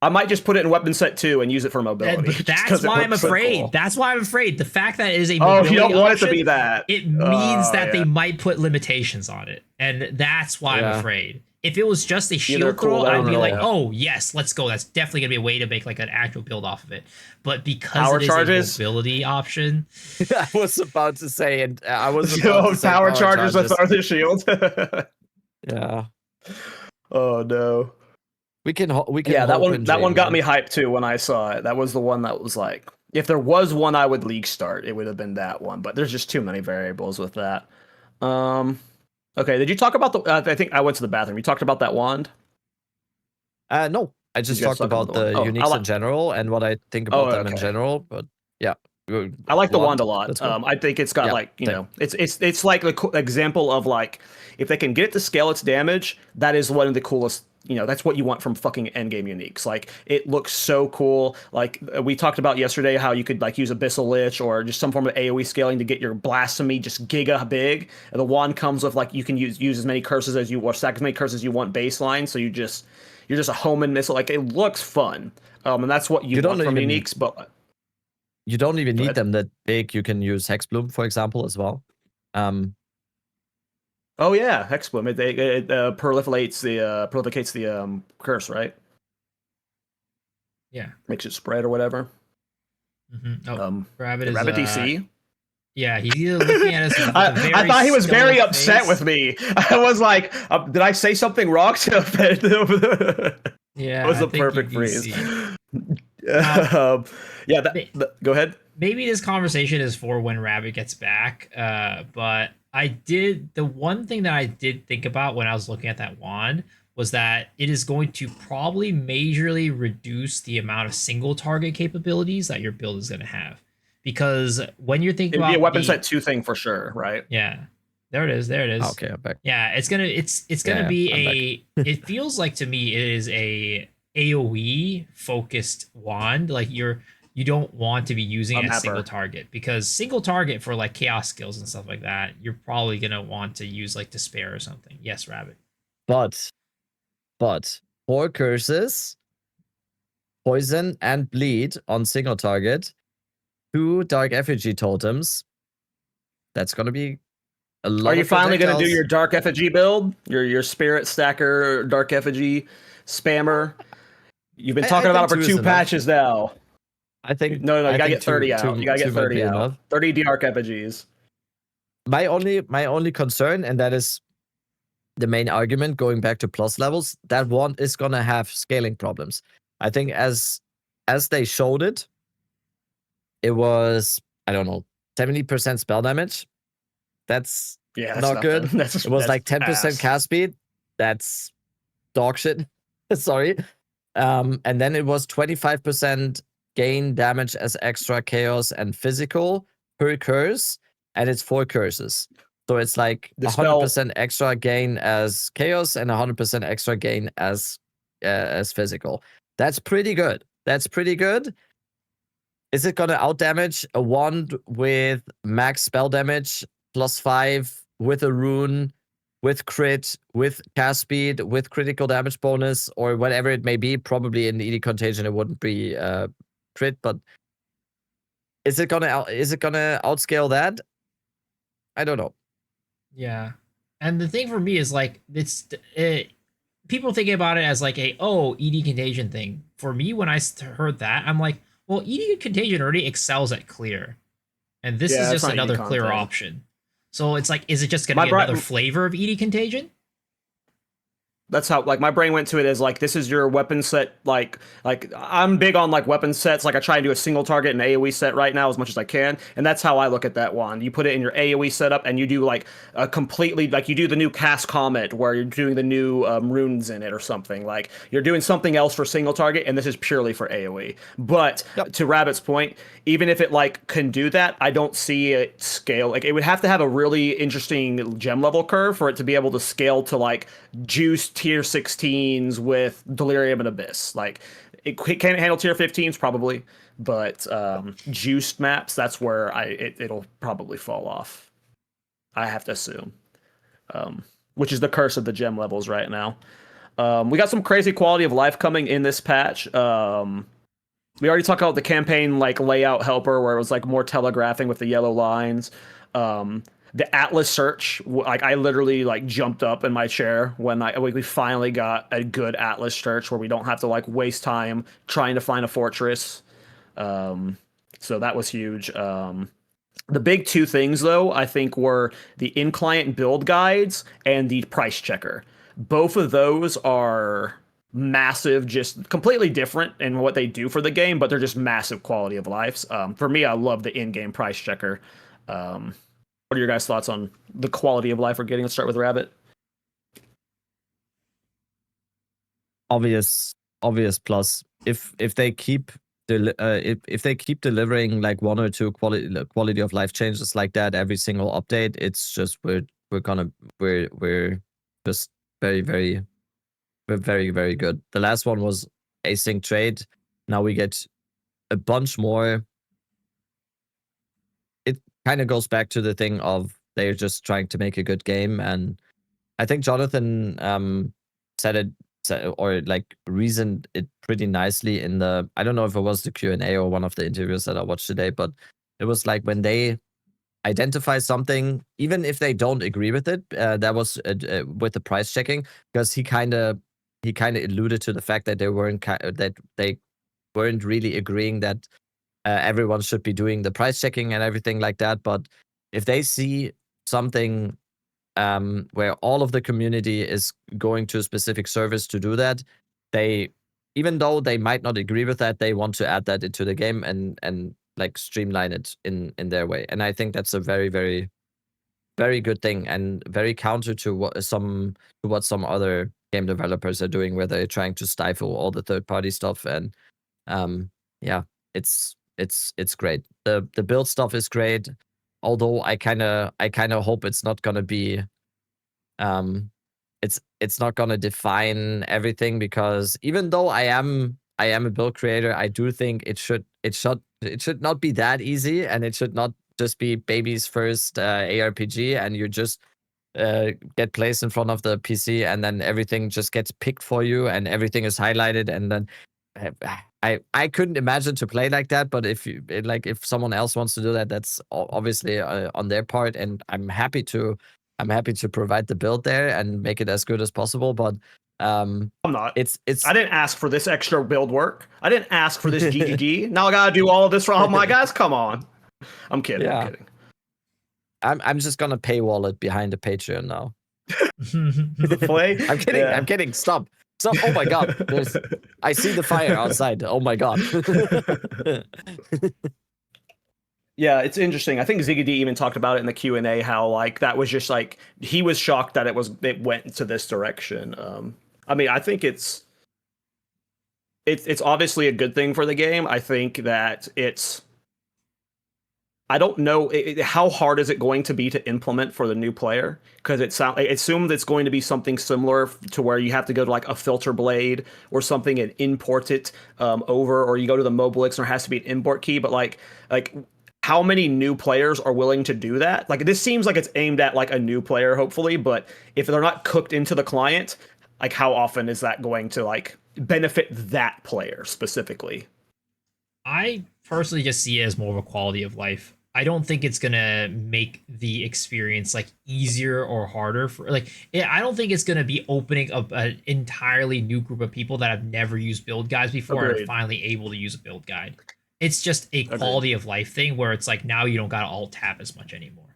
I might just put it in weapon set 2 and use it for mobility. But just that's 'cause it why I'm looks so afraid. cool. That's why I'm afraid. The fact that it is a Oh, mobility you don't want option, it to be that. it means Oh, that yeah. they might put limitations on it, and that's why I'm Yeah. afraid. If it was just a shield cool throw, I'd be down, like, yeah. oh yes, let's go. That's definitely gonna be a way to make like an actual build off of it. But because Power it is charges? a mobility option, I was about to say, and I was about Oh, to say power charges with Arthur Shield. Yeah, Oh no. we can. Yeah, that hope one and that one dream, got man. me hyped too when I saw it. That was the one that was like, if there was one I would league start, it would have been that one. But there's just too many variables with that. Okay, did you talk about the? I think I went to the bathroom. You talked about that wand. No, I just You guys talked talk about about the the wand. Oh, I uniques like- in general and what I think Oh, about them in okay. general. But yeah, I like the wand a Let's lot. go. I think it's got Yeah, like, you same. know, it's like the example of like, if they can get it to scale its damage, that is one of the coolest. You know, that's what you want from fucking endgame uniques. Like, it looks so cool. Like we talked about yesterday, how you could like use Abyssal Lich or just some form of AoE scaling to get your blasphemy just giga big. And the wand comes with like, you can use as many curses as you or stack as many curses as you want baseline. So you're just a Homan missile. Like, it looks fun. And that's what you don't want from even- uniques. But You don't even Go need ahead. them that big. You can use Hexbloom, for example, as well. oh yeah, Hexbloom. It proliferates the curse, right? yeah. Makes it spread or whatever. Oh, Rabbit is Rabbit DC. Yeah, he's either looking at us. With a I very thought he was very stoic upset face. with me. I was like, did I say something wrong to offend him? Yeah, That was I a think perfect you phrase. DC. Yeah, go ahead. Maybe this conversation is for when Rabbit gets back. But the one thing that I did think about when I was looking at that wand was that it is going to probably majorly reduce the amount of single target capabilities that your build is going to have. Because when you're thinking It'd about be a weapon set 2 thing for sure, right? yeah, there it is. There it is. Okay, I'm back. Yeah, it's gonna Yeah, be it feels like to me it is a AoE focused wand. Like you don't want to be using A it as mapper. single target, because single target for like chaos skills and stuff like that, you're probably gonna want to use like despair or something. Yes, Rabbit. But 4 curses, poison and bleed on single target, 2 dark effigy totems. That's gonna be a lot. Are you of finally going to do projectiles. your dark effigy build? Your spirit stacker dark effigy spammer? You've been I talking about it think for 2 is 2 enough. patches now. I think No, you I gotta think get 30 two- out. two- You gotta two get might 30 be out. enough. 30 dark effigies. My only concern, and that is the main argument going back to plus levels, that one is gonna have scaling problems. I think as they showed it, it was, I don't know, 70% spell damage. That's Yeah, that's not good. nothing. It was like 10% cast speed. That's dog shit. Sorry. And then it was 25% gain damage as extra chaos and physical per curse, and it's 4 curses. So it's like The spell- 100% extra gain as chaos and 100% extra gain as physical. That's pretty good. That's pretty good. Is it gonna outdamage a wand with max spell damage +5 with a rune, with crit, with cast speed, with critical damage bonus, or whatever it may be? Probably in ED Contagion it wouldn't be crit, but is it gonna outscale that? I don't know. Yeah, and the thing for me is like people thinking about it as like ED contagion thing. For me, when I heard that, I'm like, well, ED contagion already excels at clear, and this Yeah, is it's just not another ED clear content. option. So it's like, is it just gonna be another flavor of ED contagion? That's how, like, my brain went to it as like, this is your weapon set. Like I'm big on like weapon sets. Like, I try and do a single target and AoE set right now as much as I can, and that's how I look at that wand. You put it in your AoE setup, and you do like a completely, like, you do the new cast comet where you're doing the new runes in it or something. Like, you're doing something else for single target, and this is purely for AoE. But to Rabbit's point, even if it like can do that, I don't see it scale. Like, it would have to have a really interesting gem level curve for it to be able to scale to like juice tier 16s with Delirium and Abyss. Like, it can't handle tier 15s probably, but juiced maps, that's where it'll probably fall off. I have to assume, which is the curse of the gem levels right now. We got some crazy quality of life coming in this patch. We already talked about the campaign like layout helper where it was like more telegraphing with the yellow lines. The Atlas search, like I literally like jumped up in my chair when we finally got a good Atlas search where we don't have to like waste time trying to find a fortress. So that was huge. The big two things though, I think, were the in-client build guides and the price checker. Both of those are massive, just completely different in what they do for the game, but they're just massive quality of lives. For me, I love the in-game price checker. What are your guys' thoughts on the quality of life we're getting? Let's start with Rabbit. Obvious plus. If they keep if they keep delivering like one or two quality of life changes like that every single update, it's just we're just very good. The last one was async trade. Now we get a bunch more. It kind of goes back to the thing of they're just trying to make a good game, and I think Jonathan said it or like reasoned it pretty nicely in the, I don't know if it was the Q&A or one of the interviews that I watched today, but it was like when they identify something, even if they don't agree with it, that was with the price checking, because he kind of alluded to the fact that they weren't really agreeing that everyone should be doing the price checking and everything like that. But if they see something where all of the community is going to a specific service to do that, they, even though they might not agree with that, they want to add that into the game and like streamline it in their way. And I think that's a very good thing, and very counter to what some other game developers are doing, where they're trying to stifle all the third-party stuff. And yeah, it's great. The build stuff is great. Although I kind of hope it's not gonna be, it's not gonna define everything, because even though I am a build creator, I do think it should not be that easy, and it should not just be baby's first ARPG, and you just get placed in front of the PC, and then everything just gets picked for you, and everything is highlighted, and then I couldn't imagine to play like that. But if someone else wants to do that, that's obviously on their part, and I'm happy to provide the build there and make it as good as possible. But I'm not. It's I didn't ask for this extra build work. I didn't ask for this GGG. Now I gotta do all of this for all my guys. Come on. I'm kidding. Yeah. I'm kidding. I'm just gonna paywall it behind the Patreon now. The play? I'm kidding. Yeah. I'm kidding. Stop. Oh my god. I see the fire outside. Oh my god. Yeah, it's interesting. I think Ziggy D even talked about it in the Q&A, how like that was just like he was shocked that it went to this direction. I mean, I think it's obviously a good thing for the game. I think that I don't know how hard is it going to be to implement for the new player, because I assume it's going to be something similar to where you have to go to like a filter blade or something and import it over, or you go to the Mobilix and there has to be an import key. But like how many new players are willing to do that? Like this seems like it's aimed at like a new player, hopefully, but if they're not cooked into the client, like how often is that going to like benefit that player specifically? I personally just see it as more of a quality of life. I don't think it's gonna make the experience like easier or harder for like. I don't think it's gonna be opening up an entirely new group of people that have never used build guides before and are finally able to use a build guide. It's just a quality of life thing where it's like now you don't gotta alt tab as much anymore.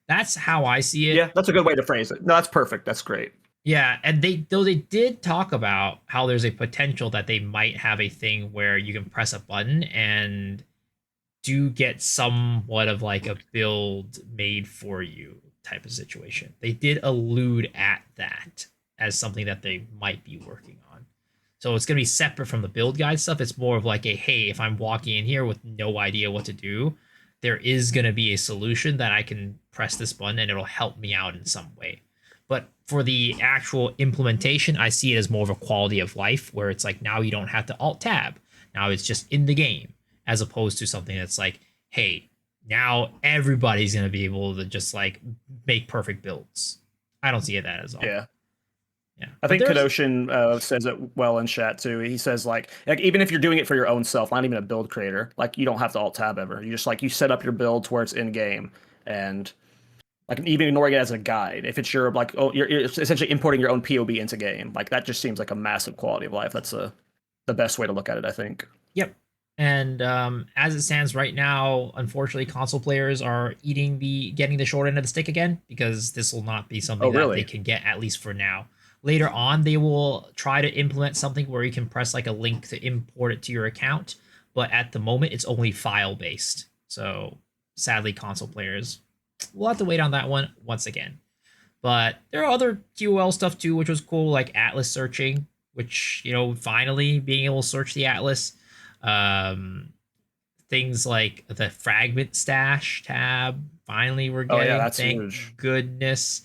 That's how I see it. Yeah, that's a good way to phrase it. No, that's perfect. That's great. Yeah, and they did talk about how there's a potential that they might have a thing where you can press a button and do get somewhat of like a build made for you type of situation. They did allude at that as something that they might be working on. So it's going to be separate from the build guide stuff. It's more of like a, hey, if I'm walking in here with no idea what to do, there is going to be a solution that I can press this button and it'll help me out in some way. But for the actual implementation, I see it as more of a quality of life where it's like now you don't have to alt tab. Now it's just in the game. as opposed to something that's like, hey, now everybody's gonna be able to just like make perfect builds. I don't see it that as all. Yeah. Yeah, I think Kadoshin says it well in chat too. He says like even if you're doing it for your own self, not even a build creator, like you don't have to alt tab ever. You just like you set up your build to where it's in game, and like even ignoring it as a guide. If it's your like you're essentially importing your own POB into game, like that just seems like a massive quality of life. That's the best way to look at it, I think. Yep. And as it stands right now, unfortunately, console players are getting the short end of the stick again, because this will not be something that they can get, at least for now. Later on, they will try to implement something where you can press like a link to import it to your account, but at the moment, it's only file based. So sadly, console players will have to wait on that one once again. But there are other QOL stuff too, which was cool, like Atlas searching, which, you know, finally being able to search the Atlas. Things like the fragment stash tab, finally we're getting. Oh, yeah, that's thank huge. Goodness.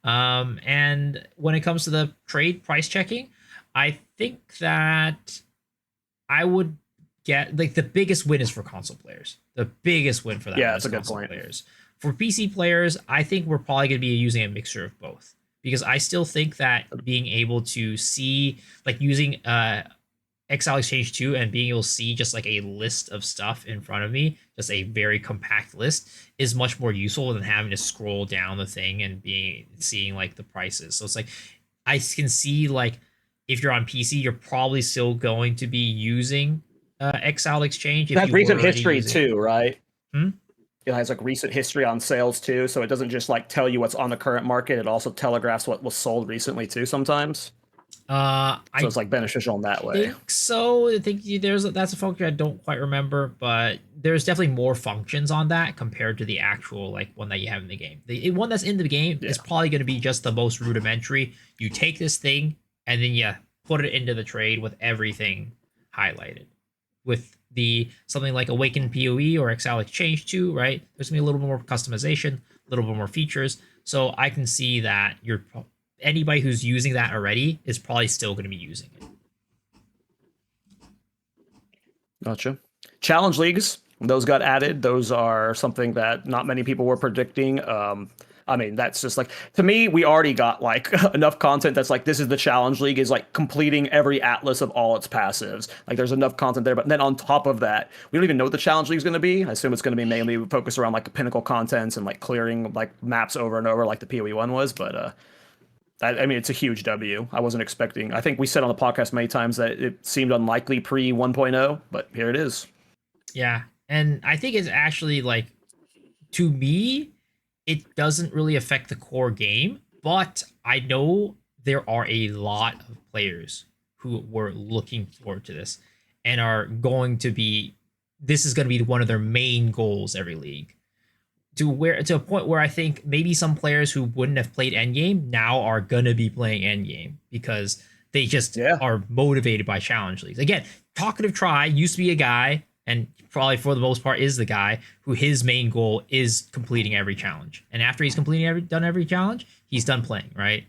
And when it comes to the trade price checking, I think that I would get like the biggest win is for console players. The biggest win for that. Yeah, that's a good point. Players. For PC players, I think we're probably going to be using a mixture of both, because I still think that being able to see, like using Exile Exchange 2 and being able to see just like a list of stuff in front of me, just a very compact list, is much more useful than having to scroll down the thing and seeing like the prices. So it's like I can see like if you're on PC, you're probably still going to be using Exile Exchange. That's recent history too, right? Hmm? It has like recent history on sales too, so it doesn't just like tell you what's on the current market. It also telegraphs what was sold recently too sometimes. So it's like beneficial in that way. I think so. I think that's a function I don't quite remember, but there's definitely more functions on that compared to the actual like one that you have in the game. The one that's in the game is probably going to be just the most rudimentary. You take this thing and then you put it into the trade with everything highlighted. With something like Awakened PoE or Exile Exchange 2, right? There's gonna be a little bit more customization, a little bit more features. So I can see that anybody who's using that already is probably still going to be using it. Gotcha. Challenge leagues, those got added. Those are something that not many people were predicting. I mean, that's just like, to me, we already got like enough content that's like, this is the challenge league, is like completing every atlas of all its passives. Like there's enough content there. But then on top of that, we don't even know what the challenge league is going to be. I assume it's going to be mainly focused around like the pinnacle contents and like clearing like maps over and over like the PoE one was. But I mean, it's a huge W. I wasn't expecting. I think we said on the podcast many times that it seemed unlikely pre 1.0, but here it is. Yeah. And I think it's actually like, to me, it doesn't really affect the core game, but I know there are a lot of players who were looking forward to this and are going to be, this is going to be one of their main goals every league. To a point where I think maybe some players who wouldn't have played Endgame now are going to be playing Endgame because they just are motivated by challenge leagues. Again, Talkative Try used to be a guy, and probably for the most part is the guy who his main goal is completing every challenge. And after he's done every challenge, he's done playing, right?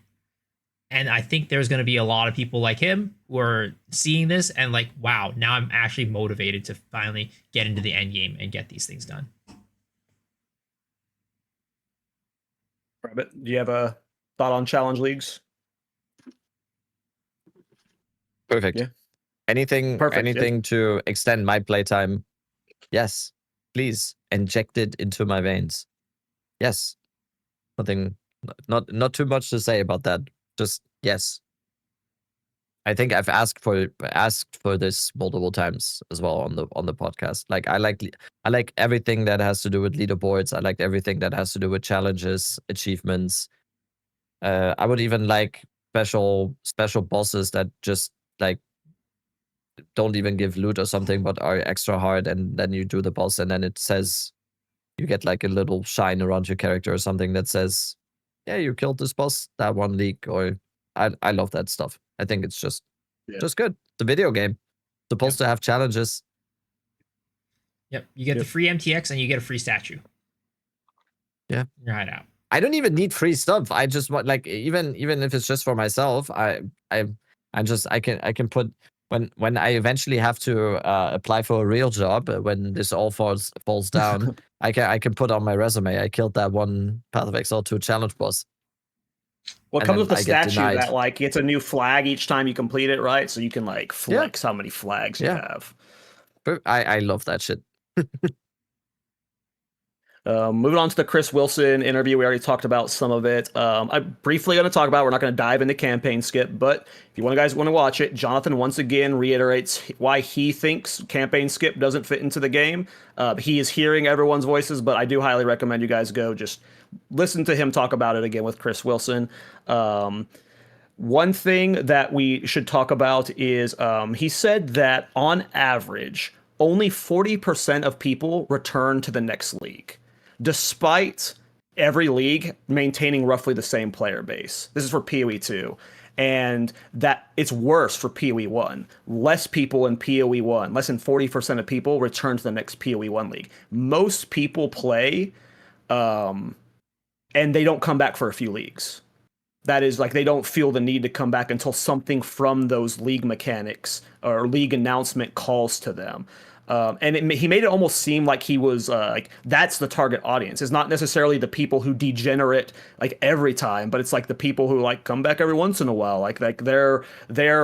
And I think there's going to be a lot of people like him who are seeing this and like, wow, now I'm actually motivated to finally get into the end game and get these things done. Rabbit, do you have a thought on challenge leagues? Perfect. Yeah. Anything to extend my playtime? Yes. Please inject it into my veins. Yes. Not too much to say about that. Just yes. I think I've asked for this multiple times as well on the podcast. Like I like everything that has to do with leaderboards. I like everything that has to do with challenges, achievements. I would even like special bosses that just like don't even give loot or something, but are extra hard, and then you do the boss, and then it says you get like a little shine around your character or something that says, "Yeah, you killed this boss that one league." Or I love that stuff. I think it's just good. It's a video game. It's supposed to have challenges. Yep, you get the free MTX and you get a free statue. Yeah, your hideout. I don't even need free stuff. I just want, like, even if it's just for myself, I can put when I eventually have to apply for a real job, when this all falls down, I can put on my resume, I killed that one Path of Exile 2 challenge boss. Well, it And comes then with the I get statue denied. that like it's a new flag each time you complete it, right? So you can like flex how many flags you have. I love that shit. Moving on to the Chris Wilson interview, we already talked about some of it. I'm briefly going to talk about. We're not going to dive into campaign skip, but if you guys want to watch it, Jonathan once again reiterates why he thinks campaign skip doesn't fit into the game. He is hearing everyone's voices, but I do highly recommend you guys go just listen to him talk about it again with Chris Wilson. One thing that we should talk about is he said that on average, only 40% of people return to the next league, despite every league maintaining roughly the same player base. This is for PoE 2. And that it's worse for PoE 1. Less people in PoE 1, less than 40% of people return to the next PoE 1 league. Most people play and they don't come back for a few leagues. That is, like, they don't feel the need to come back until something from those league mechanics or league announcement calls to them. And he made it almost seem like he was like, that's the target audience. It's not necessarily the people who degenerate like every time, but it's like the people who like come back every once in a while. Like they're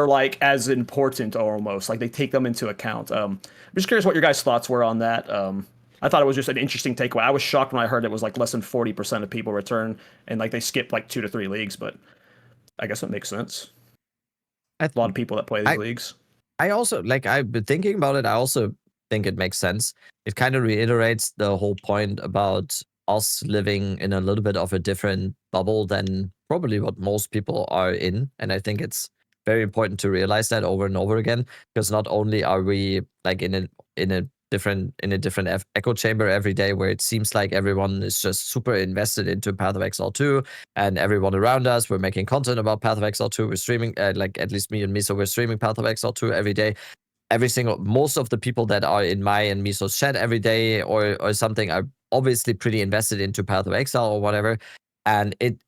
like as important almost. Like they take them into account. I'm just curious what your guys' thoughts were on that. I thought it was just an interesting takeaway. I was shocked when I heard it was like less than 40% of people return and like they skip like 2 to 3 leagues, but I guess it makes sense. A lot of people that play these leagues. I also, like, I've been thinking about it. I also think it makes sense. It kind of reiterates the whole point about us living in a little bit of a different bubble than probably what most people are in. And I think it's very important to realize that over and over again, because not only are we like in a different echo chamber every day where it seems like everyone is just super invested into Path of Exile 2, and everyone around us, we're making content about Path of Exile 2, we're streaming, like at least me and Miso, we're streaming Path of Exile 2 every day. Most of the people that are in my and Miso's chat every day or something are obviously pretty invested into Path of Exile or whatever. And it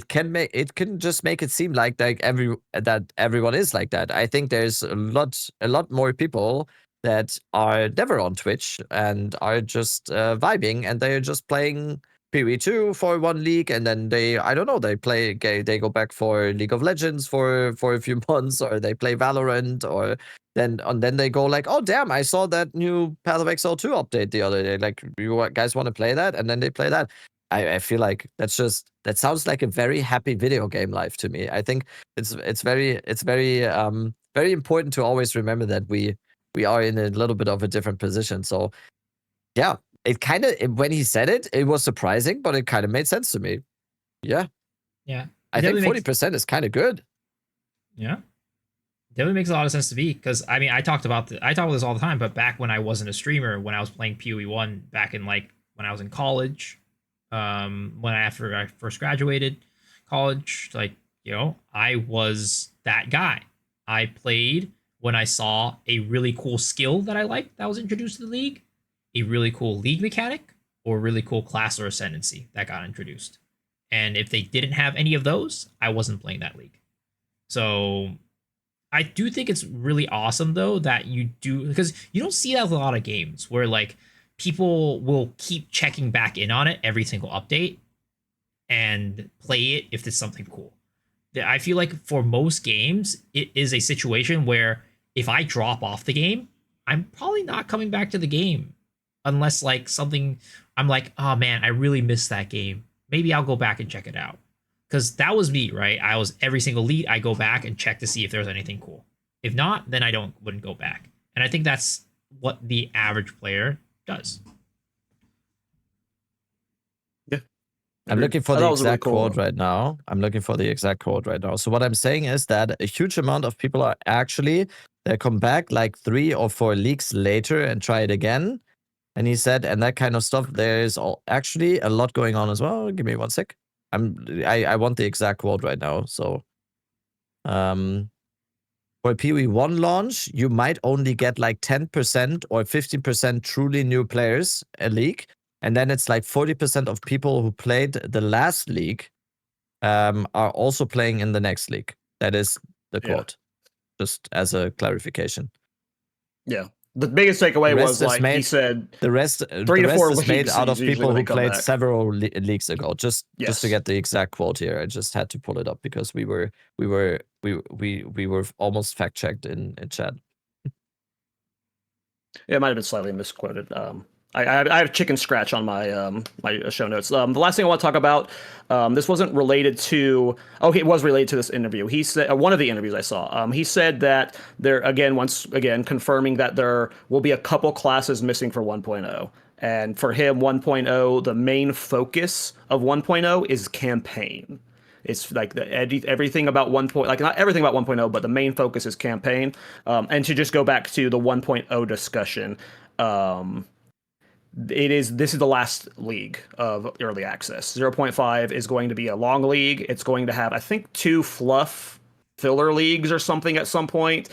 can just make it seem like everyone is like that. I think there's a lot more people that are never on Twitch and are just vibing, and they're just playing PoE 2 for one league, and then they go back for League of Legends for a few months, or they play Valorant, or then they go like, oh damn, I saw that new Path of Exile 2 update the other day. Like, you guys want to play that? And then they play that. I feel like that sounds like a very happy video game life to me. I think it's very very important to always remember that we are in a little bit of a different position. So yeah, it kind of, when he said it, it was surprising, but it kind of made sense to me. Yeah. I think 40% is kind of good. Yeah. Definitely makes a lot of sense to me, because I mean, I talk about this all the time, but back when I wasn't a streamer, when I was playing PoE 1 back in like when I was in college, after I first graduated college, like, you know, I was that guy. I played when I saw a really cool skill that I liked that was introduced to the league, a really cool league mechanic, or a really cool class or ascendancy that got introduced. And if they didn't have any of those, I wasn't playing that league. So I do think it's really awesome though that you do, because you don't see that with a lot of games where like people will keep checking back in on it every single update and play it if it's something cool. I feel like for most games, it is a situation where if I drop off the game, I'm probably not coming back to the game unless like something, I'm like, oh man, I really missed that game. Maybe I'll go back and check it out. Because that was me, right? I was every single lead, I go back and check to see if there's anything cool. If not, then I wouldn't go back. And I think that's what the average player does. Yeah. I'm looking for the exact quote right now. So what I'm saying is that a huge amount of people are actually, they come back like 3 or 4 leagues later and try it again. And he said, and that kind of stuff, there's actually a lot going on as well. Give me one sec. I want the exact quote right now. So for PoE 1 launch, you might only get like 10% or 15% truly new players a league. And then it's like 40% of people who played the last league are also playing in the next league. That is the quote. just as a clarification. Yeah. The biggest takeaway was like he said the rest 3 the to 4 rest is made leagues out of is usually people when who they come played back. several leagues ago. Just Yes. to get the exact quote here, I just had to pull it up because we were almost fact checked in chat. It might have been slightly misquoted. I have chicken scratch on my my show notes. The last thing I want to talk about, this wasn't related to. Oh, it was related to this interview. He said one of the interviews I saw. He said that there once again confirming that there will be a couple classes missing for 1.0. And for him, 1.0, the main focus of 1.0 is campaign. It's like everything about 1.0, like not everything about 1.0, but the main focus is campaign. And to just go back to the 1.0 discussion, this is the last league of early access. 0.5 is going to be a long league. It's going to have, I think, 2 fluff filler leagues or something at some point.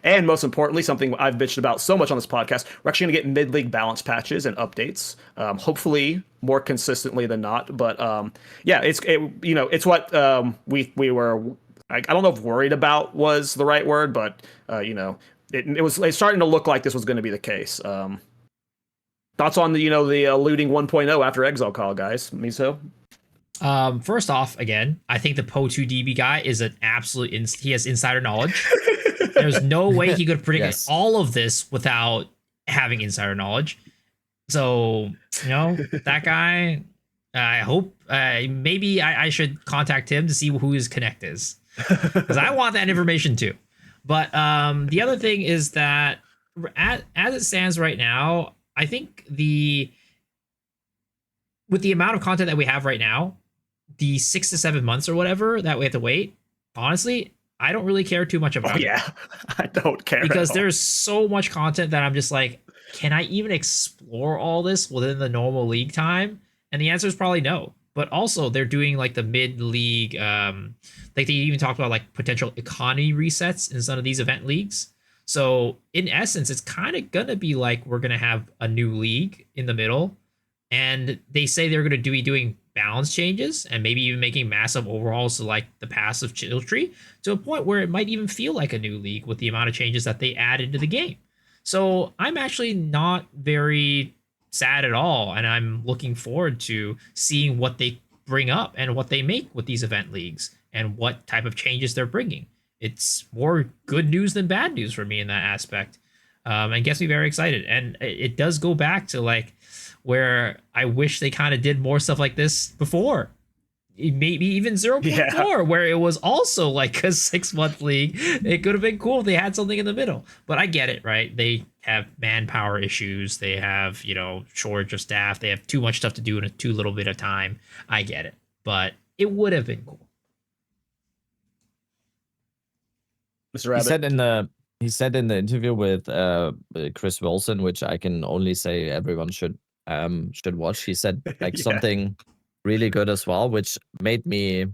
And most importantly, something I've bitched about so much on this podcast, we're actually going to get mid-league balance patches and updates. Hopefully more consistently than not. But yeah, it's what we were. I don't know if worried about was the right word, but it's starting to look like this was going to be the case. Thoughts on the eluding 1.0 after Exile call, guys? Miso? First off, again, I think the Po2 DB guy is an absolute. He has insider knowledge. There's no way he could predict all of this without having insider knowledge. So that guy. I hope maybe I should contact him to see who his connect is, because I want that information too. But the other thing is that as it stands right now, I think with the amount of content that we have right now, the 6 to 7 months or whatever that we have to wait, honestly, I don't really care too much about it. Yeah, I don't care. Because there's so much content that I'm just like, can I even explore all this within the normal league time? And the answer is probably no. But also, they're doing like the mid-league, like they even talked about like potential economy resets in some of these event leagues. So in essence, it's kind of gonna be like we're gonna have a new league in the middle, and they say they're gonna be doing balance changes and maybe even making massive overhauls to like the passive chill tree to a point where it might even feel like a new league with the amount of changes that they add into the game. So I'm actually not very sad at all, and I'm looking forward to seeing what they bring up and what they make with these event leagues and what type of changes they're bringing. It's more good news than bad news for me in that aspect, and gets me very excited. And it does go back to like where I wish they kind of did more stuff like this before. Maybe even 0.4, where it was also like a 6-month league. It could have been cool if they had something in the middle. But I get it, right? They have manpower issues. They have, shortage of staff. They have too much stuff to do in a too little bit of time. I get it. But it would have been cool. Mr. Rabbit. He said in the interview with Chris Wilson, which I can only say everyone should watch. He said like something really good as well, which made me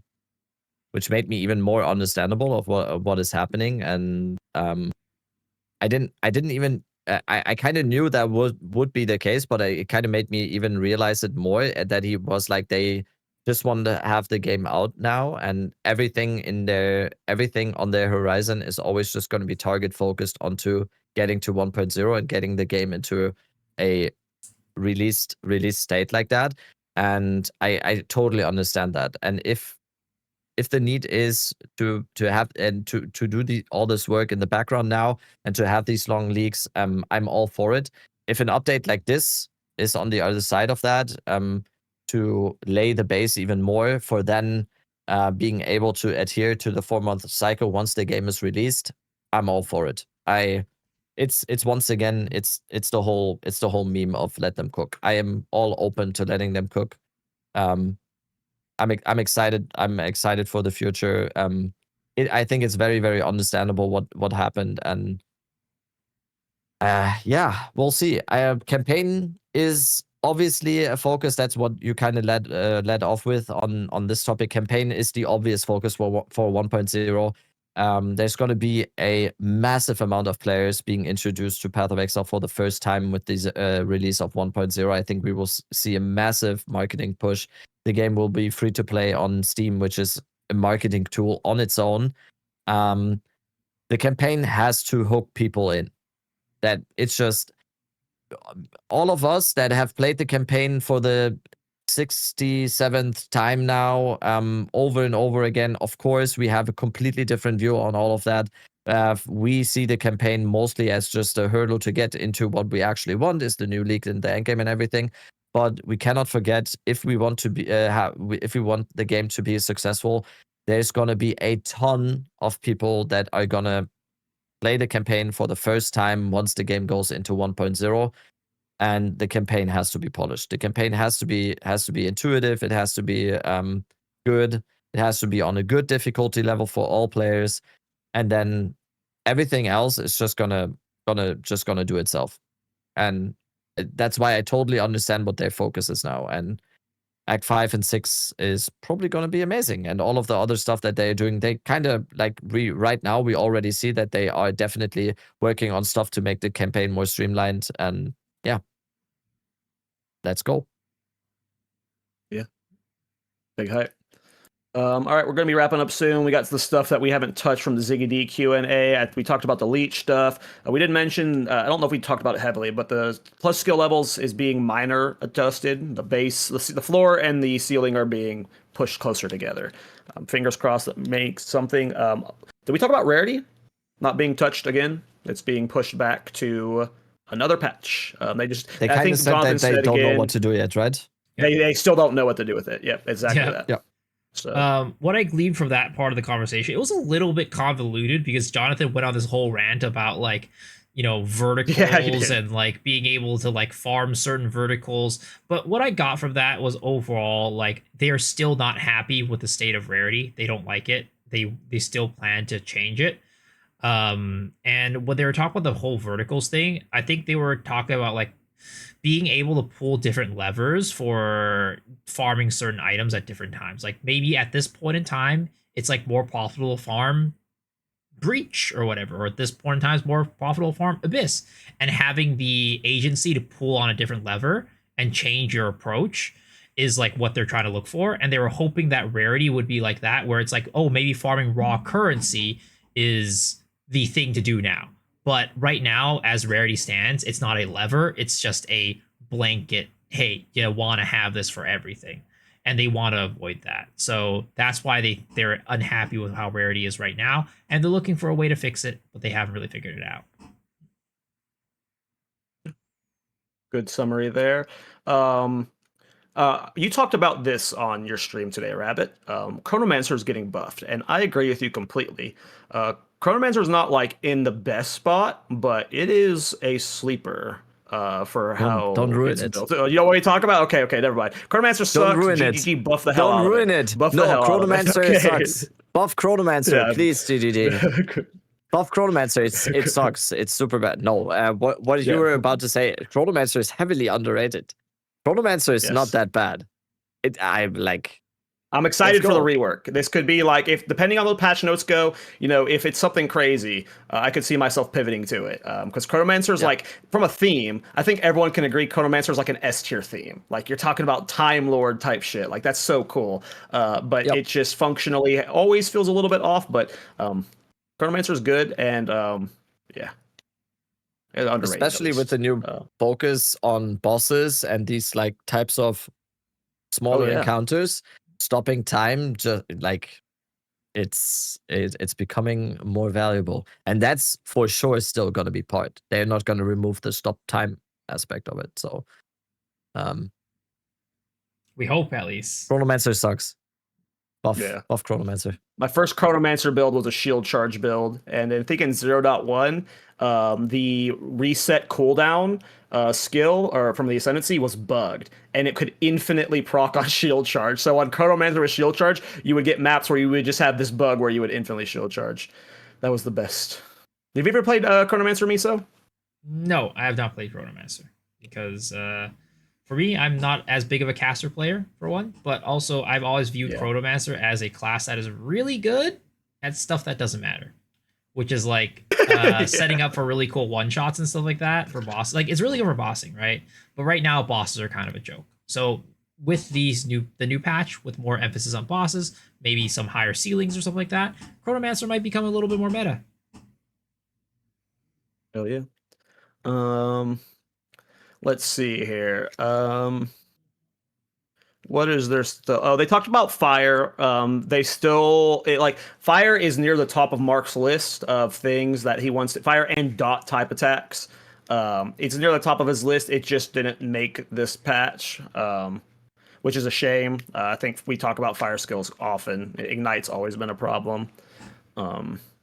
even more understandable of what is happening. And I didn't even I kind of knew that would be the case, but it kind of made me even realize it more, that he was like, they just want to have the game out now, and everything on their horizon is always just going to be target focused onto getting to 1.0 and getting the game into a released state like that. And I totally understand that. And if the need is to have and to do all this work in the background now and to have these long leaks, I'm all for it. If an update like this is on the other side of that, to lay the base even more for then being able to adhere to the 4-month cycle once the game is released, I'm all for it. It's once again, it's the whole meme of let them cook. I am all open to letting them cook. I'm excited. I'm excited for the future. I think it's very, very understandable what happened, and we'll see. Campaign is obviously a focus. That's what you kind of led off with on this topic. Campaign is the obvious focus for 1.0. There's going to be a massive amount of players being introduced to Path of Exile for the first time with this release of 1.0. I think we will see a massive marketing push. The game will be free to play on Steam, which is a marketing tool on its own. the campaign has to hook people in. That it's just all of us that have played the campaign for the 67th time now, over and over again. Of course, we have a completely different view on all of that. We see the campaign mostly as just a hurdle to get into what we actually want, is the new league and the endgame and everything. But we cannot forget, if we want to be, if we want the game to be successful, there's gonna be a ton of people that are gonna play the campaign for the first time once the game goes into 1.0, and the campaign has to be polished. The campaign has to be intuitive. It has to be good. It has to be on a good difficulty level for all players, and then everything else is just gonna do itself. And that's why I totally understand what their focus is now. And Act 5 and 6 is probably going to be amazing. And all of the other stuff that they're doing, they kind of like right now, we already see that they are definitely working on stuff to make the campaign more streamlined. And yeah, let's go. Yeah. Big hype. All right, we're going to be wrapping up soon. We got the stuff that we haven't touched from the Ziggy D Q&A. We talked about the Leech stuff. We didn't mention, I don't know if we talked about it heavily, but the plus skill levels is being minor adjusted. The base, the floor and the ceiling are being pushed closer together. Fingers crossed that makes something. Did we talk about rarity not being touched again? It's being pushed back to another patch. They I think said that they don't know what to do yet, right? They still don't know what to do with it. Yep, exactly that. Yeah. So. What I gleaned from that part of the conversation, it was a little bit convoluted because Jonathan went on this whole rant about like, verticals and like being able to like farm certain verticals. But what I got from that was overall, like, they are still not happy with the state of rarity. They don't like it. They still plan to change it. And when they were talking about the whole verticals thing, I think they were talking about like being able to pull different levers for farming certain items at different times. Like maybe at this point in time, it's like more profitable to farm Breach or whatever, or at this point in time, it's more profitable to farm Abyss, and having the agency to pull on a different lever and change your approach is like what they're trying to look for. And they were hoping that rarity would be like that, where it's like, oh, maybe farming raw currency is the thing to do now. But right now, as rarity stands, it's not a lever. It's just a blanket, hey, you want to have this for everything. And they want to avoid that. So that's why they're unhappy with how rarity is right now. And they're looking for a way to fix it, but they haven't really figured it out. Good summary there. You talked about this on your stream today, Rabbit. Chronomancer is getting buffed, and I agree with you completely. Chronomancer is not like in the best spot, but it is a sleeper for how don't ruin it's it. built. You know what we talk about? Okay, never mind. Chronomancer sucks. Don't ruin GGG, it. buff the hell out Don't of ruin it. it. Buff No, the hell Chronomancer out of it. sucks. Buff Chronomancer, Yeah. please, GGG. Buff Chronomancer, it sucks. It's super bad. No, what you were about to say, Chronomancer is heavily underrated. Chronomancer is not that bad. I'm excited for the rework. This could be like, if depending on the patch notes go, if it's something crazy, I could see myself pivoting to it. Because Chronomancer is like, from a theme, I think everyone can agree Chronomancer is like an S tier theme. Like you're talking about Time Lord type shit. Like that's so cool. But it just functionally always feels a little bit off. But Chronomancer is good, and underrated, especially with the new focus on bosses and these like types of smaller encounters. Stopping time, just like it's becoming more valuable, and that's for sure still going to be part. They're not going to remove the stop time aspect of it. So, we hope at least. Chronomancer sucks. Buff Chronomancer. My first Chronomancer build was a shield charge build, and I think in 0.1, the reset cooldown skill or from the Ascendancy was bugged, and it could infinitely proc on shield charge. So on Chronomancer with shield charge, you would get maps where you would just have this bug where you would infinitely shield charge. That was the best. Have you ever played Chronomancer, Miso? No, I have not played Chronomancer because for me, I'm not as big of a caster player, for one, but also I've always viewed Chronomancer as a class that is really good at stuff that doesn't matter, which is like setting up for really cool one-shots and stuff like that for bosses. Like, it's really good for bossing, right? But right now, bosses are kind of a joke. So with the new patch, with more emphasis on bosses, maybe some higher ceilings or something like that, Chronomancer might become a little bit more meta. Oh yeah. Let's see here. What is there still? Oh, they talked about fire. They still like fire is near the top of Mark's list of things that he wants to fire and dot type attacks. It's near the top of his list. It just didn't make this patch, which is a shame. I think we talk about fire skills often. Ignite's always been a problem.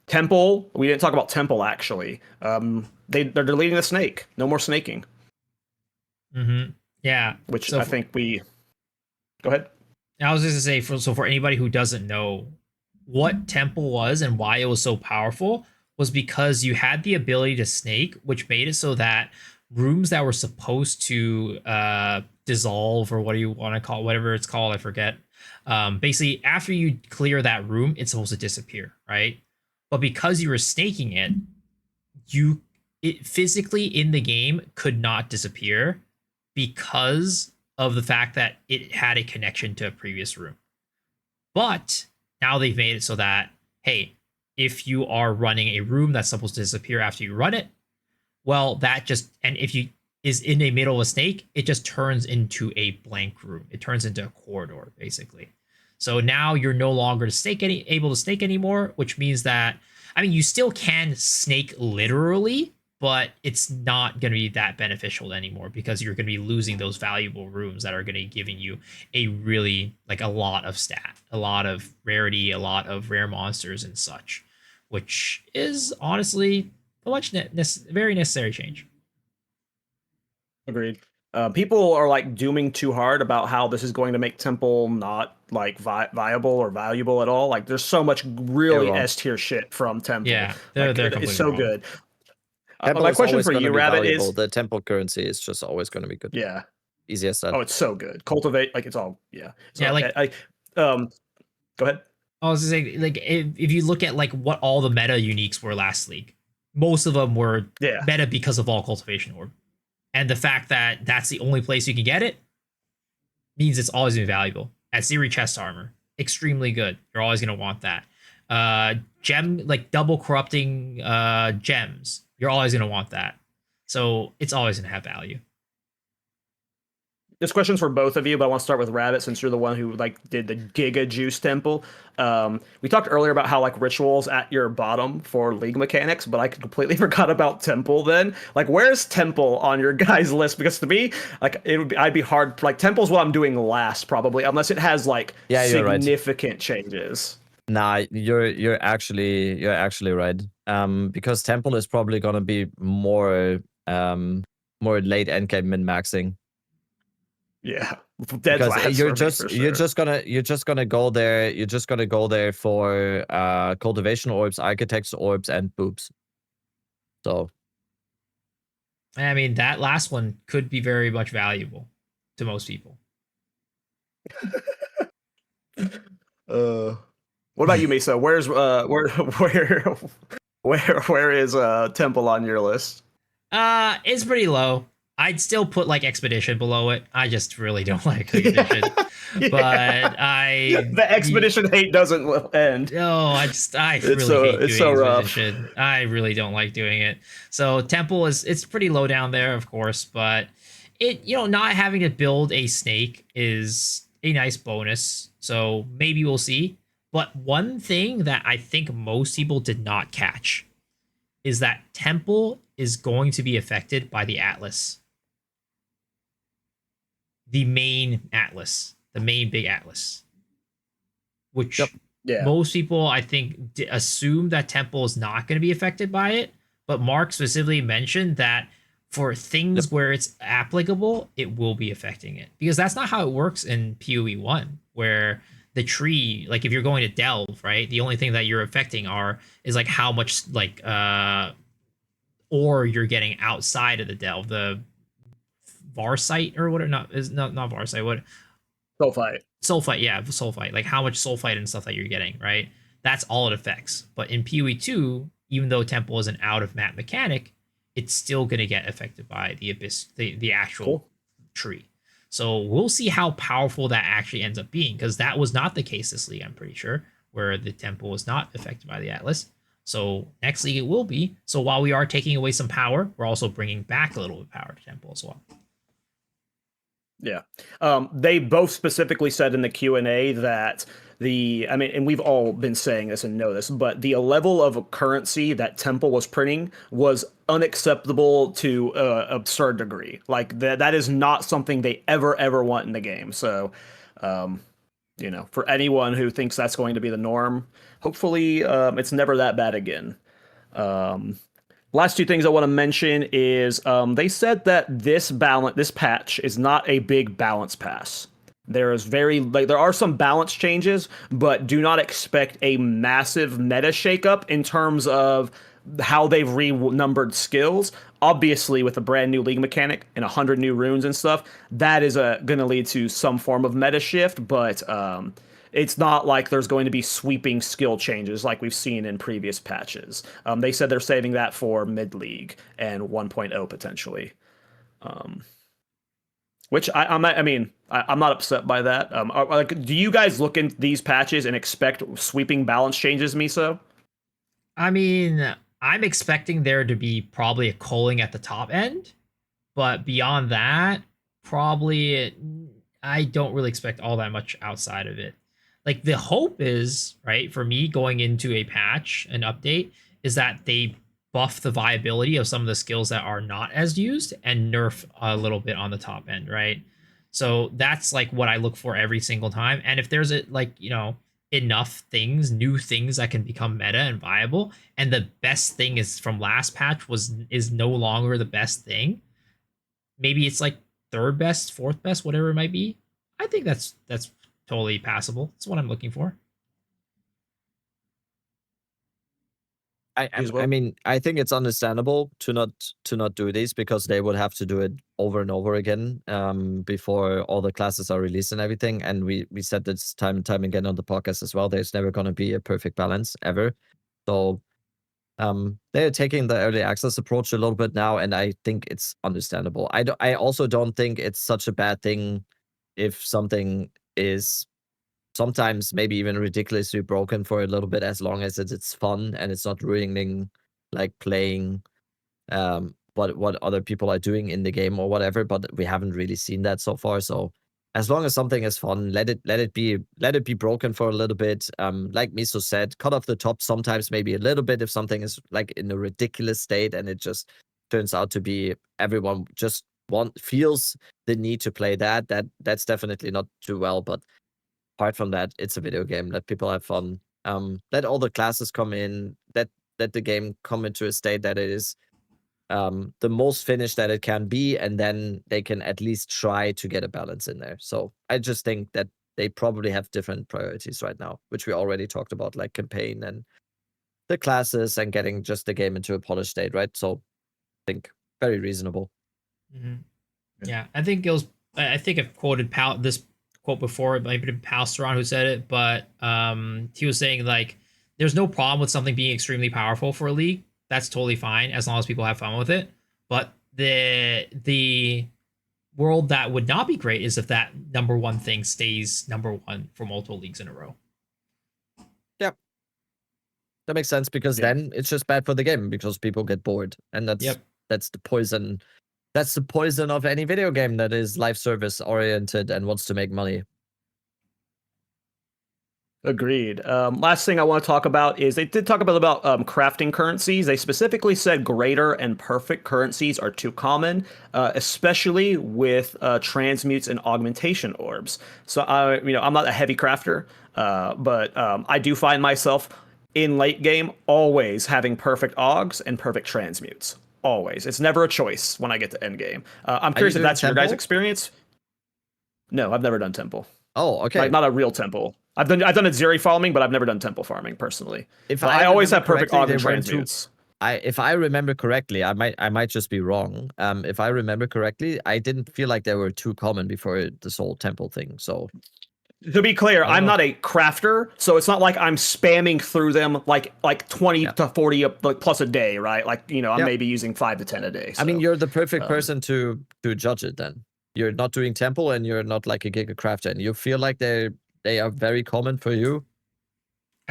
Temple, we didn't talk about Temple actually. They're deleting the snake. No more snaking. Yeah. Which So I think we. Go ahead. I was just to say, for anybody who doesn't know what Temple was and why it was so powerful, was because you had the ability to snake, which made it so that rooms that were supposed to dissolve, or what do you want to call, whatever it's called, I forget. Basically, after you clear that room, it's supposed to disappear, right? But because you were snaking it, it physically in the game could not disappear because of the fact that it had a connection to a previous room. But now they've made it so that, hey, if you are running a room that's supposed to disappear after you run it, well, that just, and if you is in the middle of a snake, it just turns into a blank room. It turns into a corridor, basically. So now you're no longer able to snake anymore, which means that, I mean, you still can snake literally, but it's not going to be that beneficial anymore because you're going to be losing those valuable rooms that are going to be giving you a really, like, a lot of stat, a lot of rarity, a lot of rare monsters and such, which is honestly a very necessary change. Agreed. People are like dooming too hard about how this is going to make Temple not like viable or valuable at all. Like, there's so much really S tier shit from Temple. Yeah, they're it's so wrong. good. Temple my question for you, Rabbit, valuable. is the Temple currency is just always going to be good. yeah. Easy as that. Oh, it's so good. Cultivate, like, it's all Yeah, like go ahead. I was saying, like, if you look at like what all the meta uniques were last league, most of them were meta because of Vaal Cultivation Orb, and the fact that that's the only place you can get it means it's always been valuable. At Zeri chest armor, extremely good. You're always gonna want that. Gem, like double corrupting gems, you're always gonna want that. So it's always gonna have value. This question's for both of you, but I want to start with Rabbit since you're the one who like did the Giga Juice Temple. We talked earlier about how like rituals at your bottom for league mechanics, but I completely forgot about Temple. Then, like, where's Temple on your guys' list? Because to me, like, I'd be hard. Like, Temple's what I'm doing last probably, unless it has like significant changes. Nah, you're actually right. Because Temple is probably gonna be more late endgame min maxing. Yeah, because you're just gonna go there. You're just gonna go there for cultivation orbs, architects orbs, and boobs. So, I mean, that last one could be very much valuable to most people. What about you, Misa? Where's where is Temple on your list? It's pretty low. I'd still put like Expedition below it. I just really don't like Expedition. But the Expedition hate doesn't end. No, I really hate doing Expedition. I really don't like doing it. So Temple it's pretty low down there, of course, but it, not having to build a snake is a nice bonus. So maybe we'll see. But one thing that I think most people did not catch is that Temple is going to be affected by the Atlas. The main Atlas, the main big Atlas, which most people, I think, assume that Temple is not going to be affected by it. But Mark specifically mentioned that for things where it's applicable, it will be affecting it. Because that's not how it works in PoE 1, where the tree, like if you're going to delve, right, the only thing that you're affecting is like how much like ore you're getting outside of the delve, the Varsite or what, not Varsite, what? Sulfite, yeah, sulfite. Like how much sulfite and stuff that you're getting, right? That's all it affects. But in PoE 2, even though Temple is an out of map mechanic, it's still gonna get affected by the abyss, the actual tree. So we'll see how powerful that actually ends up being, because that was not the case this league, I'm pretty sure, where the Temple was not affected by the Atlas. So next league it will be. So while we are taking away some power, we're also bringing back a little bit of power to temple as well. Yeah. They both specifically said in the Q&A that and we've all been saying this and know this, but the level of currency that Temple was printing was unacceptable to absurd degree. Like that is not something they ever want in the game. So, for anyone who thinks that's going to be the norm, hopefully it's never that bad again. Last two things I want to mention is they said that this patch is not a big balance pass. There are some balance changes, but do not expect a massive meta shakeup in terms of how they've renumbered skills. Obviously, with a brand new league mechanic and 100 new runes and stuff, that is going to lead to some form of meta shift, but it's not like there's going to be sweeping skill changes like we've seen in previous patches. They said they're saving that for mid-league and 1.0 potentially. Which I'm not upset by that. Do you guys look in these patches and expect sweeping balance changes, Miso? I mean, I'm expecting there to be probably a culling at the top end, but beyond that, probably I don't really expect all that much outside of it. Like the hope is, right, for me going into a patch, an update, is that they buff the viability of some of the skills that are not as used and nerf a little bit on the top end, right? So that's like what I look for every single time. And if there's enough things, new things that can become meta and viable, and the best thing is from last patch is no longer the best thing. Maybe it's like third best, fourth best, whatever it might be. I think that's totally passable. That's what I'm looking for. I mean, I think it's understandable to not do these because they would have to do it over and over again before all the classes are released and everything. And we said this time and time again on the podcast as well. There's never going to be a perfect balance ever. So they're taking the early access approach a little bit now, and I think it's understandable. I also don't think it's such a bad thing if something is sometimes maybe even ridiculously broken for a little bit, as long as it's fun and it's not ruining like playing what other people are doing in the game or whatever. But we haven't really seen that so far. So as long as something is fun, let it be broken for a little bit. Like Miso said, cut off the top sometimes maybe a little bit if something is like in a ridiculous state and it just turns out to be everyone just feels the need to play that's definitely not too well. But apart from that, it's a video game. Let people have fun. Let all the classes come in. Let the game come into a state that it is the most finished that it can be, and then they can at least try to get a balance in there. So I just think that they probably have different priorities right now, which we already talked about, like campaign and the classes and getting just the game into a polished state, right? So I think very reasonable. Mm-hmm. Yeah, I think I've quoted this quote before. It might have been Palsteron who said it, but he was saying like, there's no problem with something being extremely powerful for a league. That's totally fine as long as people have fun with it. But the world that would not be great is if that number one thing stays number one for multiple leagues in a row. Yeah, that makes sense because then it's just bad for the game because people get bored, and that's the poison. That's the poison of any video game that is live service oriented and wants to make money. Agreed. Last thing I want to talk about is they did talk about crafting currencies. They specifically said greater and perfect currencies are too common, especially with transmutes and augmentation orbs. So I'm not a heavy crafter, but I do find myself in late game always having perfect augs and perfect transmutes. Always. It's never a choice when I get to end game. I'm curious if that's your guys' experience. No, I've never done temple. Oh, okay. Like not a real temple. I've done Zeri farming, but I've never done temple farming personally. If I always have perfect aug and transmutes. If I remember correctly, I might just be wrong. If I remember correctly, I didn't feel like they were too common before this whole temple thing. So to be clear, I'm not a crafter, so it's not like I'm spamming through them like 20 to 40 plus a day, right? Like, I'm maybe using 5 to 10 a day. So, I mean, you're the perfect person to judge it then. You're not doing temple and you're not like a giga crafter, and you feel like they are very common for you.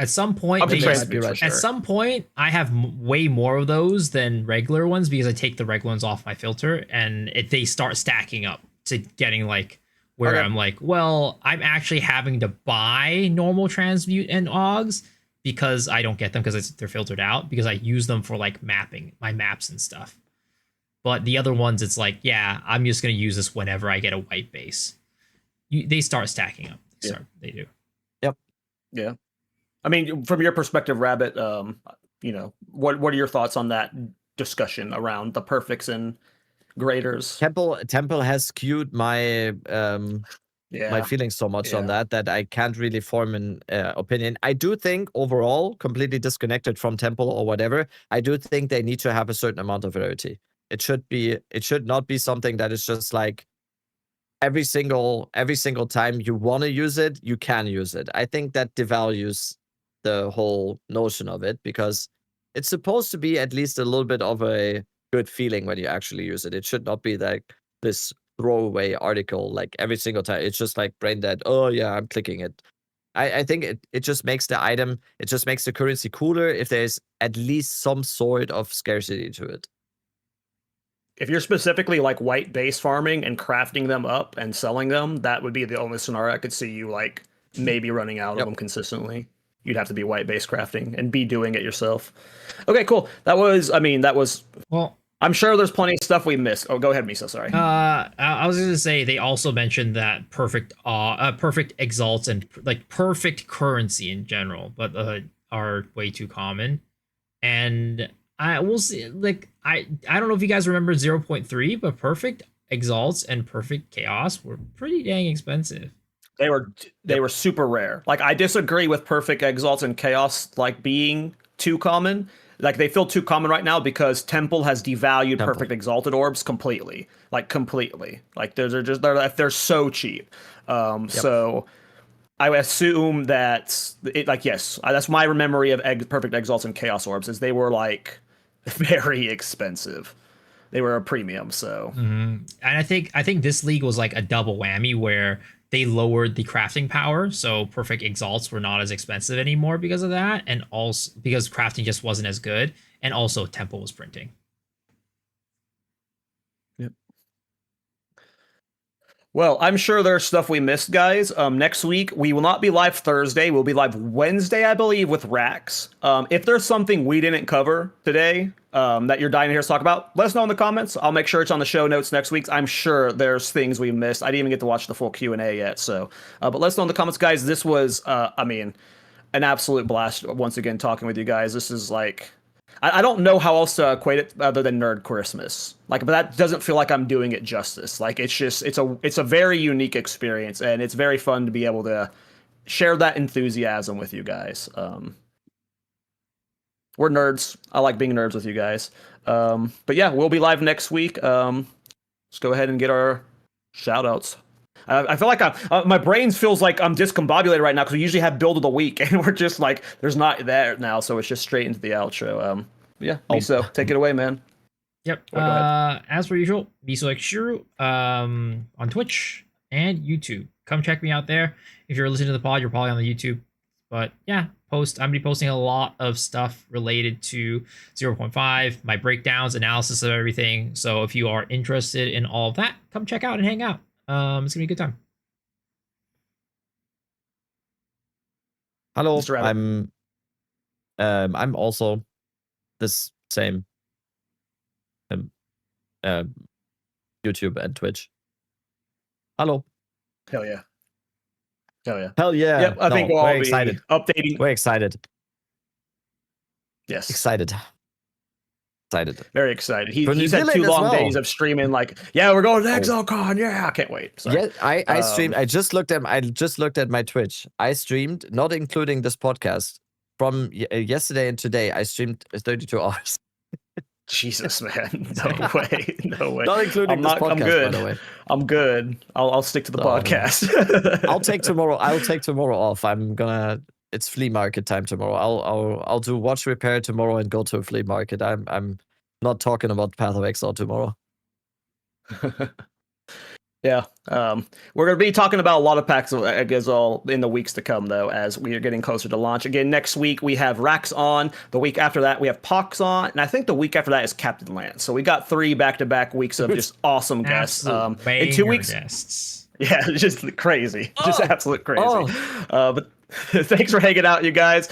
At some point, Up to they transmutes be for right. sure. At some point, I have way more of those than regular ones because I take the regular ones off my filter, and they start stacking up to getting like where Okay. I'm like, well, I'm actually having to buy normal transmute and augs because I don't get them because they're filtered out because I use them for like mapping my maps and stuff. But the other ones, it's like, yeah, I'm just gonna use this whenever I get a white base. They start stacking up. They do. Yeah. I mean, from your perspective, Rabbit, what are your thoughts on that discussion around the perfects and graders? Temple has skewed my my feelings so much on that I can't really form an opinion. I do think overall, completely disconnected from Temple or whatever, I do think they need to have a certain amount of variety. It should not be something that is just like every single time you want to use it, you can use it. I think that devalues the whole notion of it because it's supposed to be at least a little bit of a good feeling when you actually use it. It should not be like this throwaway article like every single time. It's just like brain dead. Oh yeah, I'm clicking it. I think it just makes the item, it just makes the currency cooler if there's at least some sort of scarcity to it. If you're specifically like white base farming and crafting them up and selling them, that would be the only scenario I could see you like maybe running out of them consistently. You'd have to be white base crafting and be doing it yourself. Okay, cool. That was Well, I'm sure there's plenty of stuff we missed. Oh, go ahead, Miso. Sorry. I was gonna say they also mentioned that perfect exalts and like perfect currency in general, but are way too common. And I will see. Like I don't know if you guys remember 0.3, but perfect exalts and perfect chaos were pretty dang expensive. They were super rare. Like I disagree with perfect exalts and chaos like being too common. Like they feel too common right now because Temple has devalued perfect exalted orbs completely. Like they're so cheap. So I assume that yes, that's my memory of perfect exalts and chaos orbs is they were like very expensive. They were a premium. So And I think this league was like a double whammy where they lowered the crafting power, so perfect exalts were not as expensive anymore because of that, and also because crafting just wasn't as good, and also Temple was printing. Yep. Well, I'm sure there's stuff we missed, guys. Next week we will not be live Thursday. We'll be live Wednesday, I believe, with Rax. If there's something we didn't cover today that you're dying to hear us talk about, let us know in the comments. I'll make sure it's on the show notes next week. I'm sure there's things we missed. I didn't even get to watch the full Q&A yet, so but let us know in the comments, guys. This was, an absolute blast once again talking with you guys. This is like, I don't know how else to equate it other than Nerd Christmas. Like, but that doesn't feel like I'm doing it justice. Like, it's a very unique experience, and it's very fun to be able to share that enthusiasm with you guys. We're nerds. I like being nerds with you guys. But yeah, we'll be live next week. Let's go ahead and get our shout outs. I feel like my brain feels like I'm discombobulated right now because we usually have build of the week and we're just like there's not there now, so it's just straight into the outro. Yeah, Miso, take it away, man. Yep. Go ahead. As per usual, Miso like Shuru on Twitch and YouTube. Come check me out there. If you're listening to the pod, you're probably on the YouTube. But yeah, I'm gonna be posting a lot of stuff related to 0.5, my breakdowns, analysis of everything. So if you are interested in all of that, come check out and hang out. It's gonna be a good time. Hello, I'm also this same YouTube and Twitch. Hello. Hell yeah. Hell yeah. Hell yeah. Yep, I think we'll all be excited. Updating. We're excited. Yes. Excited. Very excited. He's had had 2 long days of streaming. Like, yeah, we're going to ExileCon. Yeah, I can't wait. Sorry. Yeah, I streamed. I just looked at my Twitch. I streamed, not including this podcast, from yesterday and today. I streamed 32 hours. Jesus, man, no way. Not including this podcast, I'm good. by the way. I'm good. I'll stick to the podcast. I'll take tomorrow off. It's flea market time tomorrow. I'll do watch repair tomorrow and go to a flea market. I'm not talking about Path of Exile tomorrow. Yeah. We're going to be talking about a lot of packs of Exile in the weeks to come, though, as we are getting closer to launch. Again, next week we have Rax on. The week after that we have Pox on. And I think the week after that is Captain Lance. So we got 3 back-to-back weeks of just awesome guests. Absolute In 2 weeks. guests. Yeah, just crazy. Just absolute crazy. Oh. But thanks for hanging out, you guys.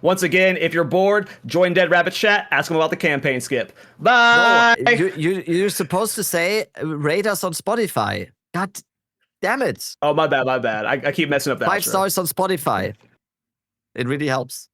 Once again, if you're bored, join Dead Rabbit chat. Ask them about the campaign skip. Bye. No, you're supposed to say rate us on Spotify. God damn it! Oh, my bad. I keep messing up that. 5 stars on Spotify. It really helps.